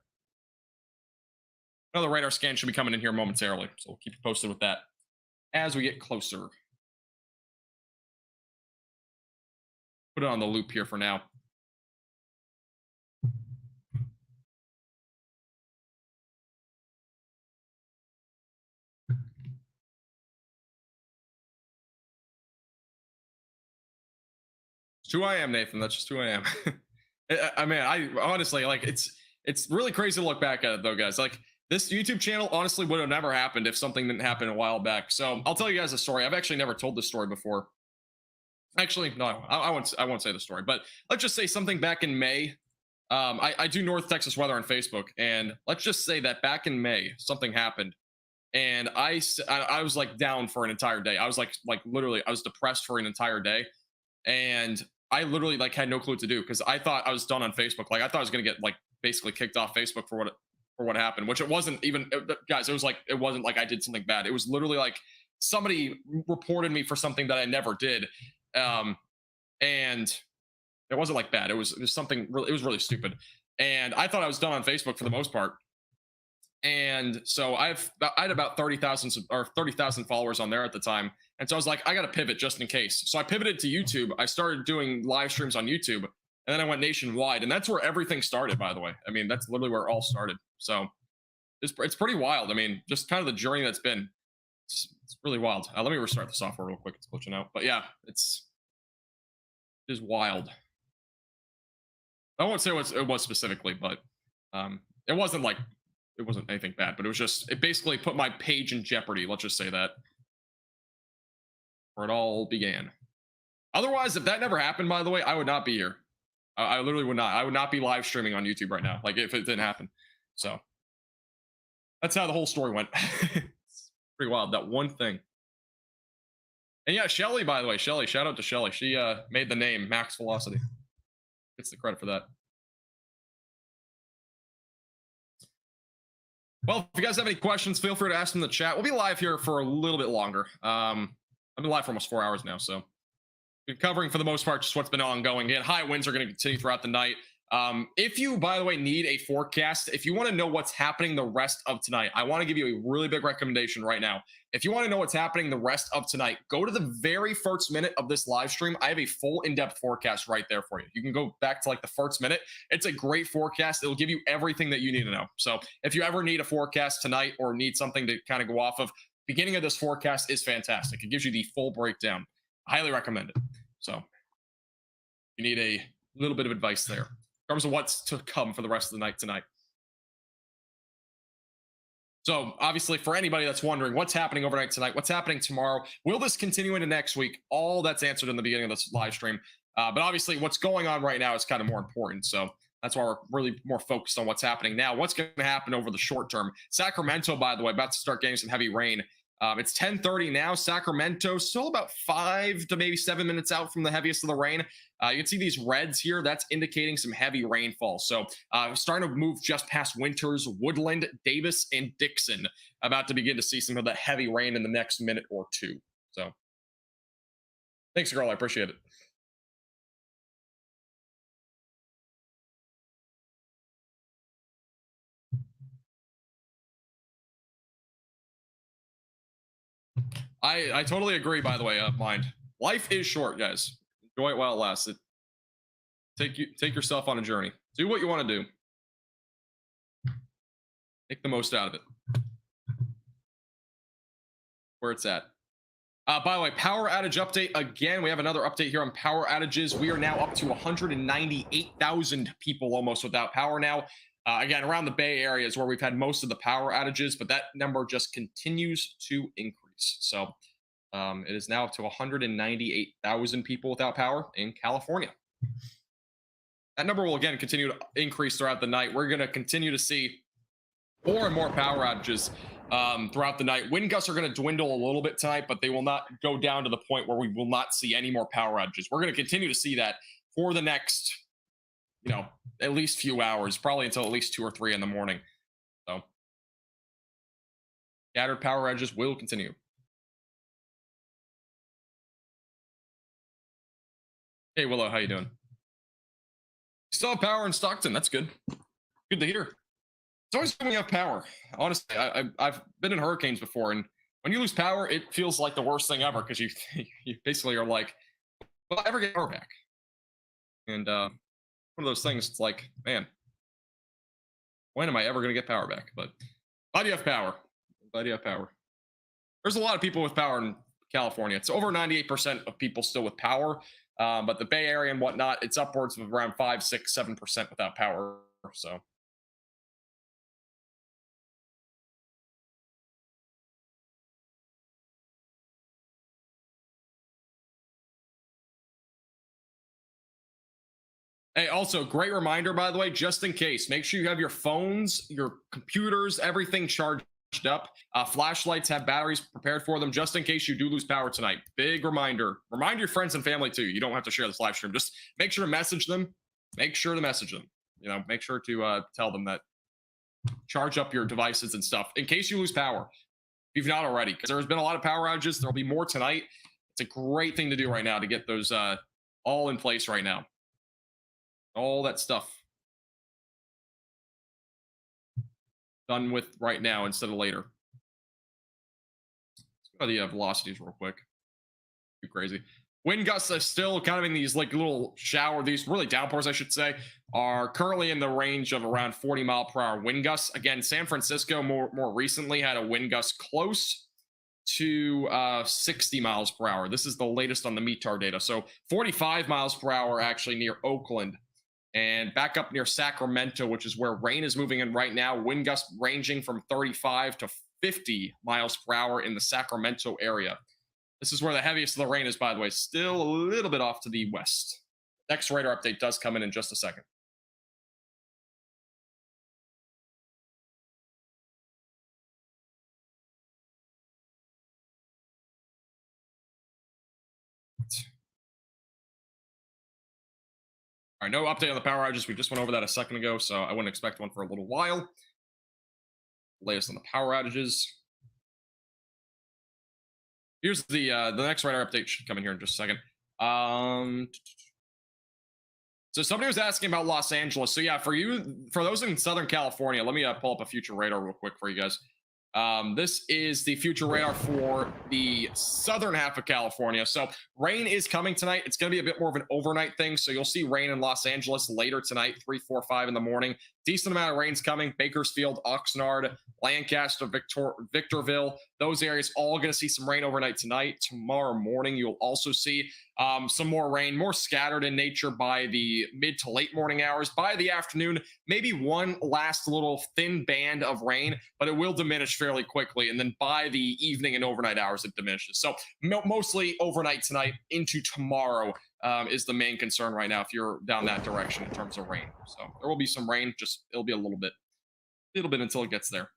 Speaker 9: Another radar scan should be coming in here momentarily. So we'll keep you posted with that as we get closer. Put it on the loop here for now. It's who I am, Nathan. That's just who I am. I mean, I honestly, like, it's really crazy to look back at it, though, guys. Like, this YouTube channel honestly would have never happened if something didn't happen a while back. So I'll tell you guys a story. I've actually never told this story before. Actually, no, I won't say the story, but let's just say something back in May. I do North Texas weather on Facebook, and let's just say that back in May, something happened, and I was like down for an entire day. I was like literally, I was depressed for an entire day, and I literally like had no clue what to do because I thought I was done on Facebook. Like I thought I was gonna get like basically kicked off Facebook for what happened, which it wasn't even, guys. It wasn't like I did something bad. It was literally like somebody reported me for something that I never did. And it wasn't like bad. It was something really, it was really stupid. And I thought I was done on Facebook for the most part. And so I had about 30,000 followers on there at the time. And so I was like, I got to pivot just in case. So I pivoted to YouTube. I started doing live streams on YouTube, and then I went nationwide. And that's where everything started, by the way. I mean, that's literally where it all started. So it's pretty wild. I mean, just kind of the journey that's been, it's really wild. Let me restart the software real quick. It's glitching out. But yeah, it is wild. I won't say what it was specifically, but it wasn't anything bad, but it basically put my page in jeopardy. Let's just say that. Where it all began. Otherwise, if that never happened, by the way, I would not be here. I literally would not. I would not be live streaming on YouTube right now. Like if it didn't happen. So that's how the whole story went. It's pretty wild. That one thing. And yeah, Shelly, by the way, shout out to Shelly. She made the name Max Velocity. Gets the credit for that. Well, if you guys have any questions, feel free to ask them in the chat. We'll be live here for a little bit longer. I've been live for almost 4 hours now, so been covering for the most part just what's been ongoing. Again, high winds are going to continue throughout the night. If you, by the way, need a forecast, if you want to know what's happening the rest of tonight, I want to give you a really big recommendation right now. If you want to know what's happening the rest of tonight, go to the very first minute of this live stream. I have a full in-depth forecast right there for you. You can go back to like the first minute. It's a great forecast. It'll give you everything that you need to know. So if you ever need a forecast tonight or need something to kind of go off of, beginning of this forecast is fantastic. It gives you the full breakdown. I highly recommend it. So you need a little bit of advice there in terms of what's to come for the rest of the night tonight. So obviously for anybody that's wondering what's happening overnight tonight, what's happening tomorrow, will this continue into next week? All that's answered in the beginning of this live stream. But obviously what's going on right now is kind of more important. So that's why we're really more focused on what's happening now. What's going to happen over the short term? Sacramento, by the way, about to start getting some heavy rain. It's 10:30 now. Sacramento still about 5 to maybe 7 minutes out from the heaviest of the rain. You can see these reds here. That's indicating some heavy rainfall. So starting to move just past Winters, Woodland, Davis, and Dixon. About to begin to see some of that heavy rain in the next minute or two. So thanks, girl. I appreciate it. I totally agree, by the way, Mind. Life is short, guys. Enjoy it while it lasts. Take yourself on a journey. Do what you want to do. Make the most out of it. Where it's at. By the way, power outage update again. We have another update here on power outages. We are now up to 198,000 people almost without power now. Again, around the Bay Area is where we've had most of the power outages, but that number just continues to increase. So it is now up to 198,000 people without power in California. That number will again continue to increase throughout the night. We're going to continue to see more and more power outages throughout the night. Wind gusts are going to dwindle a little bit tonight, but they will not go down to the point where we will not see any more power outages. We're going to continue to see that for the next at least few hours, probably until at least 2 or 3 in the morning. So scattered power outages will continue. Hey, Willow, how you doing? Still have power in Stockton. That's good. Good to hear. It's always when you have power. Honestly, I've been in hurricanes before, and when you lose power, it feels like the worst thing ever because you basically are like, will I ever get power back? And one of those things, it's like, man, when am I ever going to get power back? But glad you have power. Glad you have power. There's a lot of people with power in California. It's over 98% of people still with power. But the Bay Area and whatnot, it's upwards of around 5, 6, 7% without power. So. Hey, also, great reminder, by the way, just in case, make sure you have your phones, your computers, everything charged up. Flashlights have batteries prepared for them just in case you do lose power tonight. Big reminder. Remind your friends and family, too. You don't have to share this live stream. Just make sure to message them. Make sure to message them. Make sure to tell them that charge up your devices and stuff in case you lose power, if you've not already, because there's been a lot of power outages. There'll be more tonight. It's a great thing to do right now to get those all in place right now. All that stuff done with right now instead of later. Let's go to the velocities real quick. Too crazy. Wind gusts are still kind of in these like little these really downpours, I should say, are currently in the range of around 40 mile per hour wind gusts. Again, San Francisco more recently had a wind gust close to 60 miles per hour. This is the latest on the METAR data. So 45 miles per hour actually near Oakland. And back up near Sacramento, which is where rain is moving in right now, wind gusts ranging from 35 to 50 miles per hour in the Sacramento area. This is where the heaviest of the rain is, by the way, still a little bit off to the west. Next radar update does come in just a second. All right, no update on the power outages. We just went over that a second ago, so I wouldn't expect one for a little while. Latest on the power outages. Here's the next radar update should come in here in just a second. So somebody was asking about Los Angeles. So yeah, for those in Southern California, let me pull up a future radar real quick for you guys. This is the future radar for the southern half of California. So rain is coming tonight. It's going to be a bit more of an overnight thing. So you'll see rain in Los Angeles later tonight, 3, 4, 5 in the morning. Decent amount of rain's coming. Bakersfield, Oxnard, Lancaster, Victorville, those areas all going to see some rain overnight tonight. Tomorrow morning, you'll also see some more rain, more scattered in nature by the mid to late morning hours. By the afternoon, maybe one last little thin band of rain, but it will diminish fairly quickly. And then by the evening and overnight hours, it diminishes. So mostly overnight tonight into tomorrow is the main concern right now if you're down that direction in terms of rain. So there will be some rain, just it'll be a little bit until it gets there.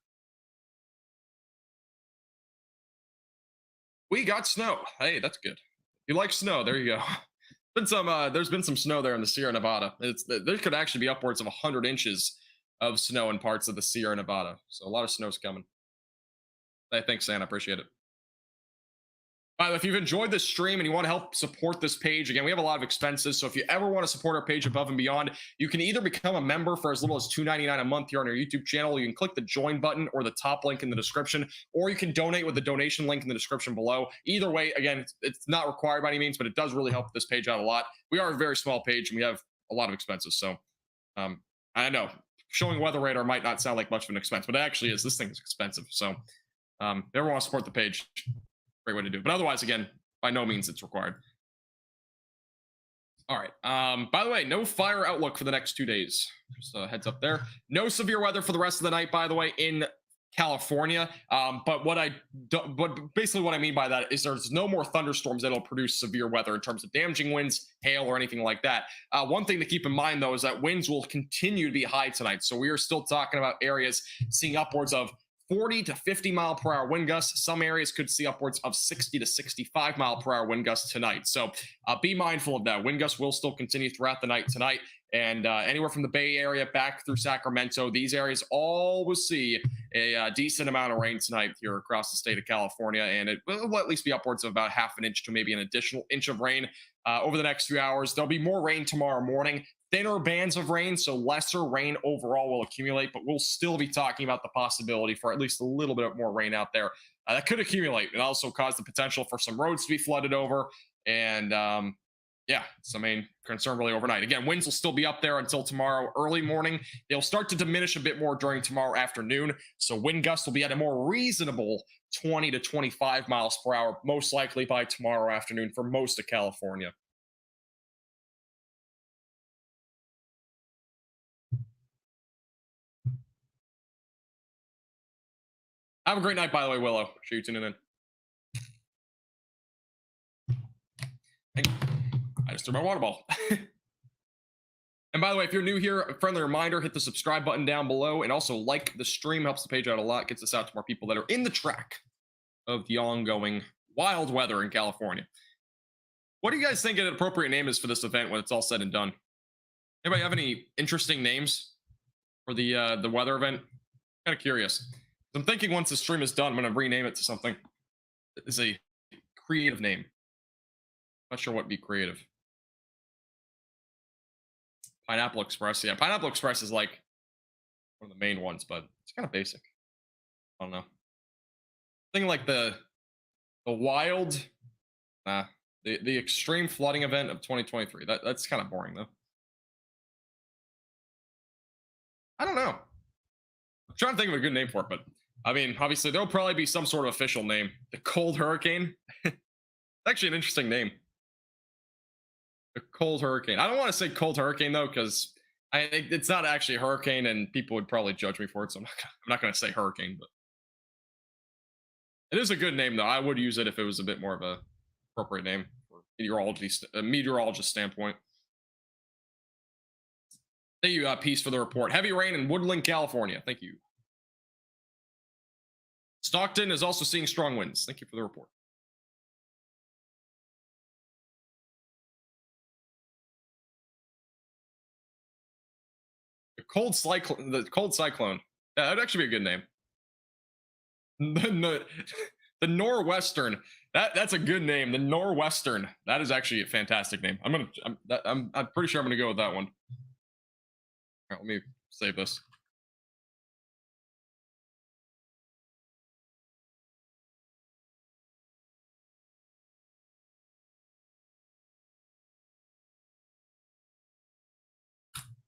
Speaker 9: We got snow. Hey, that's good. You like snow? There you go. There's been some snow there in the Sierra Nevada. There could actually be upwards of 100 inches of snow in parts of the Sierra Nevada. So a lot of snow's coming. Hey, thanks, Santa. Appreciate it. By the way, if you've enjoyed this stream and you want to help support this page, again, we have a lot of expenses. So if you ever want to support our page above and beyond, you can either become a member for as little as $2.99 a month here on our YouTube channel. You can click the join button or the top link in the description, or you can donate with the donation link in the description below. Either way, again, it's not required by any means, but it does really help this page out a lot. We are a very small page and we have a lot of expenses. So I know showing weather radar might not sound like much of an expense, but it actually is. This thing is expensive. So if you ever want to support the page, great way to do it. But otherwise, again, by no means it's required. All right. By the way, no fire outlook for the next 2 days. Just a heads up there. No severe weather for the rest of the night, by the way, in California. But basically what I mean by that is there's no more thunderstorms that'll produce severe weather in terms of damaging winds, hail, or anything like that. One thing to keep in mind, though, is that winds will continue to be high tonight. So we are still talking about areas seeing upwards of 40 to 50 mile per hour wind gusts. Some areas could see upwards of 60 to 65 mile per hour wind gusts tonight. So be mindful of that. Wind gusts will still continue throughout the night tonight. and anywhere from the Bay Area back through Sacramento. These areas all will see a decent amount of rain tonight here across the state of California, and it will at least be upwards of about half an inch to maybe an additional inch of rain over the next few hours. There'll be more rain tomorrow morning. Thinner bands of rain, so lesser rain overall will accumulate, but we'll still be talking about the possibility for at least a little bit more rain out there that could accumulate and also cause the potential for some roads to be flooded over. And yeah, it's the main concern really overnight. Again, winds will still be up there until tomorrow early morning. They'll start to diminish a bit more during tomorrow afternoon. So wind gusts will be at a more reasonable 20 to 25 miles per hour, most likely by tomorrow afternoon for most of California. Have a great night, by the way, Willow. Appreciate you tuning in. Thank you. I just threw my water ball. And by the way, if you're new here, a friendly reminder, hit the subscribe button down below and also like the stream. Helps the page out a lot, gets us out to more people that are in the track of the ongoing wild weather in California. What do you guys think an appropriate name is for this event when it's all said and done? Anybody have any interesting names for the weather event? Kind of curious. I'm thinking once the stream is done, I'm going to rename it to something that is a creative name. Not sure what would be creative. Pineapple Express. Yeah, Pineapple Express is like one of the main ones, but it's kind of basic. I don't know. Thinking like the wild, the extreme flooding event of 2023. That's kind of boring though. I don't know. I'm trying to think of a good name for it, but I mean, obviously there'll probably be some sort of official name. The Cold Hurricane. Actually an interesting name. The Cold Hurricane. I don't want to say Cold Hurricane though, because it's not actually a hurricane, and people would probably judge me for it. So I'm not going to say hurricane, but it is a good name though. I would use it if it was a bit more of a appropriate name for meteorologist standpoint. Thank you, Peace, for the report. Heavy rain in Woodland, California. Thank you. Stockton is also seeing strong winds. Thank you for the report. The cold cyclone. Yeah, that'd actually be a good name. The Norwestern. That's a good name. The Norwestern. That is actually a fantastic name. I'm pretty sure I'm gonna go with that one. All right, let me save this.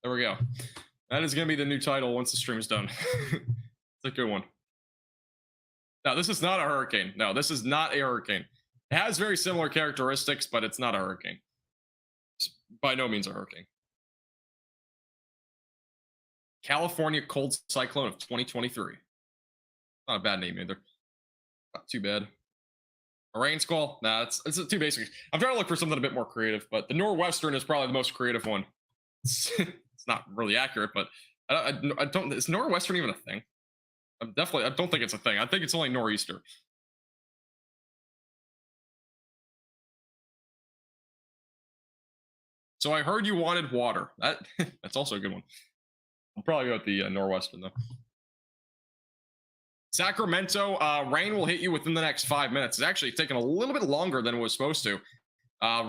Speaker 9: There we go. That is going to be the new title once the stream is done. It's a good one. Now, this is not a hurricane. No, this is not a hurricane. It has very similar characteristics, but it's not a hurricane. It's by no means a hurricane. California Cold Cyclone of 2023. Not a bad name either. Not too bad. A rain squall? Nah, it's too basic. I'm trying to look for something a bit more creative, but the Norwestern is probably the most creative one. It's not really accurate, but I don't. Is Norwestern even a thing? I don't think it's a thing. I think it's only nor'easter. So I heard you wanted water. That's also a good one. I'll probably go with the Norwestern though. Sacramento, rain will hit you within the next 5 minutes. It's actually taking a little bit longer than it was supposed to.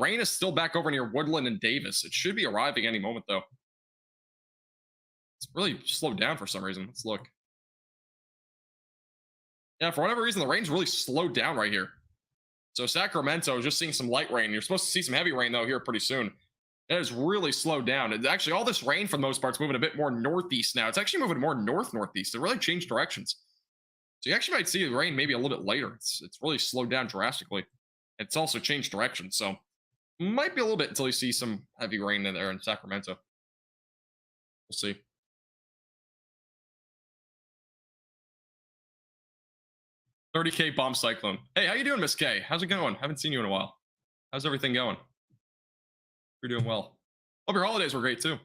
Speaker 9: Rain is still back over near Woodland and Davis. It should be arriving any moment though. It's really slowed down for some reason. Let's look. Yeah, for whatever reason, the rain's really slowed down right here. So Sacramento is just seeing some light rain. You're supposed to see some heavy rain though here pretty soon. It has really slowed down. It's actually all this rain for the most part is moving a bit more northeast now. It's actually moving more northeast. It really changed directions. So you actually might see the rain maybe a little bit later. It's really slowed down drastically. It's also changed direction. So might be a little bit until you see some heavy rain in there in Sacramento. We'll see. $30K bomb cyclone. Hey, how you doing, Miss K? How's it going? Haven't seen you in a while. How's everything going? You're doing well. Hope your holidays were great too.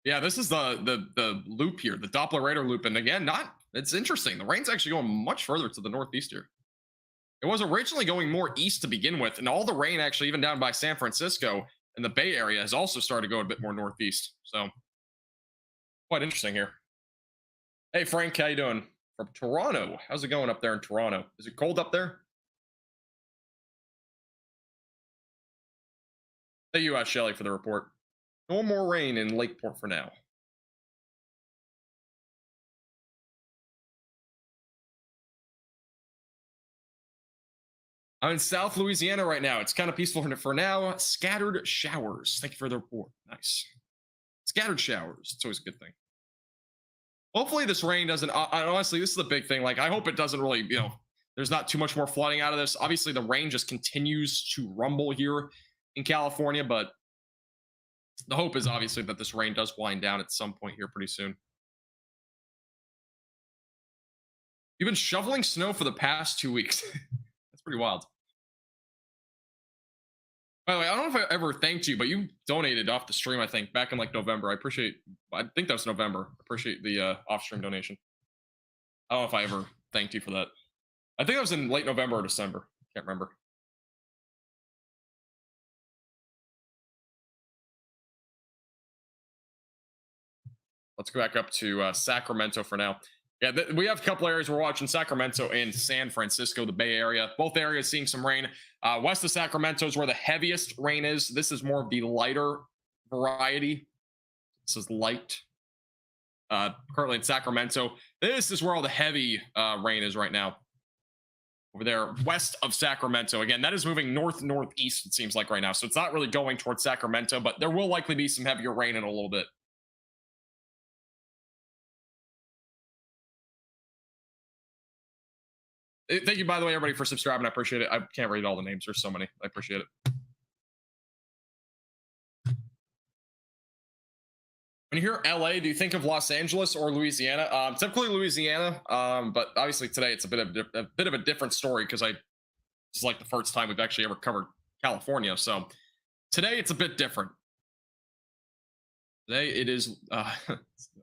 Speaker 9: Yeah, this is the loop here, the Doppler radar loop, and again, not It's interesting. The rain's actually going much further to the northeast here. It was originally going more east to begin with, and all the rain actually, even down by San Francisco and the Bay Area, has also started to go a bit more northeast. So quite interesting here. Hey, Frank, how you doing? From Toronto. How's it going up there in Toronto? Is it cold up there? Thank you, Shelly, for the report. No more rain in Lakeport for now. I'm in South Louisiana right now. It's kind of peaceful for now. Scattered showers. Thank you for the report. Nice. Scattered showers. It's always a good thing. Hopefully this rain doesn't, honestly, this is the big thing. Like, I hope it doesn't really, there's not too much more flooding out of this. Obviously, the rain just continues to rumble here in California, but the hope is obviously that this rain does wind down at some point here pretty soon. You've been shoveling snow for the past 2 weeks. That's pretty wild. By the way, I don't know if I ever thanked you, but you donated off the stream, I think, back in like November. I think that was November. I appreciate the off-stream donation. I don't know if I ever thanked you for that. I think that was in late November or December. Can't remember. Let's go back up to Sacramento for now. Yeah, we have a couple areas we're watching: Sacramento and San Francisco, the Bay Area. Both areas seeing some rain. West of Sacramento is where the heaviest rain is. This is more of the lighter variety. This is light. Currently in Sacramento. This is where all the heavy rain is right now. Over there, west of Sacramento. Again, that is moving northeast, it seems like right now. So it's not really going towards Sacramento, but there will likely be some heavier rain in a little bit. Thank you, by the way, everybody, for subscribing. I appreciate it. I can't read all the names. There's so many. I appreciate it. When you hear LA, do you think of Los Angeles or Louisiana? Typically Louisiana, but obviously today it's a bit of a different story because this is like the first time we've actually ever covered California. So today it's a bit different. Today it is. I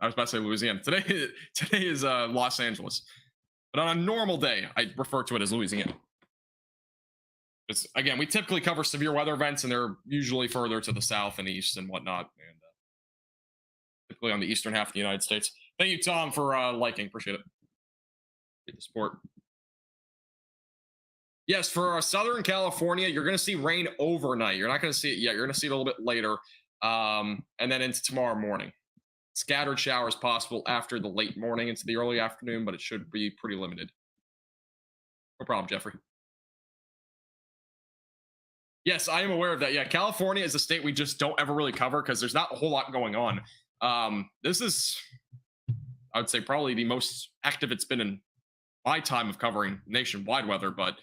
Speaker 9: was about to say Louisiana. Today is Los Angeles. But on a normal day, I refer to it as Louisiana. Again, we typically cover severe weather events, and they're usually further to the south and east and whatnot, and typically on the eastern half of the United States. Thank you, Tom, for liking. Appreciate it. Get the support. Yes, for Southern California, you're going to see rain overnight. You're not going to see it yet. You're going to see it a little bit later, and then into tomorrow morning. Scattered showers possible after the late morning into the early afternoon, but it should be pretty limited. No problem, Jeffrey. Yes, I am aware of that. Yeah, California is a state we just don't ever really cover because there's not a whole lot going on. This is, I would say, probably the most active it's been in my time of covering nationwide weather, but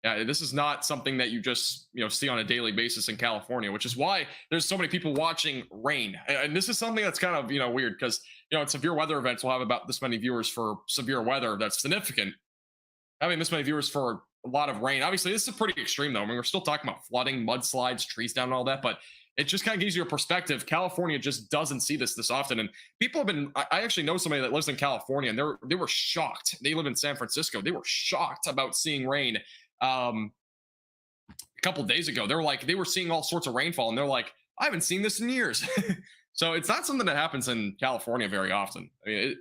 Speaker 9: yeah, this is not something that you just see on a daily basis in California, which is why there's so many people watching rain. And this is something that's kind of weird because in severe weather events we'll have about this many viewers for severe weather that's significant. Having this many viewers for a lot of rain, obviously this is pretty extreme though. I mean, we're still talking about flooding, mudslides, trees down, and all that, but it just kind of gives you a perspective. California just doesn't see this often, and people have been. I actually know somebody that lives in California, and they were shocked. They live in San Francisco. They were shocked about seeing rain. A couple of days ago, they were seeing all sorts of rainfall, and they're like, I haven't seen this in years. So it's not something that happens in California very often. I mean,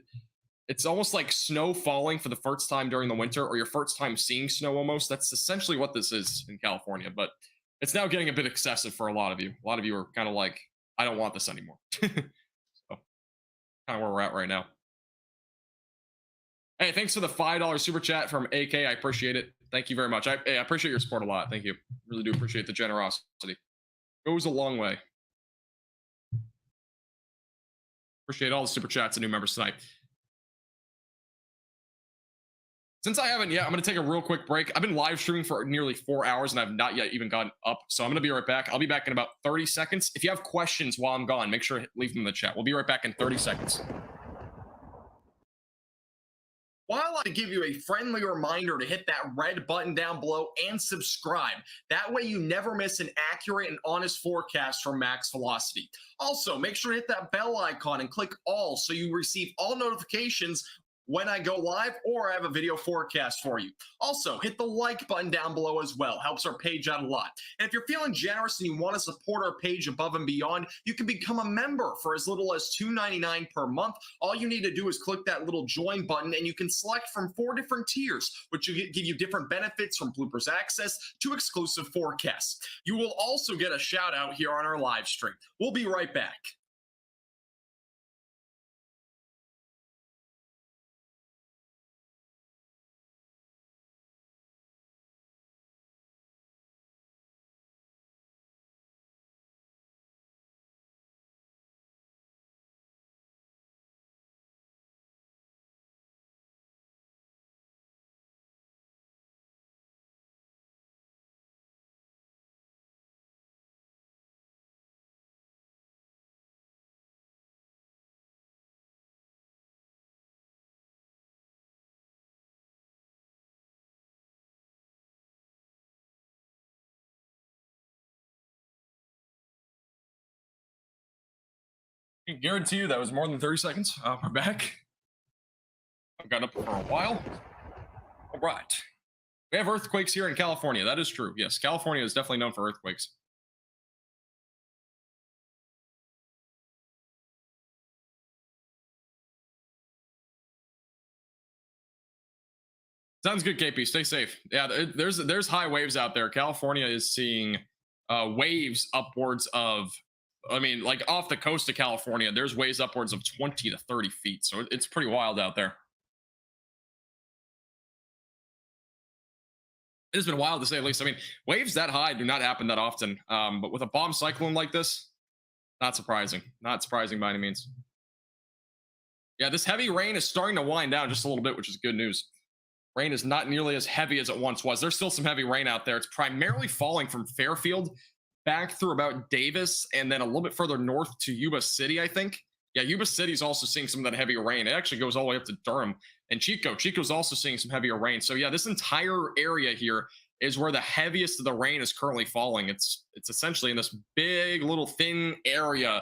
Speaker 9: it's almost like snow falling for the first time during the winter, or your first time seeing snow almost. That's essentially what this is in California, but it's now getting a bit excessive for a lot of you. A lot of you are kind of like, I don't want this anymore. So kind of where we're at right now. Hey, thanks for the $5 super chat from AK. I appreciate it. Thank you very much. I appreciate your support a lot. Thank you. Really do appreciate the generosity. Goes a long way. Appreciate all the super chats and new members tonight. Since I haven't yet, I'm going to take a real quick break. I've been live streaming for nearly 4 hours and I've not yet even gotten up. So I'm going to be right back. I'll be back in about 30 seconds. If you have questions while I'm gone, make sure to leave them in the chat. We'll be right back in 30 seconds. While I give you a friendly reminder to hit that red button down below and subscribe. That way you never miss an accurate and honest forecast from Max Velocity. Also, make sure to hit that bell icon and click all so you receive all notifications when I go live or I have a video forecast for you. Also, hit the like button down below as well. Helps our page out a lot. And if you're feeling generous and you want to support our page above and beyond, you can become a member for as little as $2.99 per month. All you need to do is click that little join button and you can select from 4 different tiers, which give you different benefits from bloopers access to exclusive forecasts. You will also get a shout out here on our live stream. We'll be right back. I can guarantee you that was more than 30 seconds. We're back. I've gotten up for a while. All right. We have earthquakes here in California. That is true. Yes, California is definitely known for earthquakes. Sounds good, KP. Stay safe. Yeah, there's high waves out there. California is seeing waves upwards of, I mean, like off the coast of California, there's waves upwards of 20 to 30 feet. So it's pretty wild out there. It's been wild to say the least. I mean, waves that high do not happen that often. But with a bomb cyclone like this, not surprising. Not surprising by any means. Yeah, this heavy rain is starting to wind down just a little bit, which is good news. Rain is not nearly as heavy as it once was. There's still some heavy rain out there. It's primarily falling from Fairfield back through about Davis and then a little bit further north to Yuba City, I think. Yeah, Yuba City is also seeing some of that heavier rain. It actually goes all the way up to Durham and Chico. Chico's also seeing some heavier rain. So yeah, this entire area here is where the heaviest of the rain is currently falling. It's essentially in this big little thin area.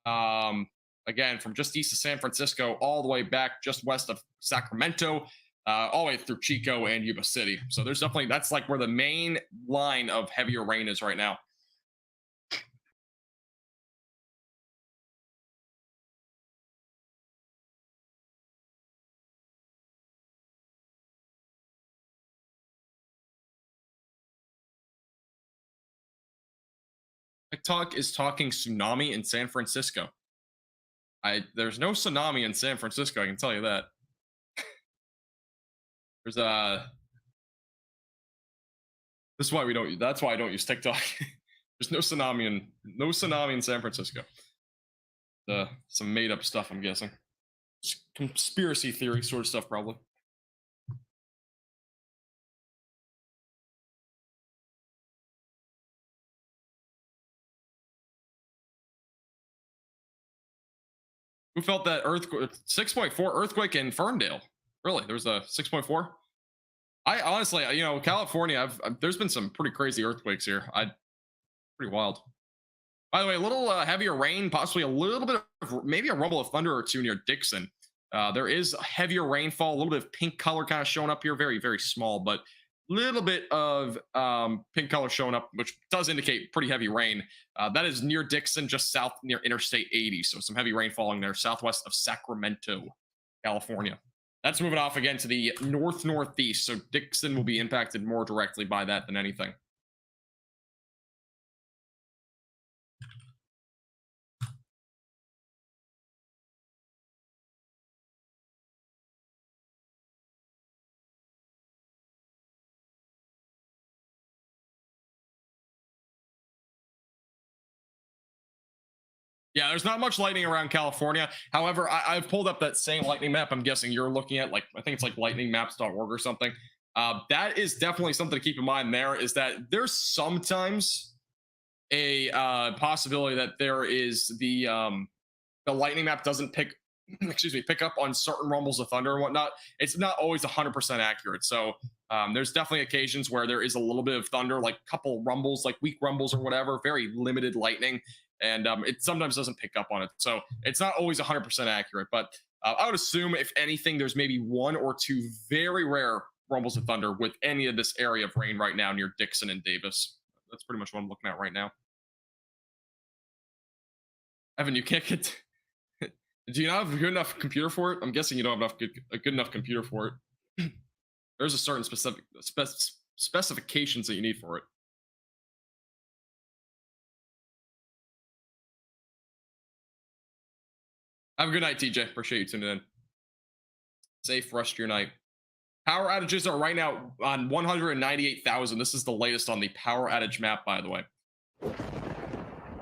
Speaker 9: Again, from just east of San Francisco all the way back just west of Sacramento, all the way through Chico and Yuba City. So there's definitely, that's like where the main line of heavier rain is right now. TikTok is talking tsunami in San Francisco. There's no tsunami in San Francisco, I can tell you that. There's that's why I don't use TikTok. There's no tsunami in San Francisco. Some made up stuff, I'm guessing. Conspiracy theory sort of stuff, probably. Who felt that earthquake? 6.4 earthquake in Ferndale. Really? There was a 6.4? I honestly, California, there's been some pretty crazy earthquakes here. Pretty wild. By the way, a little heavier rain, possibly a little bit of maybe a rumble of thunder or two near Dixon. There is heavier rainfall, a little bit of pink color kind of showing up here. Very, very small, but a little bit of pink color showing up, which does indicate pretty heavy rain. That is near Dixon, just south near Interstate 80. So some heavy rain falling there, southwest of Sacramento, California. That's moving off again to the northeast. So Dixon will be impacted more directly by that than anything. Yeah, there's not much lightning around California. However, I've pulled up that same lightning map. I'm guessing you're looking at, like, I think it's like lightningmaps.org or something. That is definitely something to keep in mind there, is that there's sometimes a possibility that there is the lightning map doesn't pick up on certain rumbles of thunder and whatnot. It's not always 100% accurate. So there's definitely occasions where there is a little bit of thunder, like a couple rumbles, like weak rumbles or whatever, very limited lightning. And it sometimes doesn't pick up on it. So it's not always 100% accurate, but I would assume, if anything, there's maybe 1 or 2 very rare rumbles of thunder with any of this area of rain right now near Dixon and Davis. That's pretty much what I'm looking at right now. Evan, you can't get. Do you not have a good enough computer for it? I'm guessing you don't have a good enough computer for it. There's a certain specifications that you need for it. Have a good night, TJ. Appreciate you tuning in. Safe rest of your night. Power outages are right now on 198,000. This is the latest on the power outage map, by the way.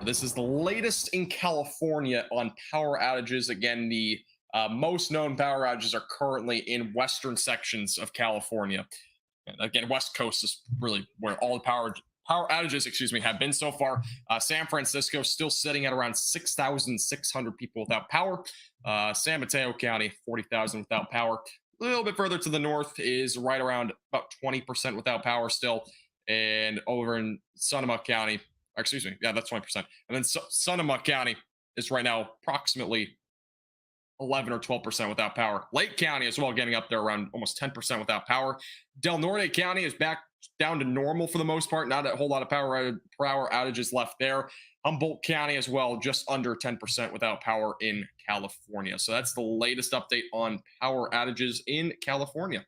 Speaker 9: This is the latest in California on power outages. Again, the most known power outages are currently in western sections of California. And again, West Coast is really where all the power outages, have been so far. San Francisco still sitting at around 6,600 people without power. San Mateo County, 40,000 without power. A little bit further to the north is right around about 20% without power still. And over in Sonoma County, that's 20%. And then Sonoma County is right now approximately 11 or 12% without power. Lake County as well, getting up there around almost 10% without power. Del Norte County is back down to normal for the most part. Not a whole lot of power outages left there. Humboldt County as well, just under 10% without power in California. So that's the latest update on power outages in California.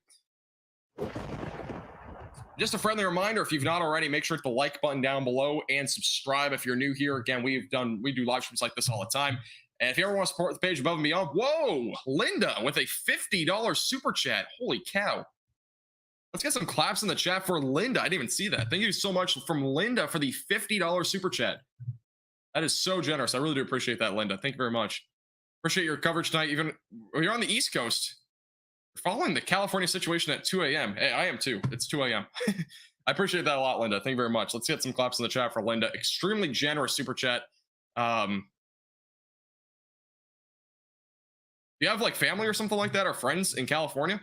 Speaker 9: Just a friendly reminder, if you've not already, make sure to hit the like button down below and subscribe if you're new here. Again, we do live streams like this all the time. And if you ever want to support the page above and beyond, whoa, Linda with a $50 super chat. Holy cow. Let's get some claps in the chat for Linda. I didn't even see that. Thank you so much from Linda for the $50 super chat. That is so generous. I really do appreciate that, Linda. Thank you very much. Appreciate your coverage tonight. Even you're on the East Coast. You're following the California situation at 2 a.m. Hey, I am too. It's 2 a.m. I appreciate that a lot, Linda. Thank you very much. Let's get some claps in the chat for Linda. Extremely generous super chat. Do you have like family or something like that or friends in California? Is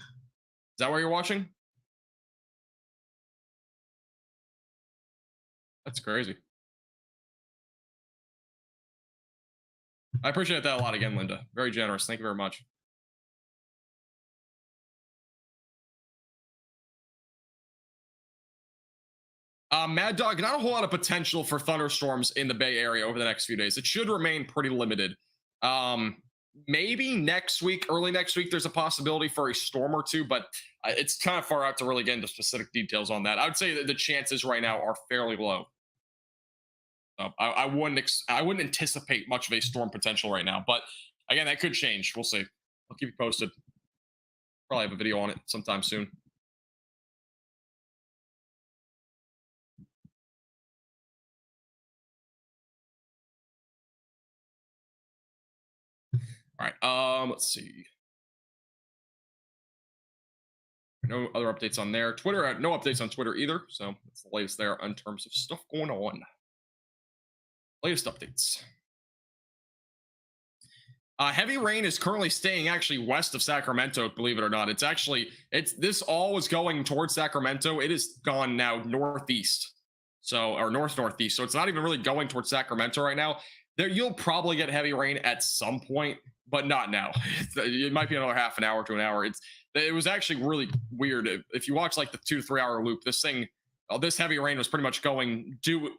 Speaker 9: that where you're watching? That's crazy. I appreciate that a lot again, Linda. Very generous. Thank you very much. Mad Dog, not a whole lot of potential for thunderstorms in the Bay Area over the next few days. It should remain pretty limited. Maybe next week, early next week, there's a possibility for a storm or two, but it's kind of far out to really get into specific details on that. I would say that the chances right now are fairly low. I wouldn't anticipate much of a storm potential right now, but again, that could change. We'll see. I'll keep you posted. Probably have a video on it sometime soon. All right. Let's see. No other updates on there. Twitter, no updates on Twitter either. So that's the latest there in terms of stuff going on. Latest updates. Heavy rain is currently staying actually west of Sacramento, believe it or not. This all was going towards Sacramento. It is gone now northeast. Or northeast. So it's not even really going towards Sacramento right now. You'll probably get heavy rain at some point, but not now. It might be another half an hour to an hour. It was actually really weird. If you watch like the 2 to 3 hour loop, this heavy rain was pretty much going due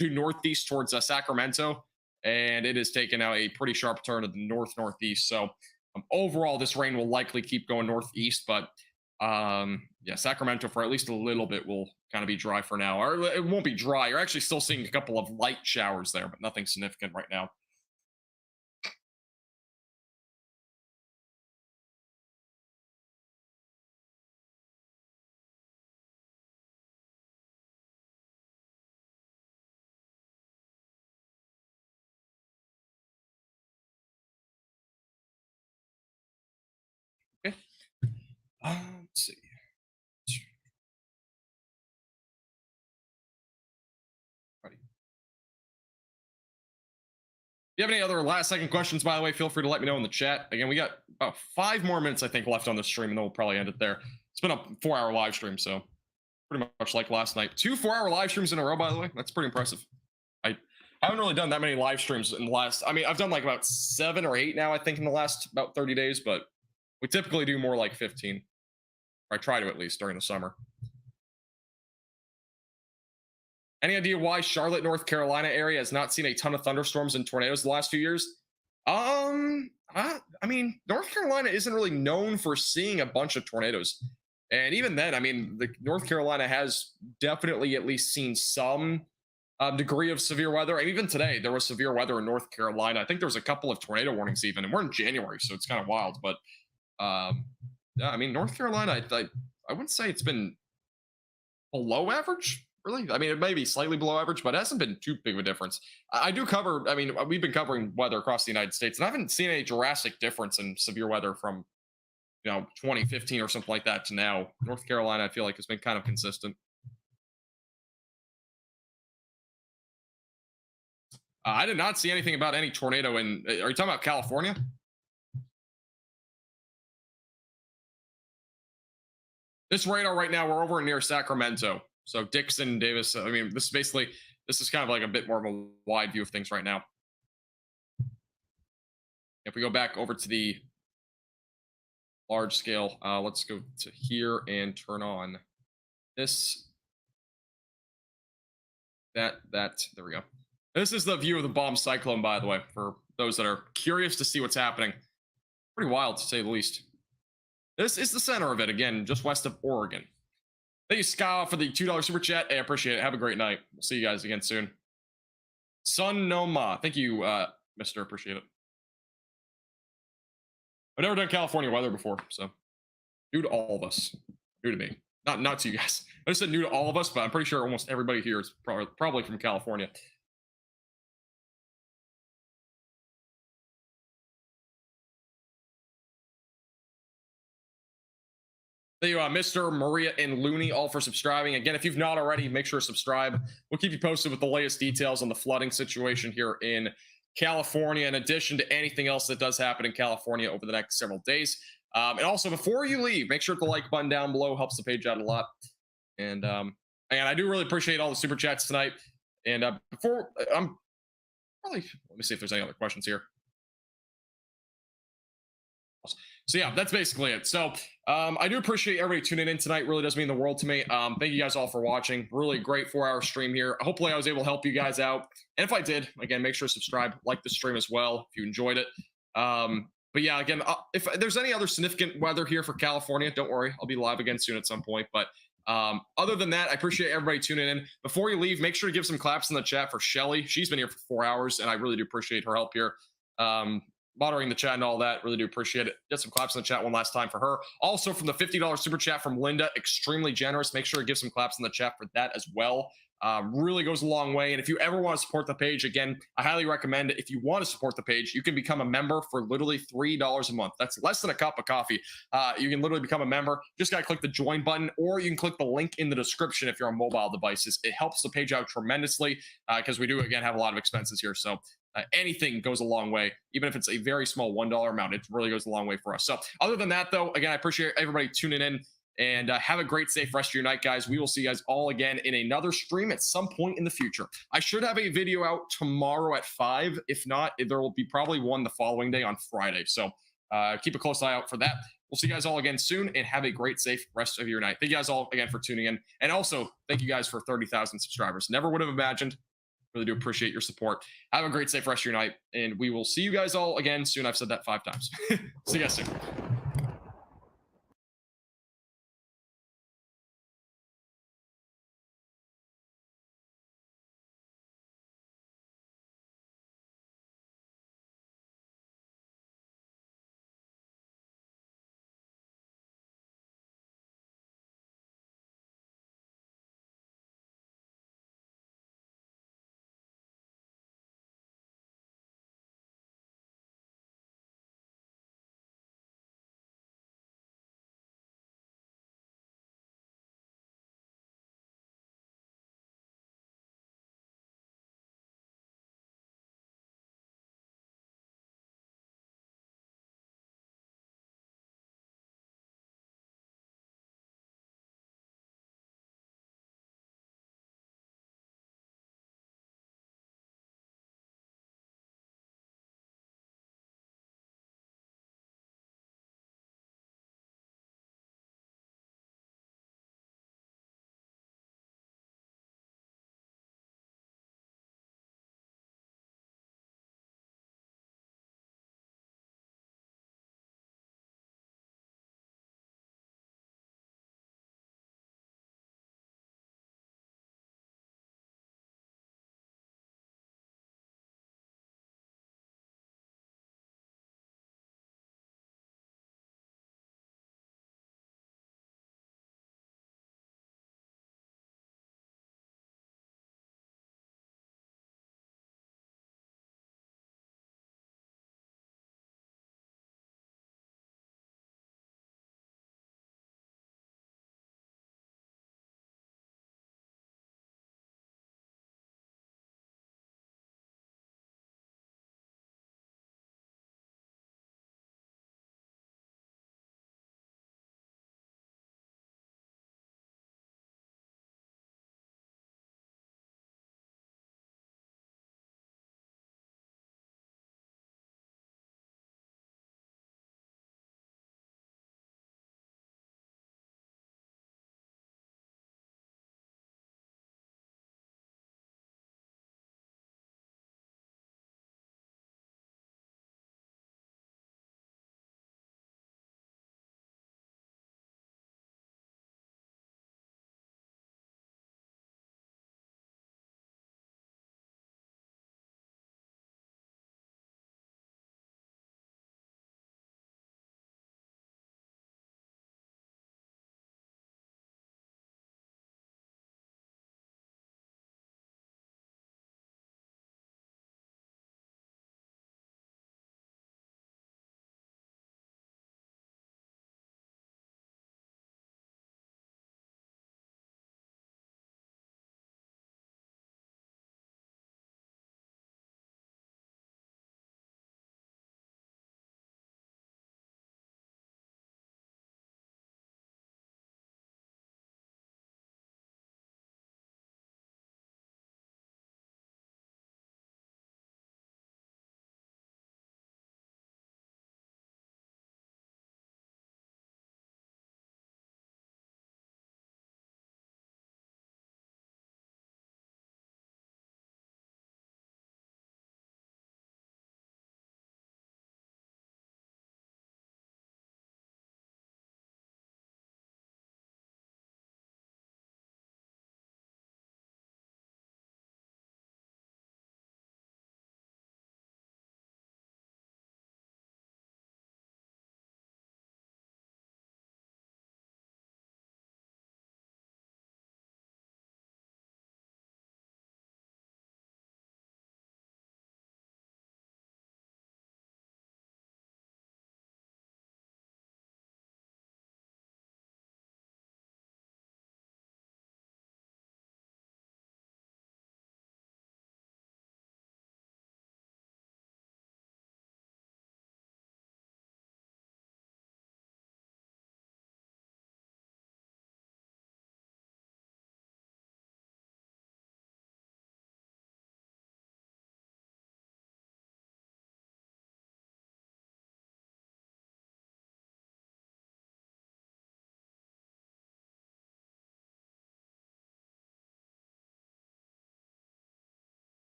Speaker 9: northeast towards Sacramento, and it has taken now a pretty sharp turn to the northeast. So overall, this rain will likely keep going northeast, but Sacramento for at least a little bit will kind of be dry for now. Or it won't be dry. You're actually still seeing a couple of light showers there, but nothing significant right now. Okay. Let's see. If you have any other last second questions, by the way, feel free to let me know in the chat. Again, we got about 5 more minutes, I think, left on the stream, and then we'll probably end it there. It's been a 4-hour live stream, so pretty much like last night. 2 4-hour live streams in a row, by the way. That's pretty impressive. I I haven't really done that many live streams in the last, I mean, I've done like about 7 or 8 now, I think, in the last about 30 days, but we typically do more like 15. Or I try to, at least, during the summer. Any idea why Charlotte, North Carolina area has not seen a ton of thunderstorms and tornadoes the last few years? I mean, North Carolina isn't really known for seeing a bunch of tornadoes. And even then, I mean, the North Carolina has definitely at least seen some degree of severe weather. And even today, there was severe weather in North Carolina. I think there was a couple of tornado warnings even, and we're in January, so it's kind of wild. But yeah, I mean, North Carolina, I wouldn't say it's been below average, really. I mean, it may be slightly below average, but it hasn't been too big of a difference. I do cover, I mean, we've been covering weather across the United States, and I haven't seen any drastic difference in severe weather from, 2015 or something like that to now. North Carolina, I feel like, has been kind of consistent. I did not see anything about any tornado in, are you talking about California? This radar right now, we're over near Sacramento. So Dixon, Davis, I mean, this is kind of like a bit more of a wide view of things right now. If we go back over to the large scale, let's go to here and turn on this, there we go. This is the view of the bomb cyclone, by the way, for those that are curious to see what's happening. Pretty wild, to say the least. This is the center of it, again, just west of Oregon. Thank you, Scott, for the $2 super chat. Hey, I appreciate it. Have a great night. We'll see you guys again soon. Sun No Ma. Thank you, Mister. Appreciate it. I've never done California weather before, so new to all of us. New to me. Not to you guys. I just said new to all of us, but I'm pretty sure almost everybody here is probably from California. Thank you, Mr. Maria and Looney, all for subscribing. Again, if you've not already, make sure to subscribe. We'll keep you posted with the latest details on the flooding situation here in California, in addition to anything else that does happen in California over the next several days. And also, before you leave, make sure to the like button down below. Helps the page out a lot. And I do really appreciate all the super chats tonight. And before I'm probably, let me see if there's any other questions here. So yeah, that's basically it. So I do appreciate everybody tuning in tonight. Really does mean the world to me. Thank you guys all for watching. Really great 4-hour stream here. Hopefully I was able to help you guys out. And if I did, again, make sure to subscribe, like the stream as well if you enjoyed it. But yeah, again, if there's any other significant weather here for California, don't worry. I'll be live again soon at some point. But other than that, I appreciate everybody tuning in. Before you leave, make sure to give some claps in the chat for Shelly. She's been here for 4 hours, and I really do appreciate her help here. Moderating the chat and all that, really do appreciate it. Get some claps in the chat one last time for her. Also, from the $50 super chat from Linda, extremely generous. Make sure to give some claps in the chat for that as well. Really goes a long way. And if you ever want to support the page, again, I highly recommend it. If you want to support the page, you can become a member for literally $3 a month. That's less than a cup of coffee. You can literally become a member. Just got to click the join button, or you can click the link in the description if you're on mobile devices. It helps the page out tremendously because we do, again, have a lot of expenses here. So anything goes a long way, even if it's a very small $1 amount. It really goes a long way for us. So other than that, though, again, I appreciate everybody tuning in, and have a great, safe rest of your night, guys. We will see you guys all again in another stream at some point in the future. I should have a video out tomorrow at 5. If not, there will be probably one the following day on Friday. So keep a close eye out for that. We'll see you guys all again soon, and have a great, safe rest of your night. Thank you guys all again for tuning in. And also, thank you guys for 30,000 subscribers. Never would have imagined. Really do appreciate your support. Have a great, safe rest of your night, and we will see you guys all again soon. I've said that 5 times. See you guys soon.